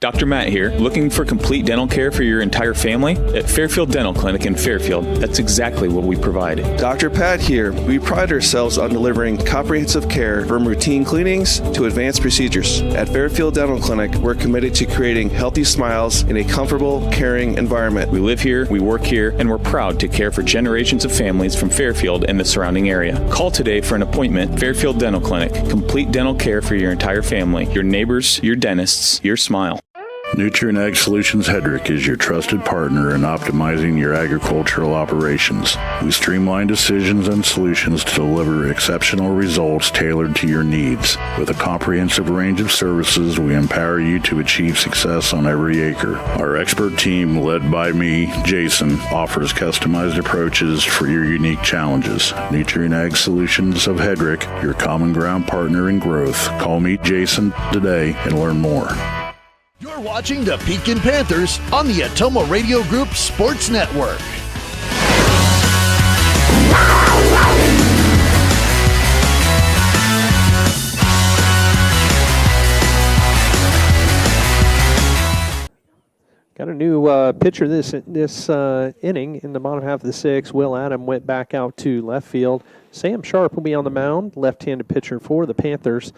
N: Dr. Matt here. Looking for complete dental care for your entire family? At Fairfield Dental Clinic in Fairfield, that's exactly what we provide.
O: Dr. Pat here. We pride ourselves on delivering comprehensive care from routine cleanings to advanced procedures. At Fairfield Dental Clinic, we're committed to creating healthy smiles in a comfortable, caring environment.
N: We live here, we work here, and we're proud to care for generations of families from Fairfield and the surrounding area. Call today for an appointment. Fairfield Dental Clinic. Complete dental care for your entire family, your neighbors, your dentists, your smile.
E: Nutrient Ag Solutions Hedrick is your trusted partner in optimizing your agricultural operations. We streamline decisions and solutions to deliver exceptional results tailored to your needs. With a comprehensive range of services, we empower you to achieve success on every acre. Our expert team, led by me, Jason, offers customized approaches for your unique challenges. Nutrient Ag Solutions of Hedrick, your common ground partner in growth. Call me, Jason, today and learn more.
A: You're watching the Pekin Panthers on the Atomo Radio Group Sports Network.
C: Got a new pitcher this inning in the bottom half of the sixth. Will Adam went back out to left field. Sam Sharp will be on the mound, left-handed pitcher for the Panthers.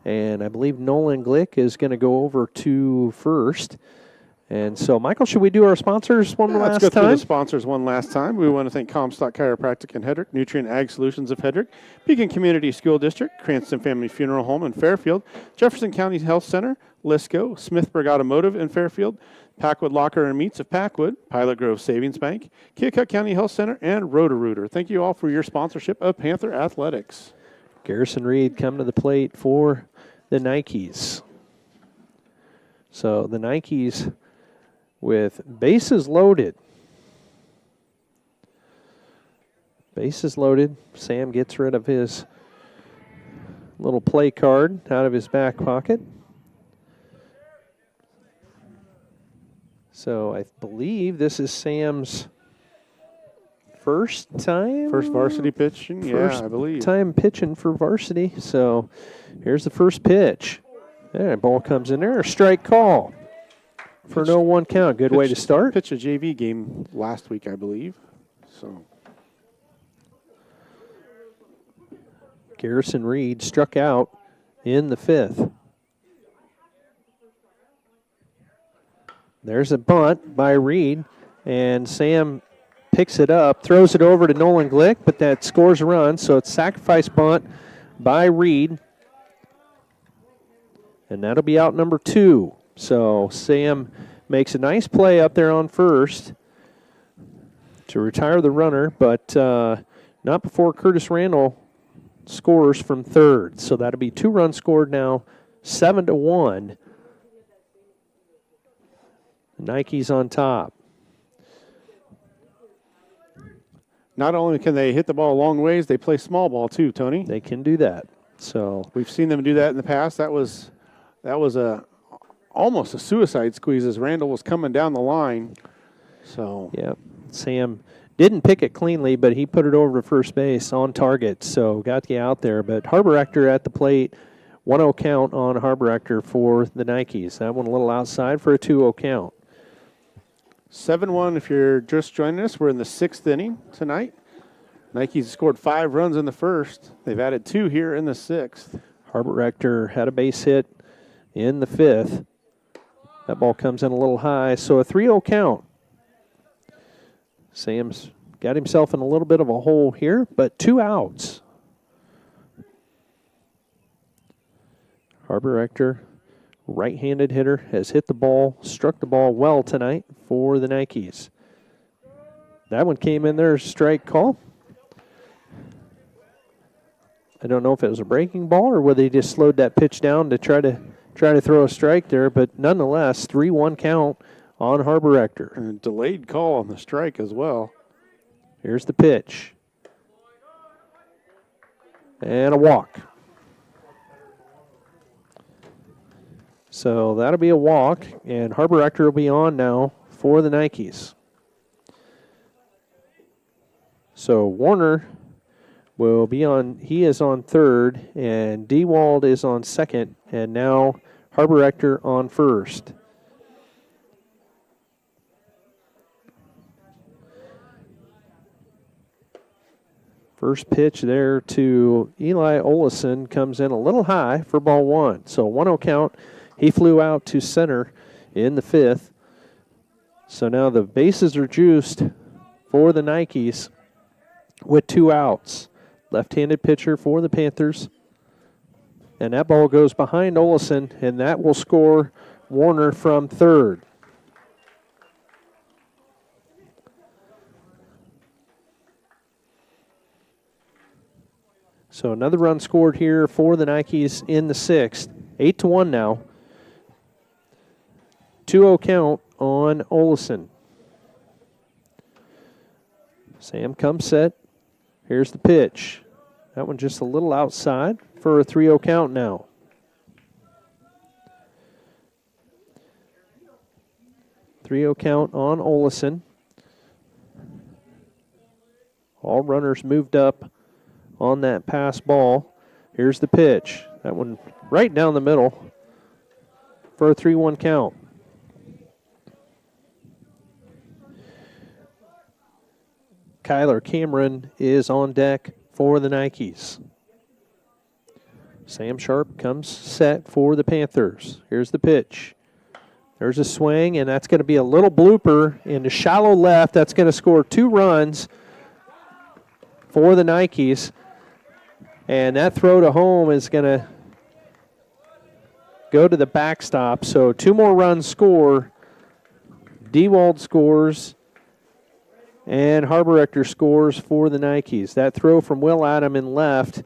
C: And I believe Nolan Glick is going to go over to first. And so, Michael, should we do our sponsors one last time?
T: Let's go through the sponsors one last time. We want to thank Comstock Chiropractic in Hedrick, Nutrient Ag Solutions of Hedrick, Pekin Community School District, Cranston Family Funeral Home in Fairfield, Jefferson County Health Center, Lisco, Smithburg Automotive in Fairfield, Packwood Locker and Meats of Packwood, Pilot Grove Savings Bank, Keokuk County Health Center, and Roto-Rooter. Thank you all for your sponsorship of Panther Athletics.
C: Garrison Reed come to the plate for the Nikes. So the Nikes with bases loaded. Bases loaded. Sam gets rid of his little play card out of his back pocket. So I believe this is Sam's first varsity
T: pitching, I believe.
C: First time pitching for varsity. So here's the first pitch. There, ball comes in there. Strike call for no one count. Good way to start.
T: Pitched a JV game last week, I believe. So
C: Garrison Reed struck out in the fifth. There's a bunt by Reed, and Sam picks it up, throws it over to Nolan Glick, but that scores a run, so it's sacrifice bunt by Reed. And that'll be out number 2. So Sam makes a nice play up there on first to retire the runner, but not before Curtis Randall scores from third. So that'll be 2 runs scored now, 7-1. Nike's on top.
T: Not only can they hit the ball a long ways, they play small ball too, Tony.
C: They can do that. So
T: we've seen them do that in the past. That was almost a suicide squeeze as Randall was coming down the line. So
C: yeah, Sam didn't pick it cleanly, but he put it over to first base on target. So got you out there. But Harbor Rector at the plate, 1-0 count on Harbor Rector for the Nikes. That one a little outside for a 2-0 count.
T: 7-1 if you're just joining us. We're in the 6th inning tonight. Nikes scored 5 runs in the first. They've added 2 here in the 6th.
C: Harbor Rector had a base hit in the 5th. That ball comes in a little high, so a 3-0 count. Sam's got himself in a little bit of a hole here, but 2 outs. Harbor Rector, right-handed hitter, has hit the ball, struck the ball well tonight for the Nikes. That one came in there, strike call. I don't know if it was a breaking ball or whether he just slowed that pitch down to try to try to throw a strike there, but nonetheless, 3-1 count on Harbor Rector.
T: And a delayed call on the strike as well.
C: Here's the pitch. And a walk. So that'll be a walk, and Harbor Rector will be on now for the Nikes. So Warner will be on, he is on third, and Dewald is on second, and now Harbor Rector on first. First pitch there to Eli Olison comes in a little high for ball one. So 1-0 count. He flew out to center in the fifth. So now the bases are juiced for the Nikes with 2 outs. Left-handed pitcher for the Panthers. And that ball goes behind Olison, and that will score Warner from third. So another run scored here for the Nikes in the sixth. 8-1 now. 2-0 count on Olison. Sam comes set. Here's the pitch. That one just a little outside for a 3-0 count now. .3-0 count on Olison. All runners moved up on that pass ball. Here's the pitch. That one right down the middle for a 3-1 count. Kyler Cameron is on deck for the Nikes. Sam Sharp comes set for the Panthers. Here's the pitch. There's a swing, and that's going to be a little blooper into shallow left. That's going to score 2 runs for the Nikes. And that throw to home is going to go to the backstop. So 2 more runs score. Dewald scores. And Harbor Rector scores for the Nikes. That throw from Will Adam in left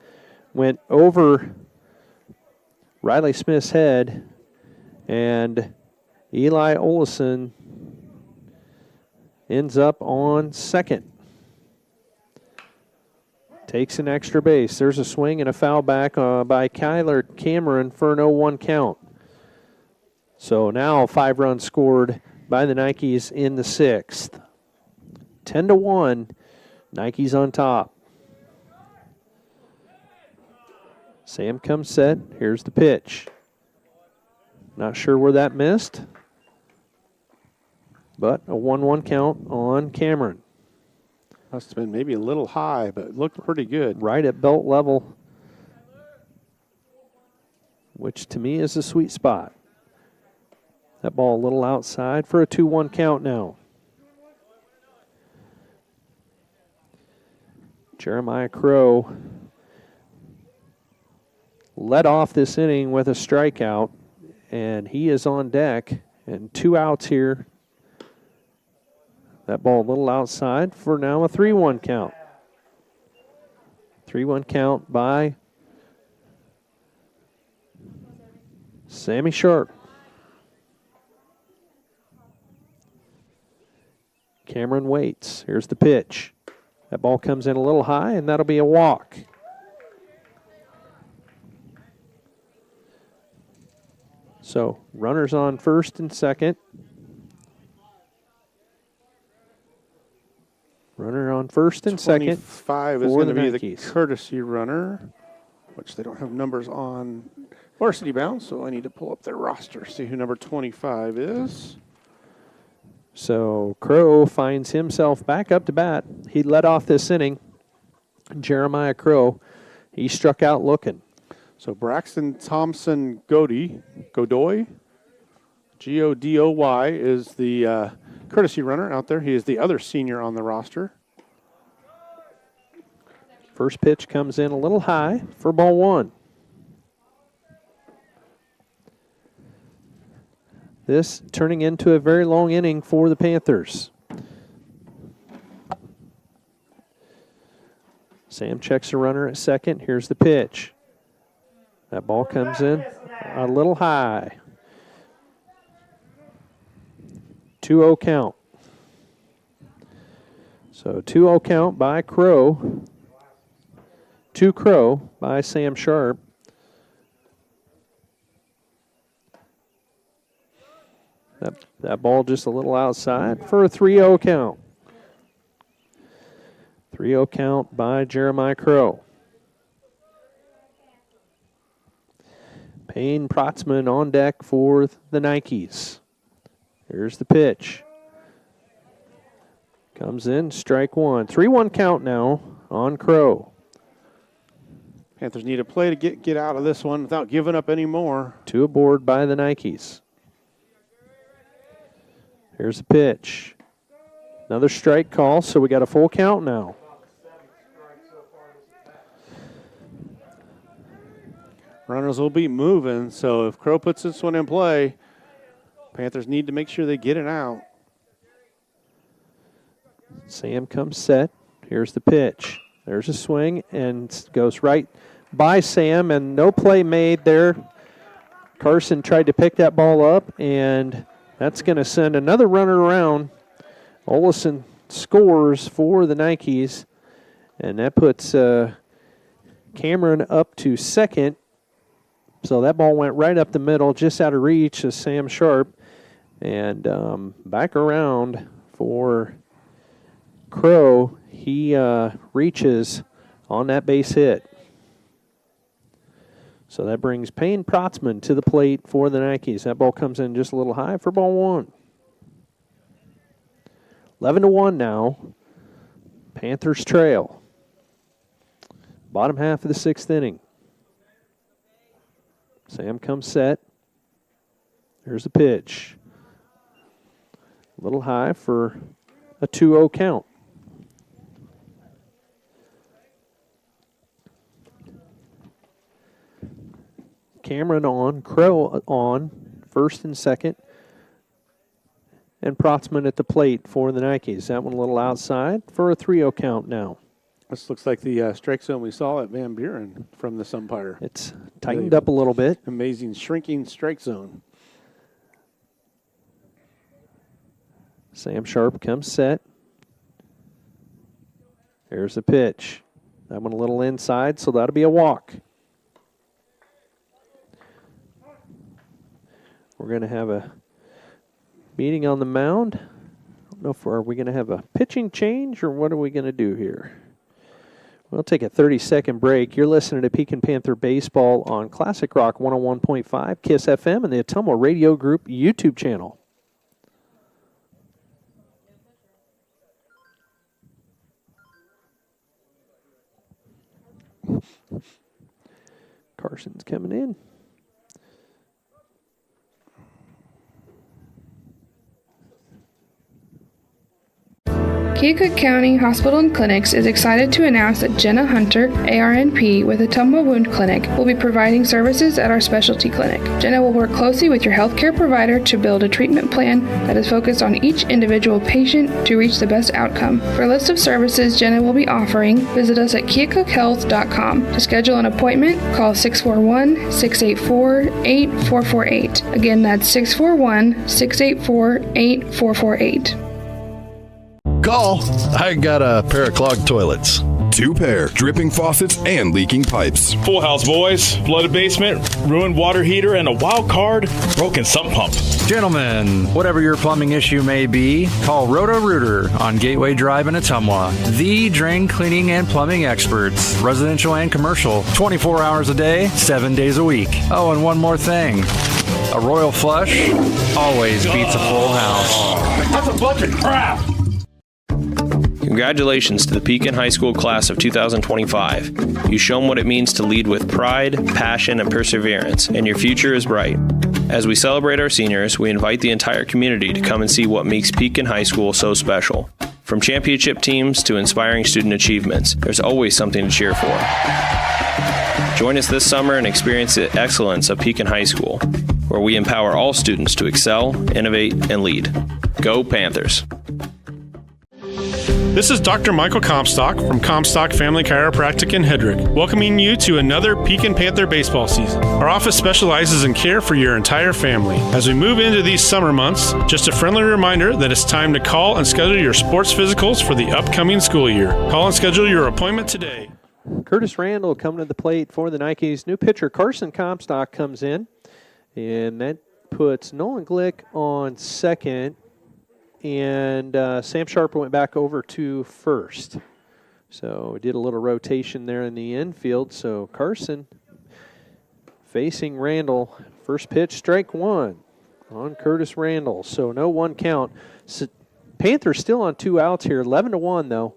C: went over Riley Smith's head. And Eli Olison ends up on second. Takes an extra base. There's a swing and a foul back by Kyler Cameron for an 0-1 count. So now 5 runs scored by the Nikes in the sixth. 10-1, Nikes on top. Sam comes set. Here's the pitch. Not sure where that missed, but a 1-1 count on Cameron.
T: Must have been maybe a little high, but looked pretty good.
C: Right at belt level, which to me is a sweet spot. That ball a little outside for a 2-1 count now. Jeremiah Crow led off this inning with a strikeout, and he is on deck, and 2 outs here. That ball a little outside for now a 3-1 count. 3-1 count by Sammy Sharp. Cameron waits. Here's the pitch. That ball comes in a little high, and that'll be a walk. So runners on first and second. Runner on first and second.
T: 25 is going to be the courtesy runner, which they don't have numbers on varsity bound, so I need to pull up their roster, see who number 25 is.
C: So Crow finds himself back up to bat. He led off this inning. Jeremiah Crow, he struck out looking.
T: So Braxton Thompson Godoy, Godoy, is the courtesy runner out there. He is the other senior on the roster.
C: First pitch comes in a little high for ball one. This turning into a very long inning for the Panthers. Sam checks the runner at second. Here's the pitch. That ball comes in a little high. 2-0 count. So 2-0 count by Crow. To Crow by Sam Sharp. That ball just a little outside for a 3-0 count. 3-0 count by Jeremiah Crow. Payne Protzman on deck for the Nikes. Here's the pitch. Comes in, strike one. 3-1 count now on Crow.
T: Panthers need a play to get out of this one without giving up any more.
C: 2 aboard by the Nikes. Here's the pitch. Another strike call, so we got a full count now.
T: Runners will be moving, so if Crow puts this one in play, Panthers need to make sure they get it out.
C: Sam comes set. Here's the pitch. There's a swing and goes right by Sam, and no play made there. Carson tried to pick that ball up, and that's going to send another runner around. Olison scores for the Nikes, and that puts Cameron up to second. So that ball went right up the middle, just out of reach of Sam Sharp. And back around for Crow. He reaches on that base hit. So that brings Payne Protzman to the plate for the Nikes. That ball comes in just a little high for ball one. 11-1 now. Panthers trail. Bottom half of the sixth inning. Sam comes set. There's the pitch. A little high for a 2-0 count. Cameron on, Crow on, first and second. And Protzman at the plate for the Nikes. That one a little outside for a 3-0 count now.
T: This looks like the strike zone we saw at Van Buren from this umpire.
C: It's tightened up a little bit.
T: Amazing shrinking strike zone.
C: Sam Sharp comes set. Here's the pitch. That one a little inside, so that'll be a walk. We're going to have a meeting on the mound. I don't know if are we going to have a pitching change or what are we going to do here? We'll take a 30-second break. You're listening to Pekin Panther Baseball on Classic Rock 101.5, KISS FM, and the Ottumwa Radio Group YouTube channel. Carson's coming in.
P: Keokuk County Hospital and Clinics is excited to announce that Jenna Hunter, ARNP with Ottumwa Wound Clinic, will be providing services at our specialty clinic. Jenna will work closely with your healthcare provider to build a treatment plan that is focused on each individual patient to reach the best outcome. For a list of services Jenna will be offering, visit us at keokukhealth.com. To schedule an appointment, call 641-684-8448. Again, that's 641-684-8448.
Q: Call. I got a pair of clogged toilets. 2 pair, dripping faucets, and leaking pipes.
R: Full house, boys. Flooded basement, ruined water heater, and a wild card, broken sump pump.
S: Gentlemen, whatever your plumbing issue may be, call Roto-Rooter on Gateway Drive in Ottumwa. The drain cleaning and plumbing experts, residential and commercial, 24 hours a day, 7 days a week. Oh, and one more thing. A royal flush always beats a full house.
R: That's a bunch of crap.
F: Congratulations to the Pekin High School class of 2025. You've shown what it means to lead with pride, passion, and perseverance, and your future is bright. As we celebrate our seniors, we invite the entire community to come and see what makes Pekin High School so special. From championship teams to inspiring student achievements, there's always something to cheer for. Join us this summer and experience the excellence of Pekin High School, where we empower all students to excel, innovate, and lead. Go Panthers!
D: This is Dr. Michael Comstock from Comstock Family Chiropractic in Hedrick, welcoming you to another Pekin Panther baseball season. Our office specializes in care for your entire family. As we move into these summer months, just a friendly reminder that it's time to call and schedule your sports physicals for the upcoming school year. Call and schedule your appointment today.
C: Curtis Randall coming to the plate for the Nikes. New pitcher Carson Comstock comes in, and that puts Nolan Glick on second, and Sam Sharper went back over to first. So we did a little rotation there in the infield. So Carson facing Randall. First pitch, strike one on Curtis Randall. So no one count. So Panthers still on 2 outs here, 11-1 though.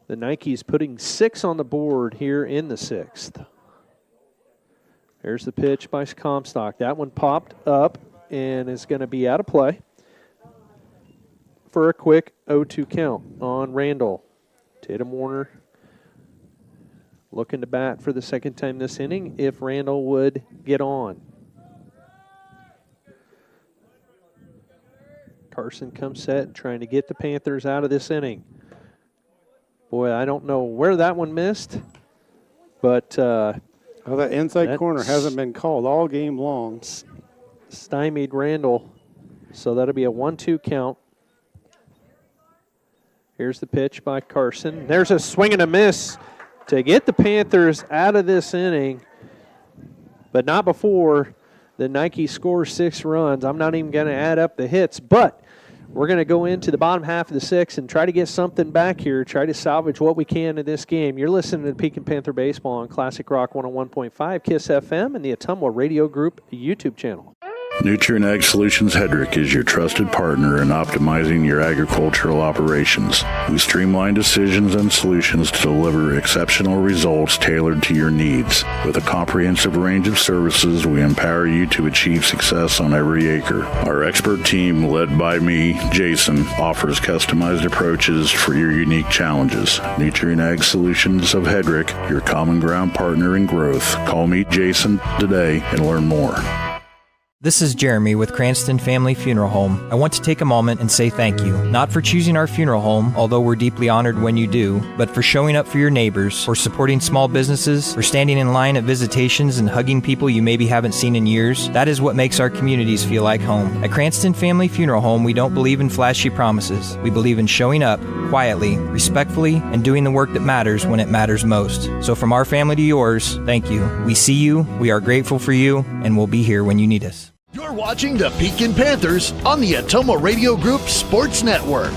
C: The Nikes putting 6 on the board here in the 6th. There's the pitch by Comstock. That one popped up and is going to be out of play for a quick 0-2 count on Randall. Tatum Warner looking to bat for the second time this inning if Randall would get on. Carson comes set, trying to get the Panthers out of this inning. Boy, I don't know where that one missed, but
T: that inside corner hasn't been called all game long.
C: Stymied Randall, so that'll be a 1-2 count. Here's the pitch by Carson. There's a swing and a miss to get the Panthers out of this inning, but not before the Nike scores 6 runs. I'm not even going to add up the hits, but we're going to go into the bottom half of the 6th and try to get something back here, try to salvage what we can in this game. You're listening to Pekin Panther Baseball on Classic Rock 101.5 KISS FM and the Ottumwa Radio Group YouTube channel.
E: Nutrient Ag Solutions Hedrick is your trusted partner in optimizing your agricultural operations. We streamline decisions and solutions to deliver exceptional results tailored to your needs. With a comprehensive range of services, we empower you to achieve success on every acre. Our expert team, led by me, Jason, offers customized approaches for your unique challenges. Nutrient Ag Solutions of Hedrick, your common ground partner in growth. Call me, Jason, today and learn more.
G: This is Jeremy with Cranston Family Funeral Home. I want to take a moment and say thank you, not for choosing our funeral home, although we're deeply honored when you do, but for showing up for your neighbors, for supporting small businesses, for standing in line at visitations and hugging people you maybe haven't seen in years. That is what makes our communities feel like home. At Cranston Family Funeral Home, we don't believe in flashy promises. We believe in showing up quietly, respectfully, and doing the work that matters when it matters most. So from our family to yours, thank you. We see you, we are grateful for you, and we'll be here when you need us.
A: You're watching the Pekin Panthers on the Ottumwa Radio Group Sports Network.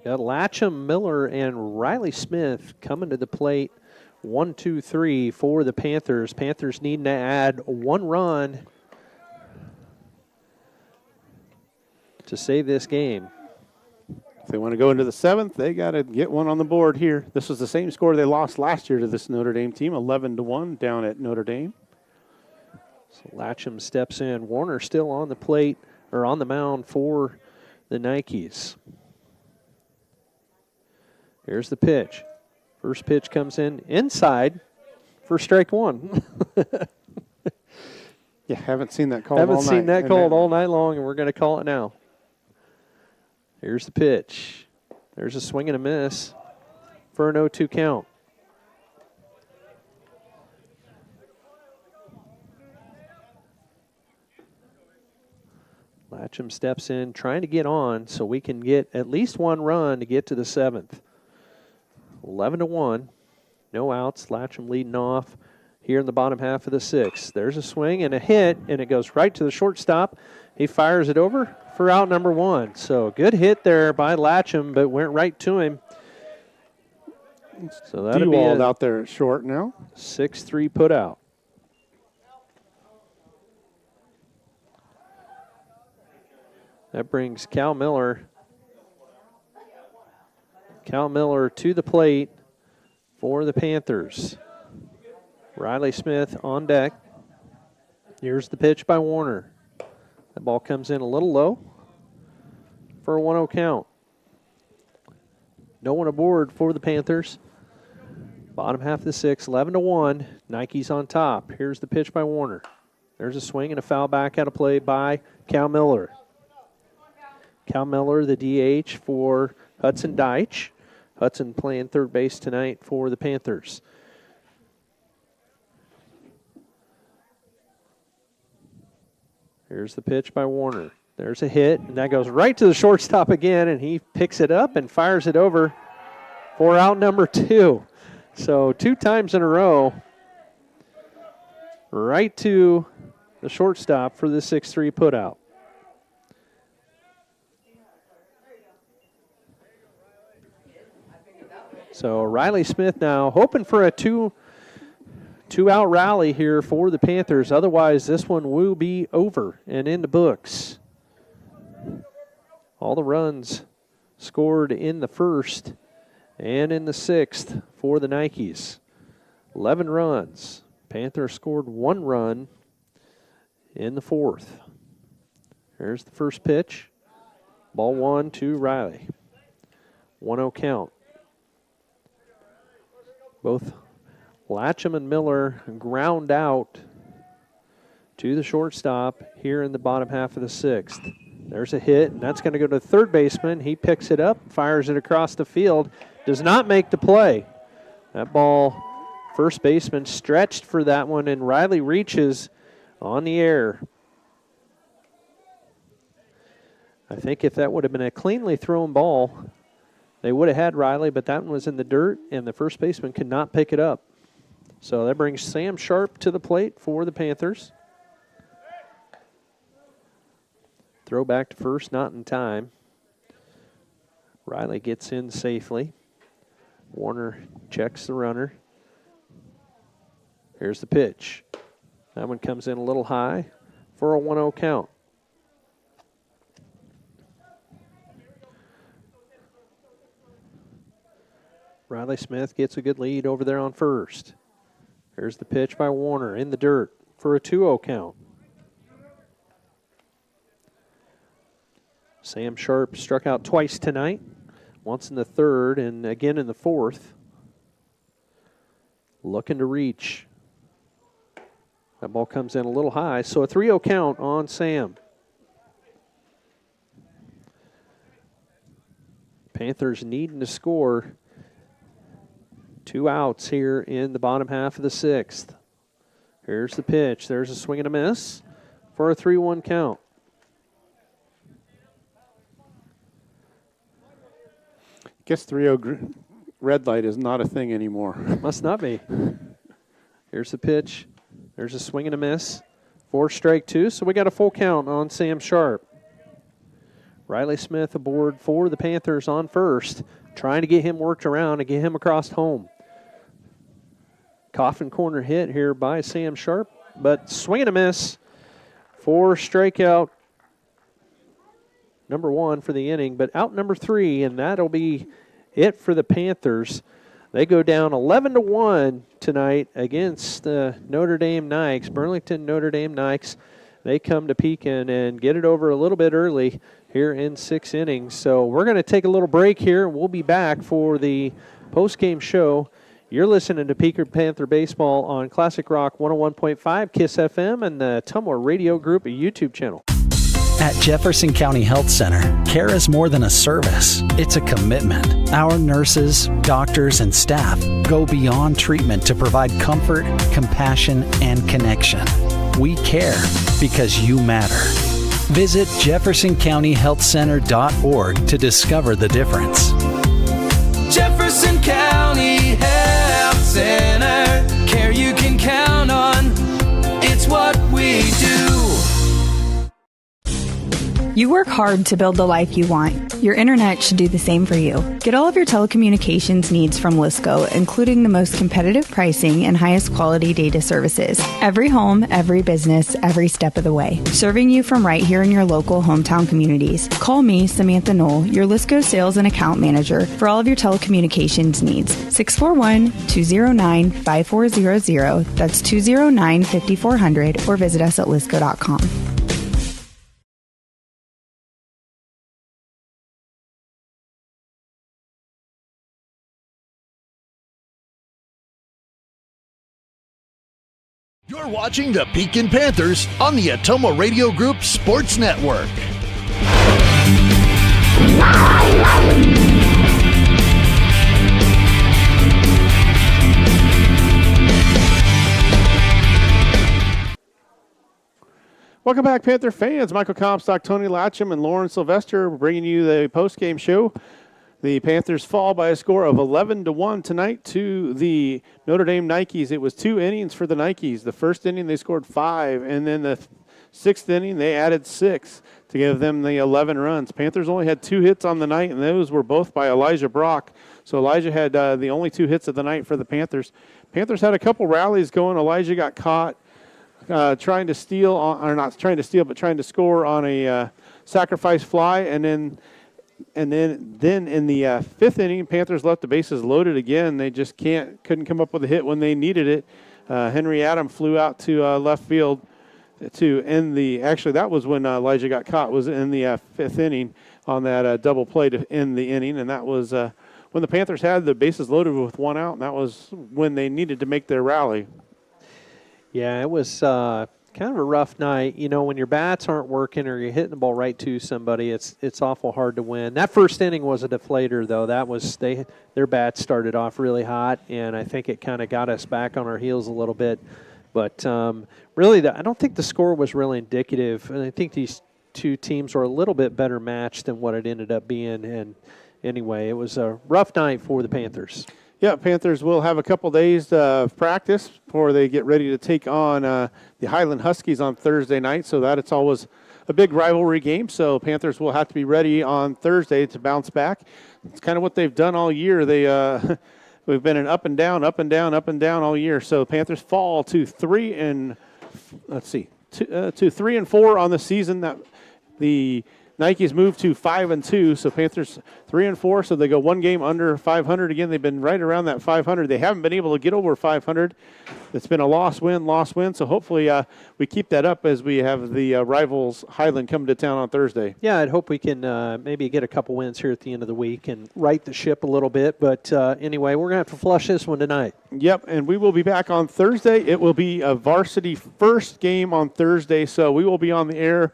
C: Got Latcham, Miller, and Riley Smith coming to the plate. 1, 2, 3 for the Panthers. Panthers needing to add 1 run to save this game.
T: If they want to go into the 7th, they got to get one on the board here. This was the same score they lost last year to this Notre Dame team, 11-1 down at Notre Dame.
C: So Latcham steps in. Warner still on the plate, or on the mound for the Nikes. Here's the pitch. First pitch comes in inside for strike 1.
T: Yeah, haven't seen that called
C: Haven't seen that called all night long, and we're going to call it now. Here's the pitch. There's a swing and a miss for an 0-2 count. Latcham steps in, trying to get on so we can get at least 1 run to get to the 7th. 11-1, no outs. Latcham leading off here in the bottom half of the 6th. There's a swing and a hit, and it goes right to the shortstop. He fires it over for out number 1. So good hit there by Latcham, but went right to him. So that'll be
T: out there at short now.
C: 6-3 put out. That brings Cal Miller to the plate for the Panthers. Riley Smith on deck. Here's the pitch by Warner. The ball comes in a little low for a 1-0 count. No one aboard for the Panthers. Bottom half of the 6th, 11-1. Nike's on top. Here's the pitch by Warner. There's a swing and a foul back out of play by Cal Miller. Cal Miller, the DH for Hudson Deitch. Hudson playing third base tonight for the Panthers. Here's the pitch by Warner. There's a hit, and that goes right to the shortstop again, and he picks it up and fires it over for out number 2. So 2 times in a row, right to the shortstop for the 6-3 putout. So Riley Smith now hoping for a two-out rally here for the Panthers. Otherwise, this one will be over and in the books. All the runs scored in the first and in the 6th for the Nikes. 11 runs. Panthers scored 1 run in the 4th. Here's the first pitch. Ball 1 to Riley. 1-0 count. Both Latcham and Miller ground out to the shortstop here in the bottom half of the 6th. There's a hit, and that's going to go to the third baseman. He picks it up, fires it across the field, does not make the play. That ball, first baseman stretched for that one, and Riley reaches on the air. I think if that would have been a cleanly thrown ball, they would have had Riley, but that one was in the dirt, and the first baseman could not pick it up. So that brings Sam Sharp to the plate for the Panthers. Throw back to first, not in time. Riley gets in safely. Warner checks the runner. Here's the pitch. That one comes in a little high for a 1-0 count. Riley Smith gets a good lead over there on first. Here's the pitch by Warner in the dirt for a 2-0 count. Sam Sharp struck out twice tonight, once in the 3rd and again in the 4th. Looking to reach. That ball comes in a little high, so a 3-0 count on Sam. Panthers needing to score. 2 outs here in the bottom half of the 6th. Here's the pitch. There's a swing and a miss for a 3-1 count.
T: Guess 3-0 red light is not a thing anymore.
C: Must not be. Here's the pitch. There's a swing and a miss for strike 2. So we got a full count on Sam Sharp. Riley Smith aboard for the Panthers on first, trying to get him worked around and get him across home. Coffin corner hit here by Sam Sharp, but swing and a miss for strikeout number 1 for the inning, but out number 3, and that'll be it for the Panthers. They go down 11-1 tonight against the Notre Dame Nikes. Burlington Notre Dame Nikes. They come to Pekin and get it over a little bit early here in 6 innings. So we're going to take a little break here, and we'll be back for the post-game show. You're listening to Pekin Panther Baseball on Classic Rock 101.5 KISS FM and the Tumwa Radio Group YouTube channel.
H: At Jefferson County Health Center, care is more than a service. It's a commitment. Our nurses, doctors, and staff go beyond treatment to provide comfort, compassion, and connection. We care because you matter. Visit jeffersoncountyhealthcenter.org to discover the difference.
I: Jefferson County Health Center, care you can count on. It's what we do.
J: You work hard to build the life you want. Your internet should do the same for you. Get all of your telecommunications needs from Lisco, including the most competitive pricing and highest quality data services. Every home, every business, every step of the way. Serving you from right here in your local hometown communities. Call me, Samantha Knoll, your Lisco sales and account manager for all of your telecommunications needs. 641-209-5400. That's 209-5400, or visit us at lisco.com.
A: You're watching the Pekin Panthers on the Atoma Radio Group Sports Network.
T: Welcome back, Panther fans. Michael Comstock, Tony Latcham, and Lauren Sylvester bringing you the post-game show. The Panthers fall by a score of 11-1 tonight to the Notre Dame Nikes. It was 2 innings for the Nikes. The first inning, they scored 5, and then the 6th inning, they added 6 to give them the 11 runs. Panthers only had 2 hits on the night, and those were both by Elijah Brock. So Elijah had the only 2 hits of the night for the Panthers. Panthers had a couple rallies going. Elijah got caught trying to steal, or not trying to steal, but trying to score on a sacrifice fly, and then in the 5th inning, Panthers left the bases loaded again. They just couldn't come up with a hit when they needed it. Henry Adam flew out to left field to end the. Actually, that was when Elijah got caught. Was in the 5th inning on that double play to end the inning, and that was when the Panthers had the bases loaded with 1 out, and that was when they needed to make their rally.
C: Yeah, it was kind of a rough night. You know, when your bats aren't working or you're hitting the ball right to somebody, it's awful hard to win. That first inning was a deflator, though. That was their bats started off really hot, and I think it kind of got us back on our heels a little bit. But really, I don't think the score was really indicative, and I think these two teams were a little bit better matched than what it ended up being. And anyway, it was a rough night for the Panthers.
T: Yeah, Panthers will have a couple days of practice before they get ready to take on the Highland Huskies on Thursday night. So it's always a big rivalry game. So Panthers will have to be ready on Thursday to bounce back. It's kind of what they've done all year. We've been an up and down, up and down, up and down all year. So Panthers fall to 3 and 4 on the season. That the Nikes moved to 5-2, so Panthers 3-4, so they go 1 game under 500. Again, they've been right around that 500. They haven't been able to get over 500. It's been a loss-win, so hopefully we keep that up as we have the rivals Highland come to town on Thursday.
C: Yeah, I'd hope we can maybe get a couple wins here at the end of the week and right the ship a little bit. But anyway, we're going to have to flush this one tonight.
T: Yep, and we will be back on Thursday. It will be a varsity first game on Thursday, so we will be on the air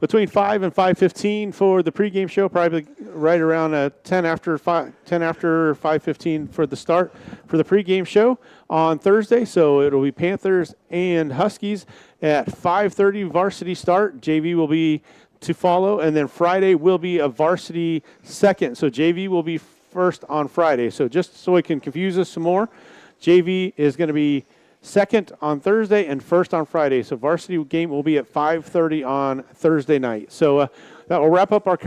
T: between 5 and 5:15 for the pregame show, probably right around 10 after 5:15 for the start for the pregame show on Thursday. So it'll be Panthers and Huskies at 5:30 varsity start. JV will be to follow, and then Friday will be a varsity second. So JV will be first on Friday. So just so we can confuse us some more, JV is going to be second on Thursday and first on Friday. So varsity game will be at 5:30 on Thursday night. So that will wrap up our